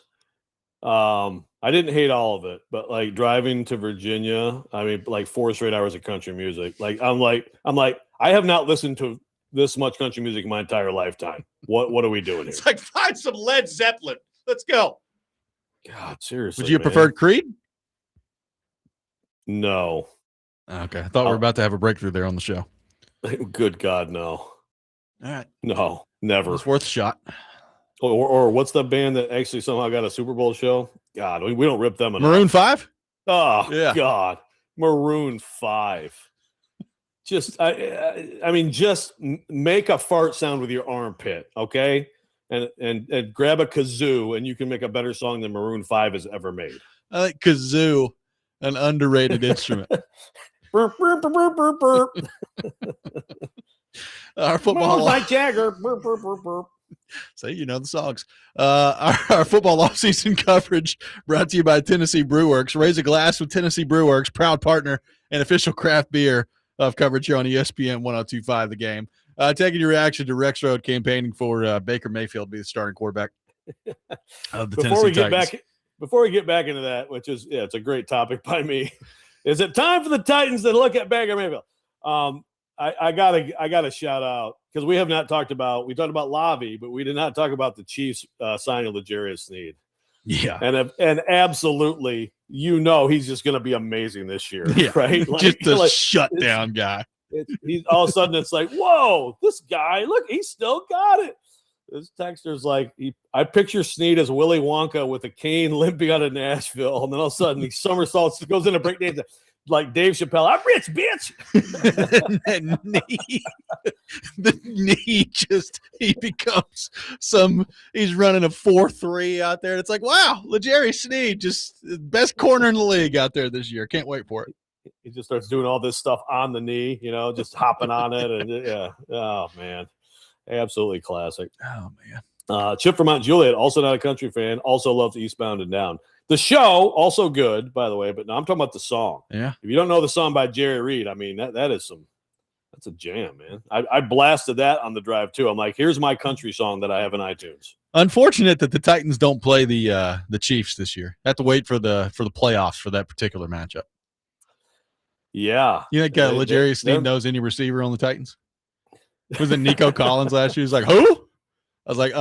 I didn't hate all of it, but like driving to Virginia, I mean, like 4 straight hours of country music. Like, I'm like, I have not listened to this much country music in my entire lifetime. What are we doing here? It's like, find some Led Zeppelin. Let's go. God, seriously. Would you have man. preferred Creed? No. Okay. I thought we were about to have a breakthrough there on the show. Good God, no. All right. No, never. It's worth a shot. Or what's the band that actually somehow got a Super Bowl show? God, we don't rip them enough. Maroon 5? Oh, yeah. God. Maroon 5. Just, I mean, just make a fart sound with your armpit, okay? And grab a kazoo, and you can make a better song than Maroon 5 has ever made. I like kazoo, an underrated instrument. Burp, burp, burp, burp, burp, burp. Our football, like Jagger. Burp, burp, burp, burp. So you know the songs. Our football offseason coverage brought to you by Tennessee Brewworks. Raise a glass with Tennessee Brewworks, proud partner and official craft beer of coverage here on ESPN 102.5 The Game. Taking your reaction to Rexrode campaigning for Baker Mayfield to be the starting quarterback of the Tennessee Titans. Before we get back into that, which is, it's a great topic by me, is it time for the Titans to look at Baker Mayfield? I gotta shout out, because we talked about Lavi, but we did not talk about the Chiefs signing L'Jarius Sneed. Yeah. And absolutely, he's just going to be amazing this year, yeah. right? Just a shutdown guy. He's all of a sudden it's like, whoa, this guy, look, he still got it. This texter's like, I picture Sneed as Willy Wonka with a cane limping out of Nashville, and then all of a sudden he somersaults, goes into break dance like Dave Chappelle. I'm rich, bitch. the knee just, he becomes he's running a 4.3 out there. It's like, wow, L'Jarius Sneed, just the best corner in the league out there this year. Can't wait for it. He just starts doing all this stuff on the knee, just hopping on it. And yeah. Oh, man. Absolutely classic. Oh, man. Chip from Mount Juliet, also not a country fan, also loves Eastbound and Down. The show, also good, by the way, but no, I'm talking about the song. Yeah. If you don't know the song by Jerry Reed, I mean, that's a jam, man. I blasted that on the drive, too. I'm like, here's my country song that I have in iTunes. Unfortunate that the Titans don't play the Chiefs this year. Have to wait for the playoffs for that particular matchup. Yeah. You think L'Jarius Sneed knows any receiver on the Titans? Was it Nico Collins last year? He was like, who? I was like,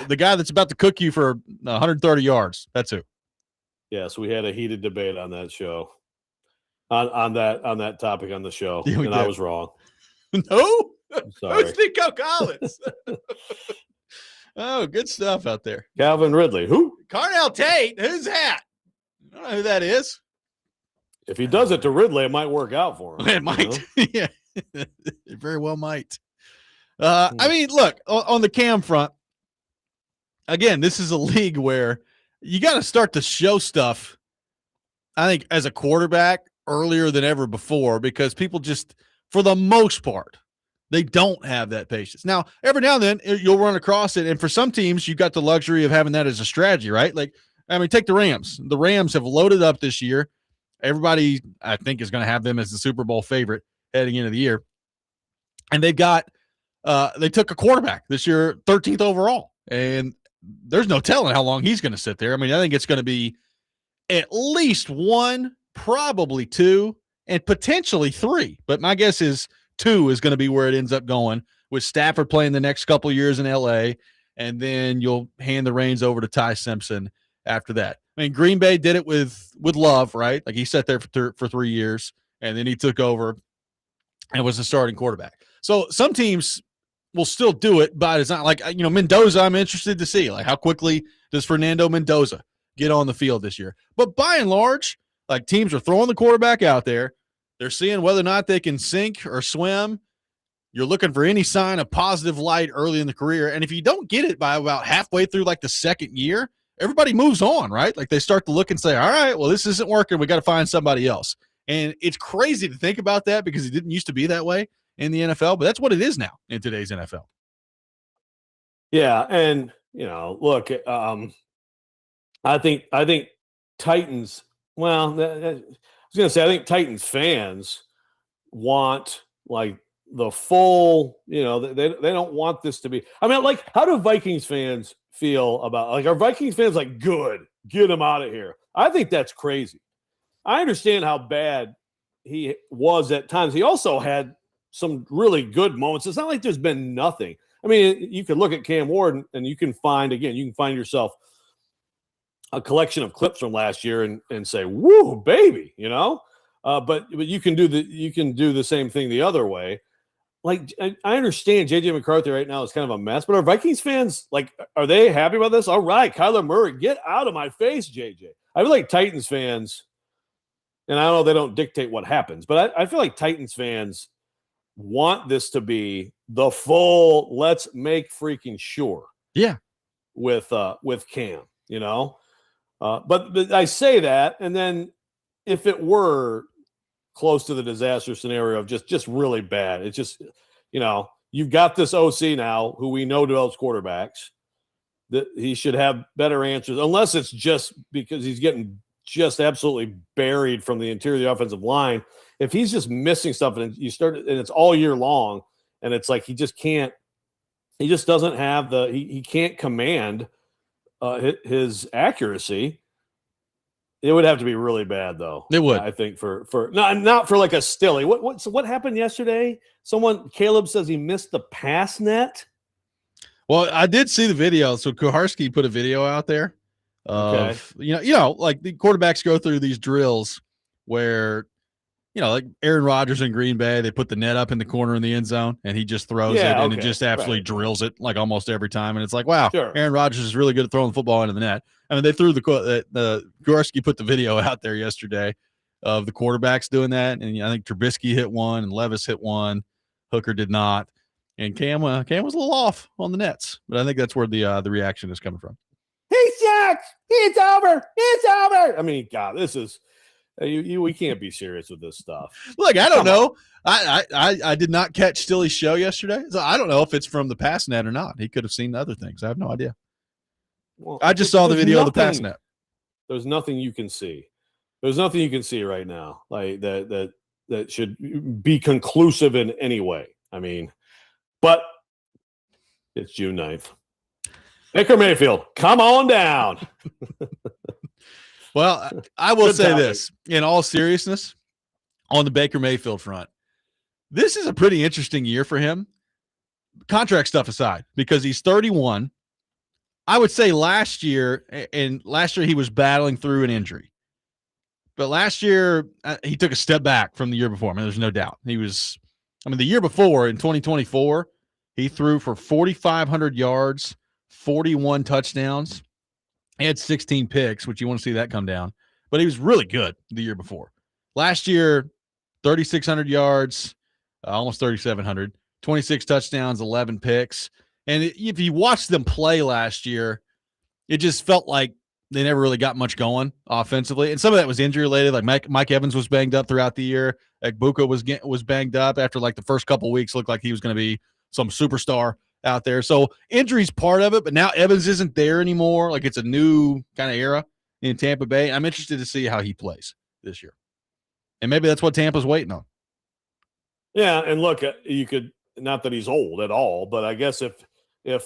the guy that's about to cook you for 130 yards. That's who. Yes, we had a heated debate on that show, on that topic on the show, yeah, and I was wrong. No, sorry. Who's Nico Collins? Oh, good stuff out there. Calvin Ridley, who? Carnell Tate, who's that? I don't know who that is. If he does it to Ridley, it might work out for him. It might, yeah, it very well might. I mean, look, on the Cam front, again, this is a league where you got to start to show stuff, I think, as a quarterback earlier than ever before, because people just, for the most part, they don't have that patience. Now, every now and then you'll run across it, and for some teams, you got the luxury of having that as a strategy, right? Like, I mean, take the Rams. The Rams have loaded up this year. Everybody, I think, is going to have them as the Super Bowl favorite heading into the year. And they've got they took a quarterback this year, 13th overall, and there's no telling how long he's going to sit there. I mean, I think it's going to be at least 1, probably 2, and potentially 3. But my guess is 2 is going to be where it ends up going, with Stafford playing the next couple of years in L.A., and then you'll hand the reins over to Ty Simpson after that. I mean, Green Bay did it with Love, right? Like, he sat there for 3 years, and then he took over and was the starting quarterback. So some teams will still do it, but it's not like, Mendoza, I'm interested to see, like, how quickly does Fernando Mendoza get on the field this year. But by and large, Like teams are throwing the quarterback out there. They're seeing whether or not they can sink or swim. You're looking for any sign of positive light early in the career. And if you don't get it by about halfway through like the second year, everybody moves on, right? Like they start to look and say, all right, well, this isn't working. We got to find somebody else. And it's crazy to think about that because it didn't used to be that way in the NFL, but that's what it is now in today's NFL. Yeah. And, look, I think Titans, well, I was going to say, I think Titans fans want like the full, they don't want this to be, I mean, like, how do Vikings fans feel about, like, are Vikings fans like, good, get him out of here? I think that's crazy. I understand how bad he was at times. He also had some really good moments. It's not like there's been nothing. I mean, you can look at Cam Ward and you can find yourself a collection of clips from last year and say, woo, baby, but you can do the same thing the other way. Like, I understand JJ McCarthy right now is kind of a mess, but are Vikings fans, like, are they happy about this? All right, Kyler Murray, get out of my face, JJ. I feel like Titans fans, and I know they don't dictate what happens, but I feel like Titans fans want this to be the full, let's make freaking sure. Yeah. With Cam, but I say that, and then if it were close to the disaster scenario of just really bad, it's just, you've got this OC now who we know develops quarterbacks, that he should have better answers, unless it's just because he's getting just absolutely buried from the interior of the offensive line. If he's just missing stuff and it's all year long, and it's like he just doesn't have he can't command his accuracy. It would have to be really bad, though. It would, I think, for not for like a Stilly. What happened yesterday? Caleb says he missed the pass net. Well, I did see the video. So Kuharski put a video out there of like the quarterbacks go through these drills where like Aaron Rodgers in Green Bay, they put the net up in the corner in the end zone, and he just throws it, and it just absolutely drills it like almost every time. And it's like, wow, sure. Aaron Rodgers is really good at throwing the football into the net. I mean, they threw the Gorski put the video out there yesterday of the quarterbacks doing that, and I think Trubisky hit one, and Levis hit one, Hooker did not, and Cam was a little off on the nets, but I think that's where the reaction is coming from. He sucks. It's over. It's over. I mean, God, this is. We can't be serious with this stuff. Look, I don't know. I did not catch Stilly's show yesterday, so I don't know if it's from the pass net or not. He could have seen other things. I have no idea. Well, I just saw the video of the pass net. There's nothing you can see. There's nothing you can see right now, like that should be conclusive in any way. I mean, but it's June 9th. Baker Mayfield, come on down. Well, I will say this, in all seriousness, on the Baker Mayfield front, this is a pretty interesting year for him, contract stuff aside, because he's 31. I would say last year he was battling through an injury. But last year, he took a step back from the year before. I mean, there's no doubt. The year before, in 2024, he threw for 4,500 yards, 41 touchdowns. He had 16 picks, which you want to see that come down. But he was really good the year before. Last year, 3,600 yards, almost 3,700, 26 touchdowns, 11 picks. And if you watched them play last year, it just felt like they never really got much going offensively. And some of that was injury related. Like Mike Evans was banged up throughout the year. Egbuka was banged up after like the first couple of weeks. Looked like he was going to be some superstar out there. So injury's part of it, but now Evans isn't there anymore. Like it's a new kind of era in Tampa Bay. I'm interested to see how he plays this year. And maybe that's what Tampa's waiting on. Yeah, and look, you could, not that he's old at all, but I guess if it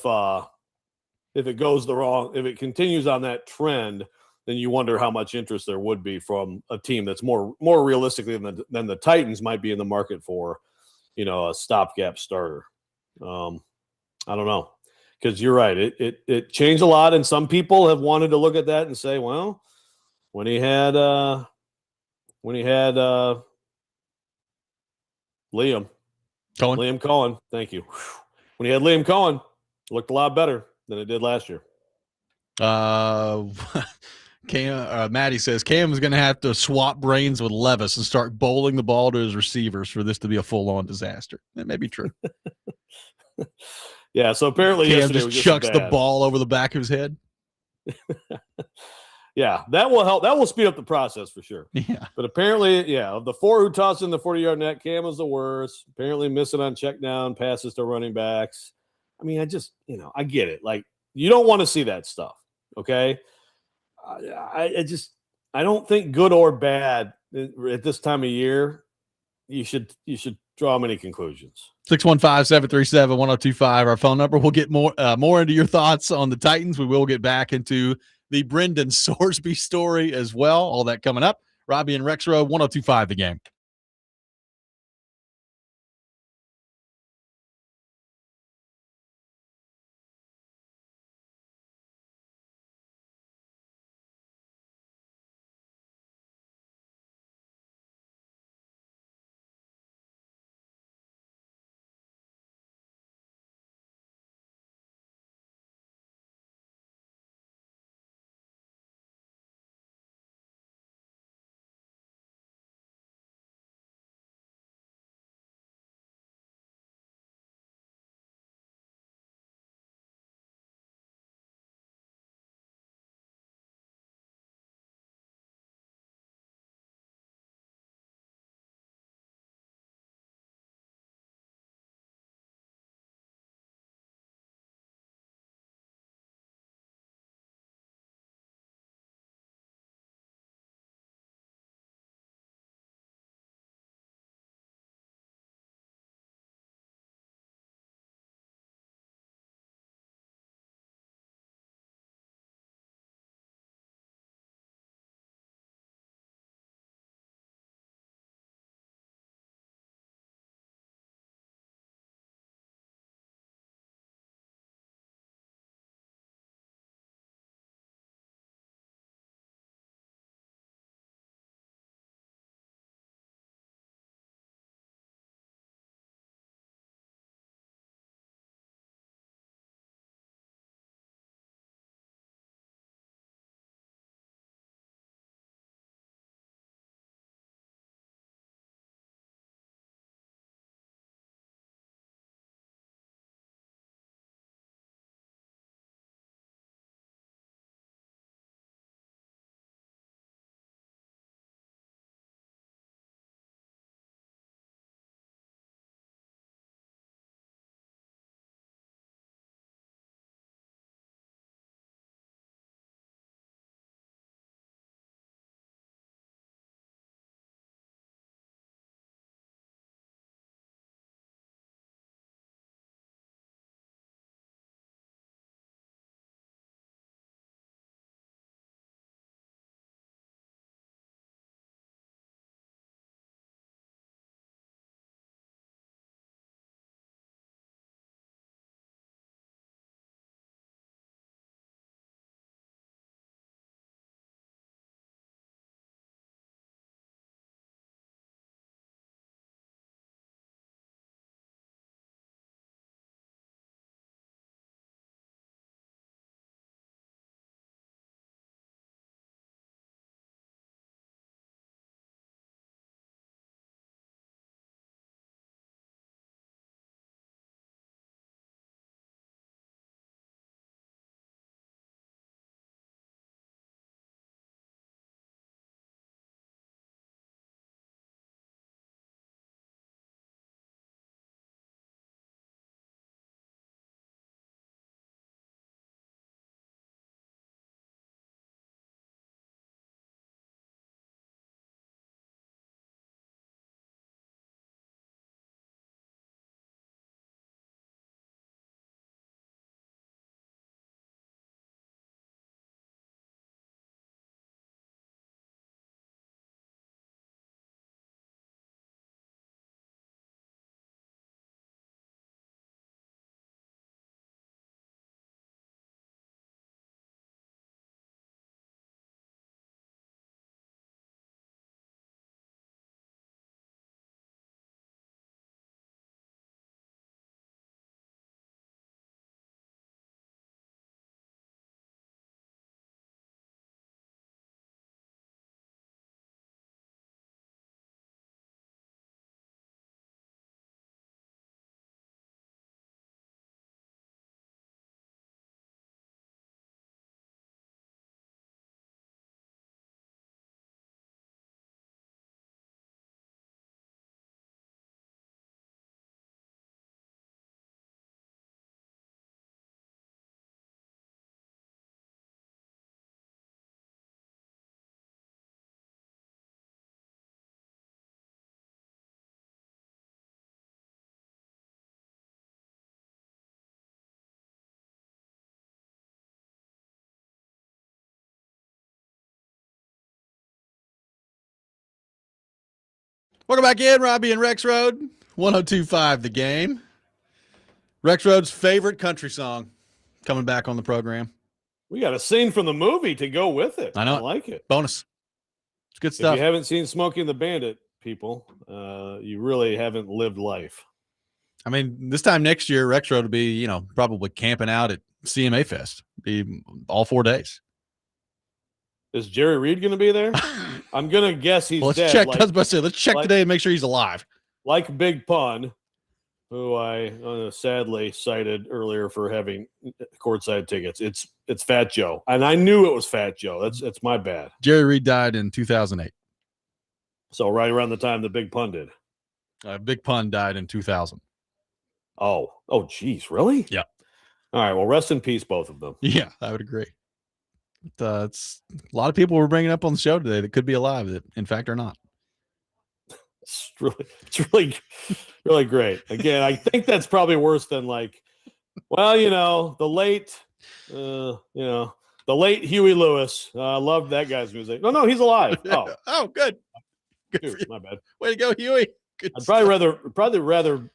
goes if it continues on that trend, then you wonder how much interest there would be from a team that's more realistically than the Titans might be in the market for, a stopgap starter. I don't know, because you're right. It changed a lot, and some people have wanted to look at that and say, well, when he had Liam Cohen, thank you. When he had Liam Cohen, it looked a lot better than it did last year. Maddie says Cam's going to have to swap brains with Levis and start bowling the ball to his receivers for this to be a full-on disaster. That may be true. Yeah, so apparently Cam yesterday just was chucks the bad. ball over the back of his head. Yeah, that will help. That will speed up the process for sure. Yeah. But apparently, of the 4 who tossed in the 40-yard net, Cam was the worst. Apparently missing on check down passes to running backs. I mean, I just, I get it. Like, you don't want to see that stuff, okay? I don't think good or bad at this time of year, you should draw many conclusions. 615-737-1025, our phone number. We'll get more into your thoughts on the Titans. We will get back into the Brendan Sorsby story as well. All that coming up. Robby and Rexrode, 1025 The Game. Welcome back in, Robby and Rexrode, 102.5 The Game. Rexrode's favorite country song coming back on the program. We got a scene from the movie to go with it. I know. I like it. Bonus. It's good stuff. If you haven't seen Smokey and the Bandit, people, you really haven't lived life. I mean, this time next year, Rexrode will be, probably camping out at CMA Fest. Be all 4 days. Is Jerry Reed going to be there? I'm going to guess he's let's dead. check. Let's check today and make sure he's alive. Like Big Pun, who I sadly cited earlier for having courtside tickets. It's Fat Joe, and I knew it was Fat Joe. That's my bad. Jerry Reed died in 2008. So right around the time the Big Pun did. Big Pun died in 2000. Oh, geez, really? Yeah. All right. Well, rest in peace, both of them. Yeah, I would agree. But, it's a lot of people we're bringing up on the show today that could be alive that, in fact, are not. It's really, really great. Again, I think that's probably worse than the late Huey Lewis. I loved that guy's music. No, he's alive. Oh, oh, good. Dude, my bad. Way to go, Huey. Good I'd probably rather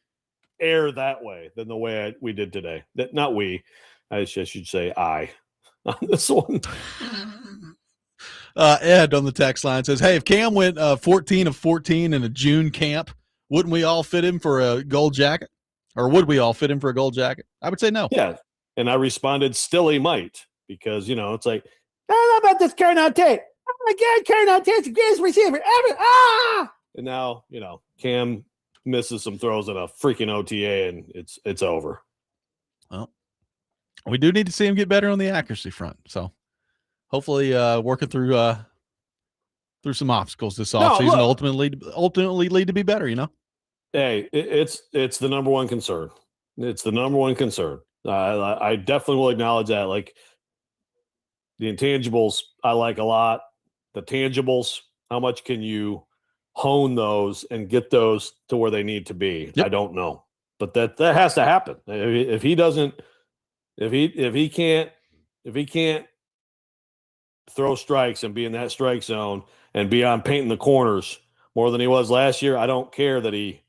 air that way than the way we did today. Not we. I should say I on this one. Ed on the text line says, hey, if Cam went 14 of 14 in a June camp, wouldn't we all fit him for a gold jacket? Or would we all fit him for a gold jacket? I would say no. Yeah. And I responded, still he might. Because, it's like, I don't know about this Carnell Tate. Oh, my God, Carnell Tate's the greatest receiver ever. Ah! And now, Cam misses some throws in a freaking OTA, and it's over. Well, we do need to see him get better on the accuracy front. So hopefully working through some obstacles this offseason ultimately lead to be better, Hey, it's the number one concern. It's the number one concern. I definitely will acknowledge that. Like, the intangibles I like a lot. The tangibles, how much can you hone those and get those to where they need to be? Yep. I don't know. But that has to happen. If he can't throw strikes and be in that strike zone and be on painting the corners more than he was last year, I don't care that he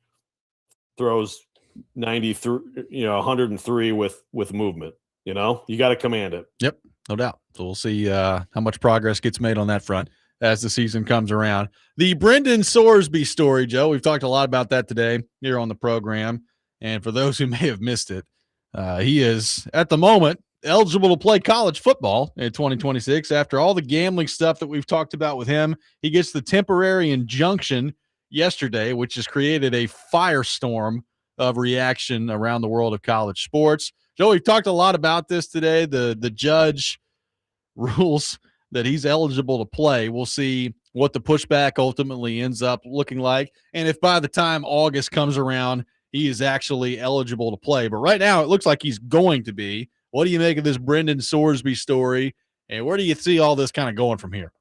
throws 93, 103 with movement. You got to command it. Yep, no doubt. So we'll see how much progress gets made on that front as the season comes around. The Brendan Sorsby story, Joe, we've talked a lot about that today here on the program. And for those who may have missed it, he is, at the moment, eligible to play college football in 2026. After all the gambling stuff that we've talked about with him, he gets the temporary injunction yesterday, which has created a firestorm of reaction around the world of college sports. Joe, we've talked a lot about this today. The judge rules that he's eligible to play. We'll see what the pushback ultimately ends up looking like, and if by the time August comes around, he is actually eligible to play. But right now, it looks like he's going to be. What do you make of this Brendan Sorsby story, and where do you see all this kind of going from here?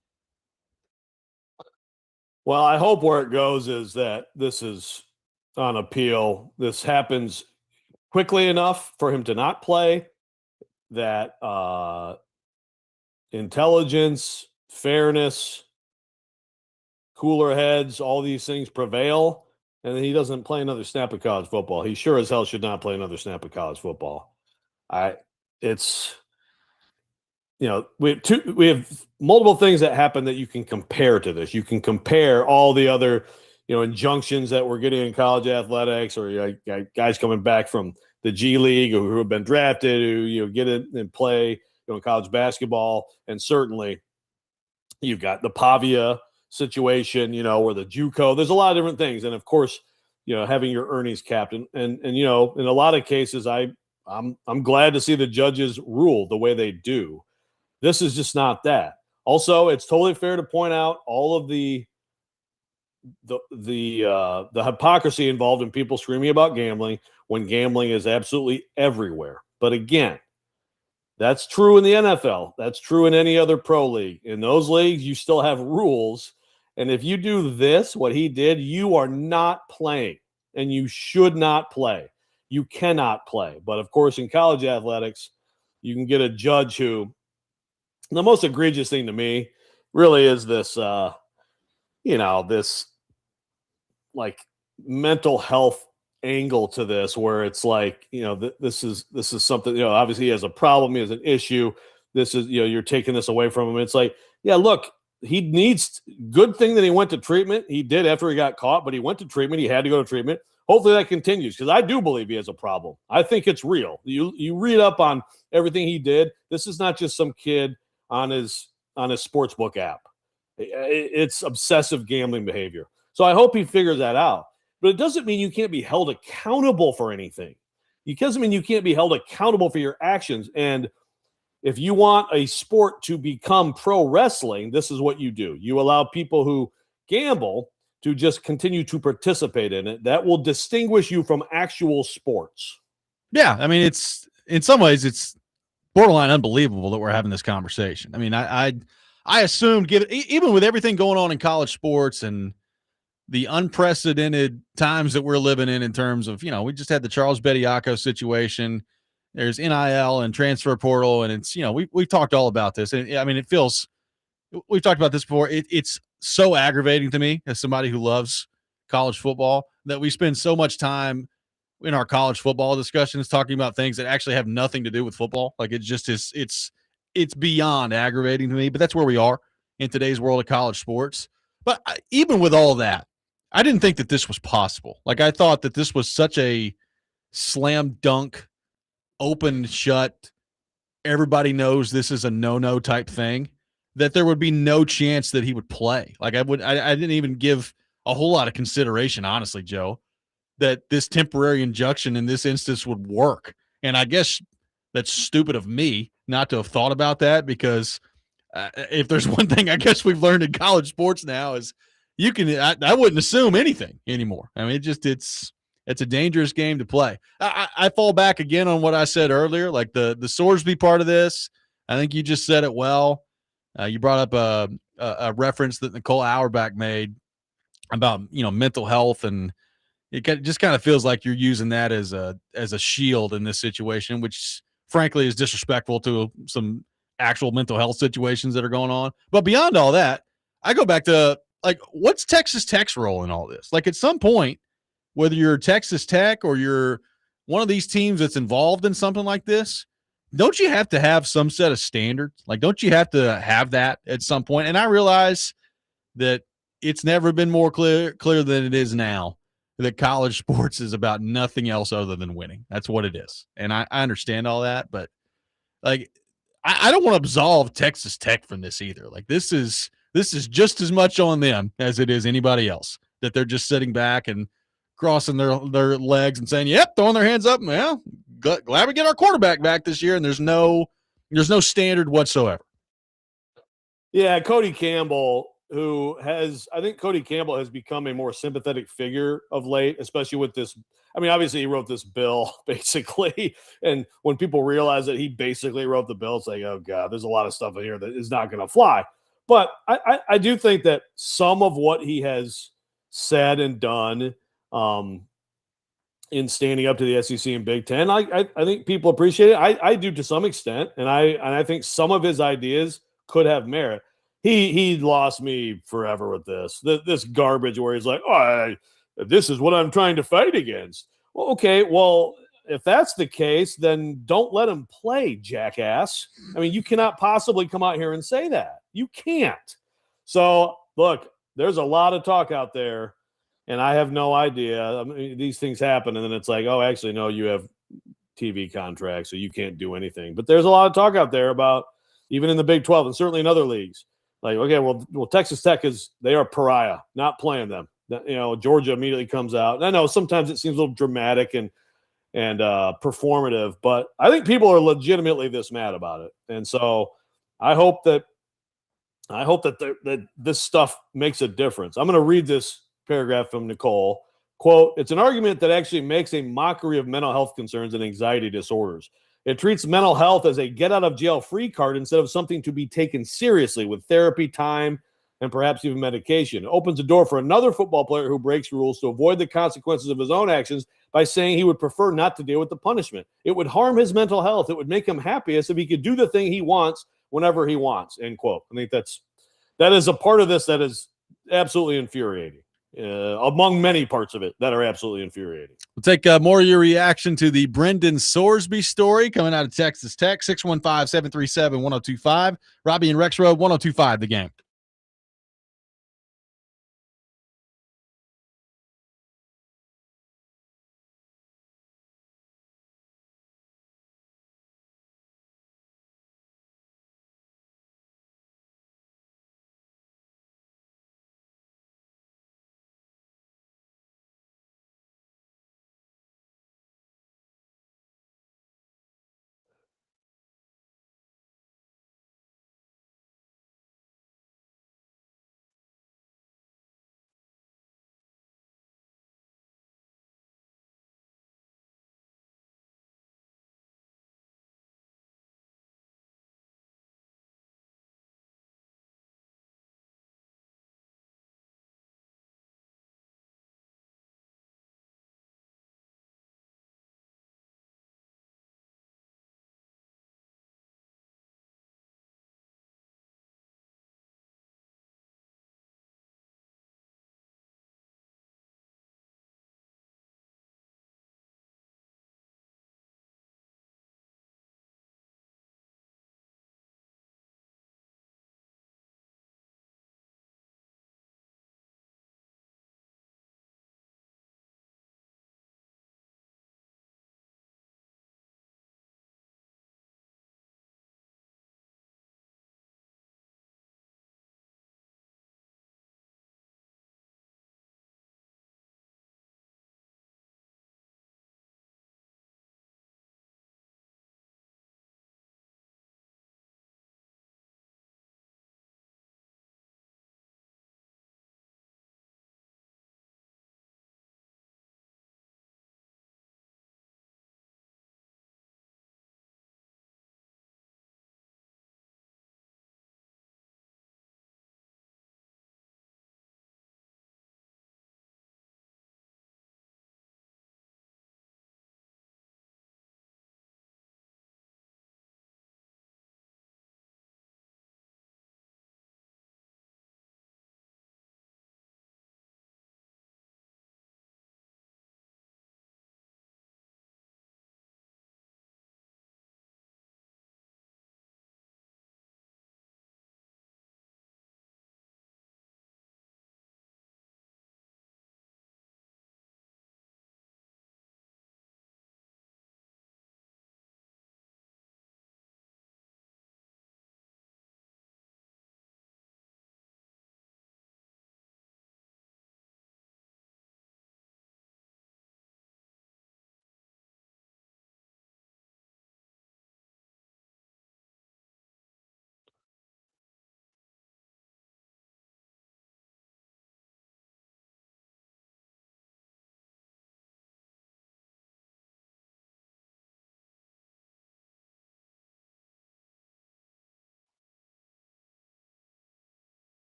Well, I hope where it goes is that this is on appeal. This happens quickly enough for him to not play, that intelligence, fairness, cooler heads, all these things prevail, and then he doesn't play another snap of college football. He sure as hell should not play another snap of college football. We have multiple things that happen that you can compare to this. You can compare all the other, injunctions that we're getting in college athletics, or guys coming back from the G League or who have been drafted, who get in and play in college basketball. And certainly you've got the Pavia situation, where the JUCO, there's a lot of different things. And of course, having your earnings capped, and in a lot of cases, I'm glad to see the judges rule the way they do. This is just not that. Also, it's totally fair to point out all of the hypocrisy involved in people screaming about gambling when gambling is absolutely everywhere. But again, that's true in the NFL. That's true in any other pro league. In those leagues, you still have rules. And if you do this, what he did, you are not playing, and you should not play. You cannot play. But of course, in college athletics, you can get a judge who, the most egregious thing to me really is this, this like mental health angle to this, where it's like, this is something, obviously he has a problem, he has an issue. This is, you're taking this away from him. It's like, yeah, look, he needs, good thing that he went to treatment. He did after he got caught, but he went to treatment. He had to go to treatment. Hopefully that continues, because I do believe he has a problem. I think it's real. You read up on everything he did. This is not just some kid on his sportsbook app. It's obsessive gambling behavior. So I hope he figures that out. But it doesn't mean you can't be held accountable for anything. It doesn't mean you can't be held accountable for your actions. And if you want a sport to become pro wrestling, this is what you do. You allow people who gamble to just continue to participate in it. That will distinguish you from actual sports. Yeah, I mean, it's in some ways it's borderline unbelievable that we're having this conversation. I mean, I assumed, even with everything going on in college sports and the unprecedented times that we're living in terms of, we just had the Charles Bediako situation. There's NIL and transfer portal, and it's, we've talked all about this. And I mean, we've talked about this before. It's so aggravating to me as somebody who loves college football that we spend so much time in our college football discussions talking about things that actually have nothing to do with football. Like, it just is, it's beyond aggravating to me, but that's where we are in today's world of college sports. But even with all that, I didn't think that this was possible. Like, I thought that this was such a slam dunk, open shut, everybody knows this is a no-no type thing, that there would be no chance that he would play. Like, I didn't even give a whole lot of consideration, honestly, Joe, that this temporary injunction in this instance would work. And I guess that's stupid of me not to have thought about that, because if there's one thing I guess we've learned in college sports now is I wouldn't assume anything anymore. I mean, it's a dangerous game to play. I fall back again on what I said earlier, like the Sorsby part of this. I think you just said it well. You brought up a reference that Nicole Auerbach made about, mental health, and it just kind of feels like you're using that as a shield in this situation, which frankly is disrespectful to some actual mental health situations that are going on. But beyond all that, I go back to, like, what's Texas Tech's role in all this? Like, at some point, whether you're Texas Tech or you're one of these teams that's involved in something like this, don't you have to have some set of standards? Like, don't you have to have that at some point? And I realize that it's never been more clear than it is now, that college sports is about nothing else other than winning. That's what it is. And I understand all that, but, like, I don't want to absolve Texas Tech from this either. Like, this is just as much on them as it is anybody else, that they're just sitting back and crossing their legs and saying, yep, throwing their hands up. Well, glad we get our quarterback back this year. And there's no standard whatsoever. Yeah. Cody Campbell, I think Cody Campbell has become a more sympathetic figure of late, especially with this. I mean, obviously he wrote this bill basically. And when people realize that he basically wrote the bill, it's like, oh God, there's a lot of stuff in here that is not going to fly. But I do think that some of what he has said and done in standing up to the SEC and Big Ten, I think people appreciate it. I do to some extent, and I think some of his ideas could have merit. He lost me forever with this garbage where he's like, oh, this is what I'm trying to fight against. Well, okay, well, if that's the case, then don't let him play, jackass. I mean, you cannot possibly come out here and say that. You can't. So, look, there's a lot of talk out there, and I have no idea. I mean, these things happen, and then it's like, oh, actually, no, you have TV contracts, so you can't do anything. But there's a lot of talk out there about, even in the Big 12 and certainly in other leagues, like, okay, well, Texas Tech they are pariah, not playing them. Georgia immediately comes out. And I know sometimes it seems a little dramatic and performative, but I think people are legitimately this mad about it. And so I hope that this stuff makes a difference. I'm going to read this paragraph from Nicole. Quote, it's an argument that actually makes a mockery of mental health concerns and anxiety disorders. It treats mental health as a get-out-of-jail-free card instead of something to be taken seriously with therapy, time, and perhaps even medication. It opens the door for another football player who breaks rules to avoid the consequences of his own actions by saying he would prefer not to deal with the punishment. It would harm his mental health. It would make him happiest if he could do the thing he wants whenever he wants, end quote. I think that is a part of this that is absolutely infuriating. among many parts of it that are absolutely infuriating. We'll take more of your reaction to the Brendan Sorsby story coming out of Texas Tech, 615-737-1025. Robby and Rexrode, 1025 The Game.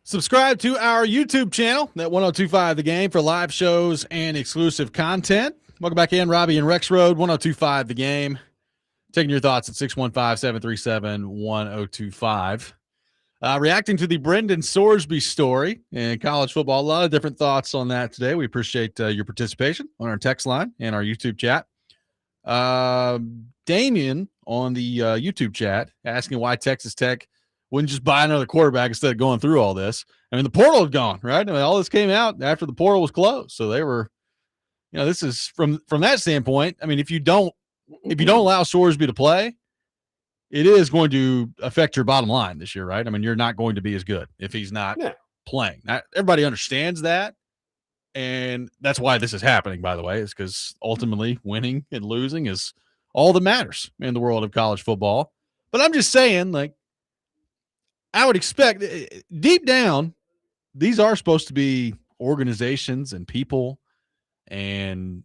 Subscribe to our YouTube channel at 1025 The Game for live shows and exclusive content. Welcome back in, Robby and Rexrode, 1025 The Game. Taking your thoughts at 615-737-1025. Reacting to the Brendan Sorsby story in college football. A lot of different thoughts on that today. We appreciate your participation on our text line and our YouTube chat. Damien on the YouTube chat asking why Texas Tech wouldn't just buy another quarterback instead of going through all this. I mean, the portal had gone, right? I mean, all this came out after the portal was closed. So they were, this is from that standpoint. I mean, if you don't allow Sorsby to play, it is going to affect your bottom line this year, right? I mean, you're not going to be as good if he's not playing. Now, everybody understands that. And that's why this is happening, by the way, is because ultimately winning and losing is all that matters in the world of college football. But I'm just saying, like, I would expect deep down, these are supposed to be organizations and people and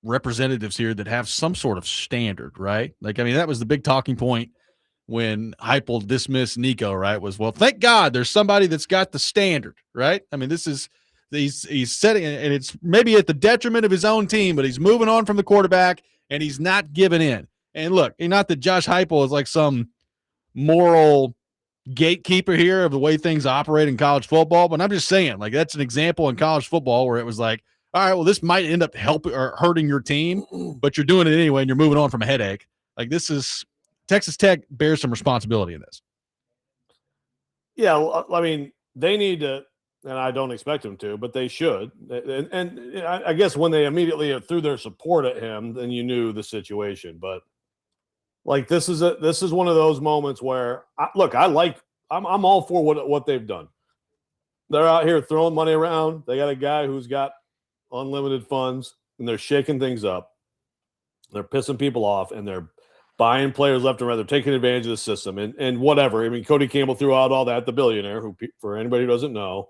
representatives here that have some sort of standard, right? Like, I mean, that was the big talking point when Heupel dismissed Nico, right? Was, well, thank God there's somebody that's got the standard, right? I mean, this is he's setting, and it's maybe at the detriment of his own team, but he's moving on from the quarterback and he's not giving in. And look, not that Josh Heupel is like some moral gatekeeper here of the way things operate in college football, but I'm just saying, like, that's an example in college football where it was like, all right, well, this might end up helping or hurting your team, but you're doing it anyway and you're moving on from a headache. Like, this is Texas Tech bears some responsibility in this. Yeah, I mean, they need to, and I don't expect them to, but they should. And I guess when they immediately threw their support at him, then you knew the situation. But like, this is one of those moments where I'm all for what they've done. They're out here throwing money around. They got a guy who's got unlimited funds, and they're shaking things up. They're pissing people off, and they're buying players left and right. They're taking advantage of the system and whatever. I mean, Cody Campbell threw out all that, the billionaire, who, for anybody who doesn't know,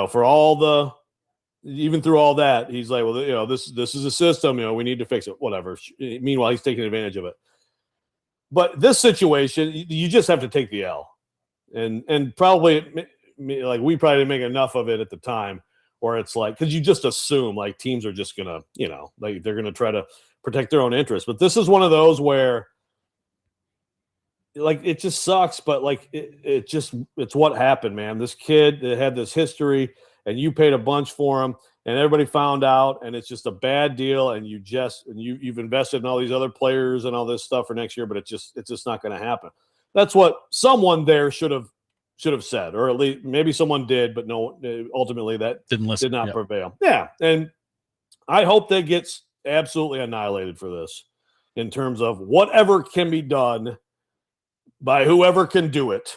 for all even through all that, he's like, well, this is a system, we need to fix it, whatever. Meanwhile, he's taking advantage of it. But this situation, you just have to take the L. And probably, like, we probably didn't make enough of it at the time, where it's like, because you just assume, like, teams are just going to, like, they're going to try to protect their own interests. But this is one of those where, like, it just sucks, but, like, it's what happened, man. This kid that had this history, and you paid a bunch for him, and everybody found out, and it's just a bad deal, and you've invested in all these other players and all this stuff for next year, but it's just not going to happen. That's what someone there should have said, or at least maybe someone did, but no, ultimately that did not prevail. Yeah, and I hope that gets absolutely annihilated for this, in terms of whatever can be done by whoever can do it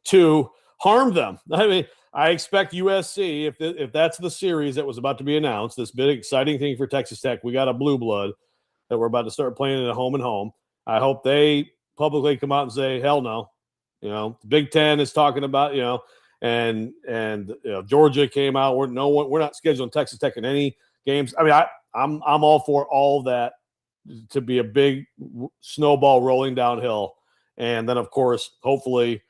to harm them. I mean, I expect USC, if that's the series that was about to be announced, this big exciting thing for Texas Tech, we got a blue blood that we're about to start playing at home and home. I hope they publicly come out and say, hell no. The Big Ten is talking about, and Georgia came out. We're not scheduling Texas Tech in any games. I mean, I'm all for all that to be a big snowball rolling downhill, and then of course, hopefully,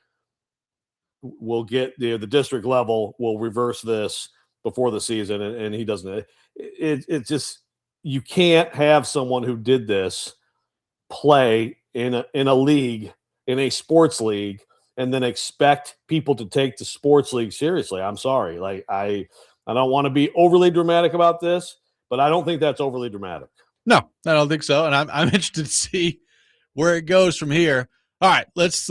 we'll get the district level will reverse this before the season, and he doesn't. It's just, you can't have someone who did this play in a league, in a sports league, and then expect people to take the sports league seriously. I'm sorry. Like, I don't want to be overly dramatic about this, but I don't think that's overly dramatic. No, I don't think so. And I'm interested to see where it goes from here. All right, let's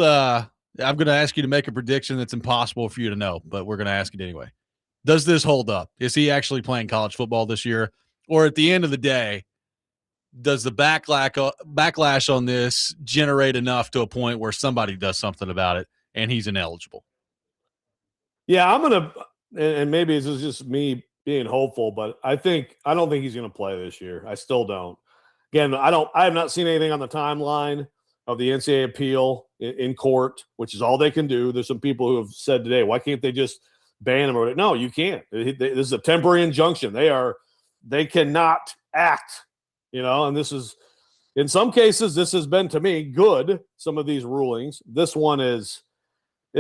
I'm going to ask you to make a prediction that's impossible for you to know, but we're going to ask it anyway. Does this hold up? Is he actually playing college football this year? Or at the end of the day, does the backlash on this generate enough to a point where somebody does something about it and he's ineligible? Yeah, and maybe this is just me being hopeful, but I don't think he's going to play this year. I still don't. Again, I have not seen anything on the timeline of the NCAA appeal in court, which is all they can do. There's some people who have said today, why can't they just ban him? No, you can't. This is a temporary injunction. They cannot act, and this is, in some cases, this has been, to me, good, some of these rulings. This one it's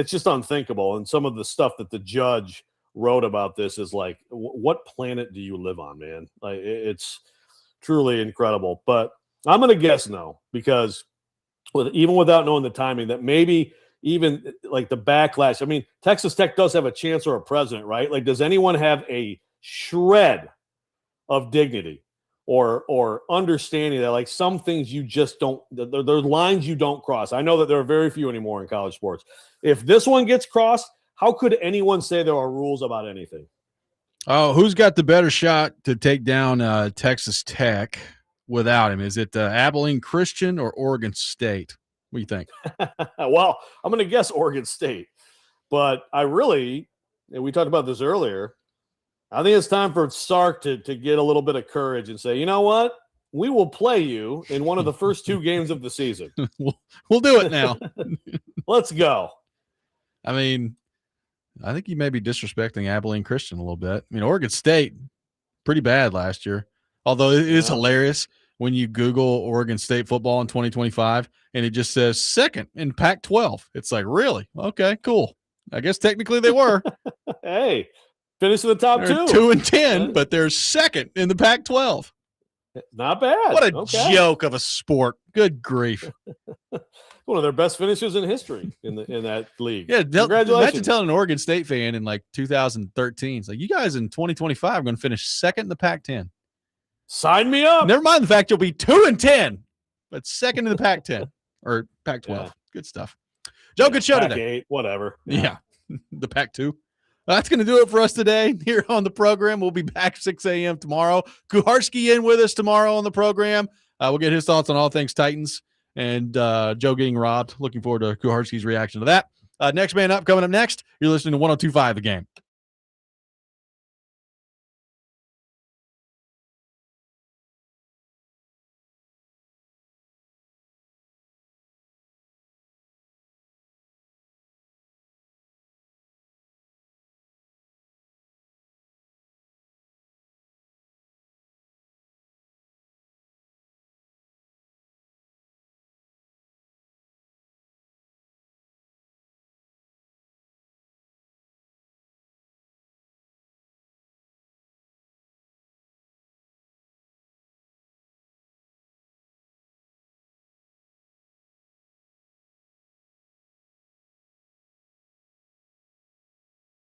just unthinkable. And some of the stuff that the judge wrote about this is like, what planet do you live on, man? Like, it's truly incredible. But I'm going to guess no, because even without knowing the timing, that maybe even like the backlash. I mean, Texas Tech does have a chancellor or president, right? Like, does anyone have a shred of dignity or understanding that like some things you just don't, there's lines you don't cross. I know that there are very few anymore in college sports. If this one gets crossed, how could anyone say there are rules about anything? Oh, who's got the better shot to take down Texas Tech without him? Is it Abilene Christian or Oregon State? What do you think? Well, I'm going to guess Oregon State, but and we talked about this earlier, I think it's time for Sark to get a little bit of courage and say, you know what? We will play you in one of the first 2 games of the season. We'll do it now. Let's go. I mean, I think you may be disrespecting Abilene Christian a little bit. I mean, Oregon State, pretty bad last year. Although it is hilarious when you Google Oregon State football in 2025 and it just says second in Pac-12. It's like, really? Okay, cool. I guess technically they were. Hey, finish in the top they're 2. 2-10, but they're second in the Pac-12. Not bad. What a joke of a sport. Good grief. One of their best finishes in history in that league. Yeah, congratulations. Imagine telling an Oregon State fan in like 2013, it's like, you guys in 2025 are going to finish second in the Pac-10. Sign me up. Never mind the fact you'll be 2-10, but second in the Pac-10 or Pac-12. Yeah. Good stuff. Joe, good show today. Pac-8, whatever. Yeah. The Pac-2. That's going to do it for us today here on the program. We'll be back 6 a.m. tomorrow. Kuharski in with us tomorrow on the program. We'll get his thoughts on all things Titans and Joe getting robbed. Looking forward to Kuharski's reaction to that. Next man up, coming up next, you're listening to 102.5 The Game.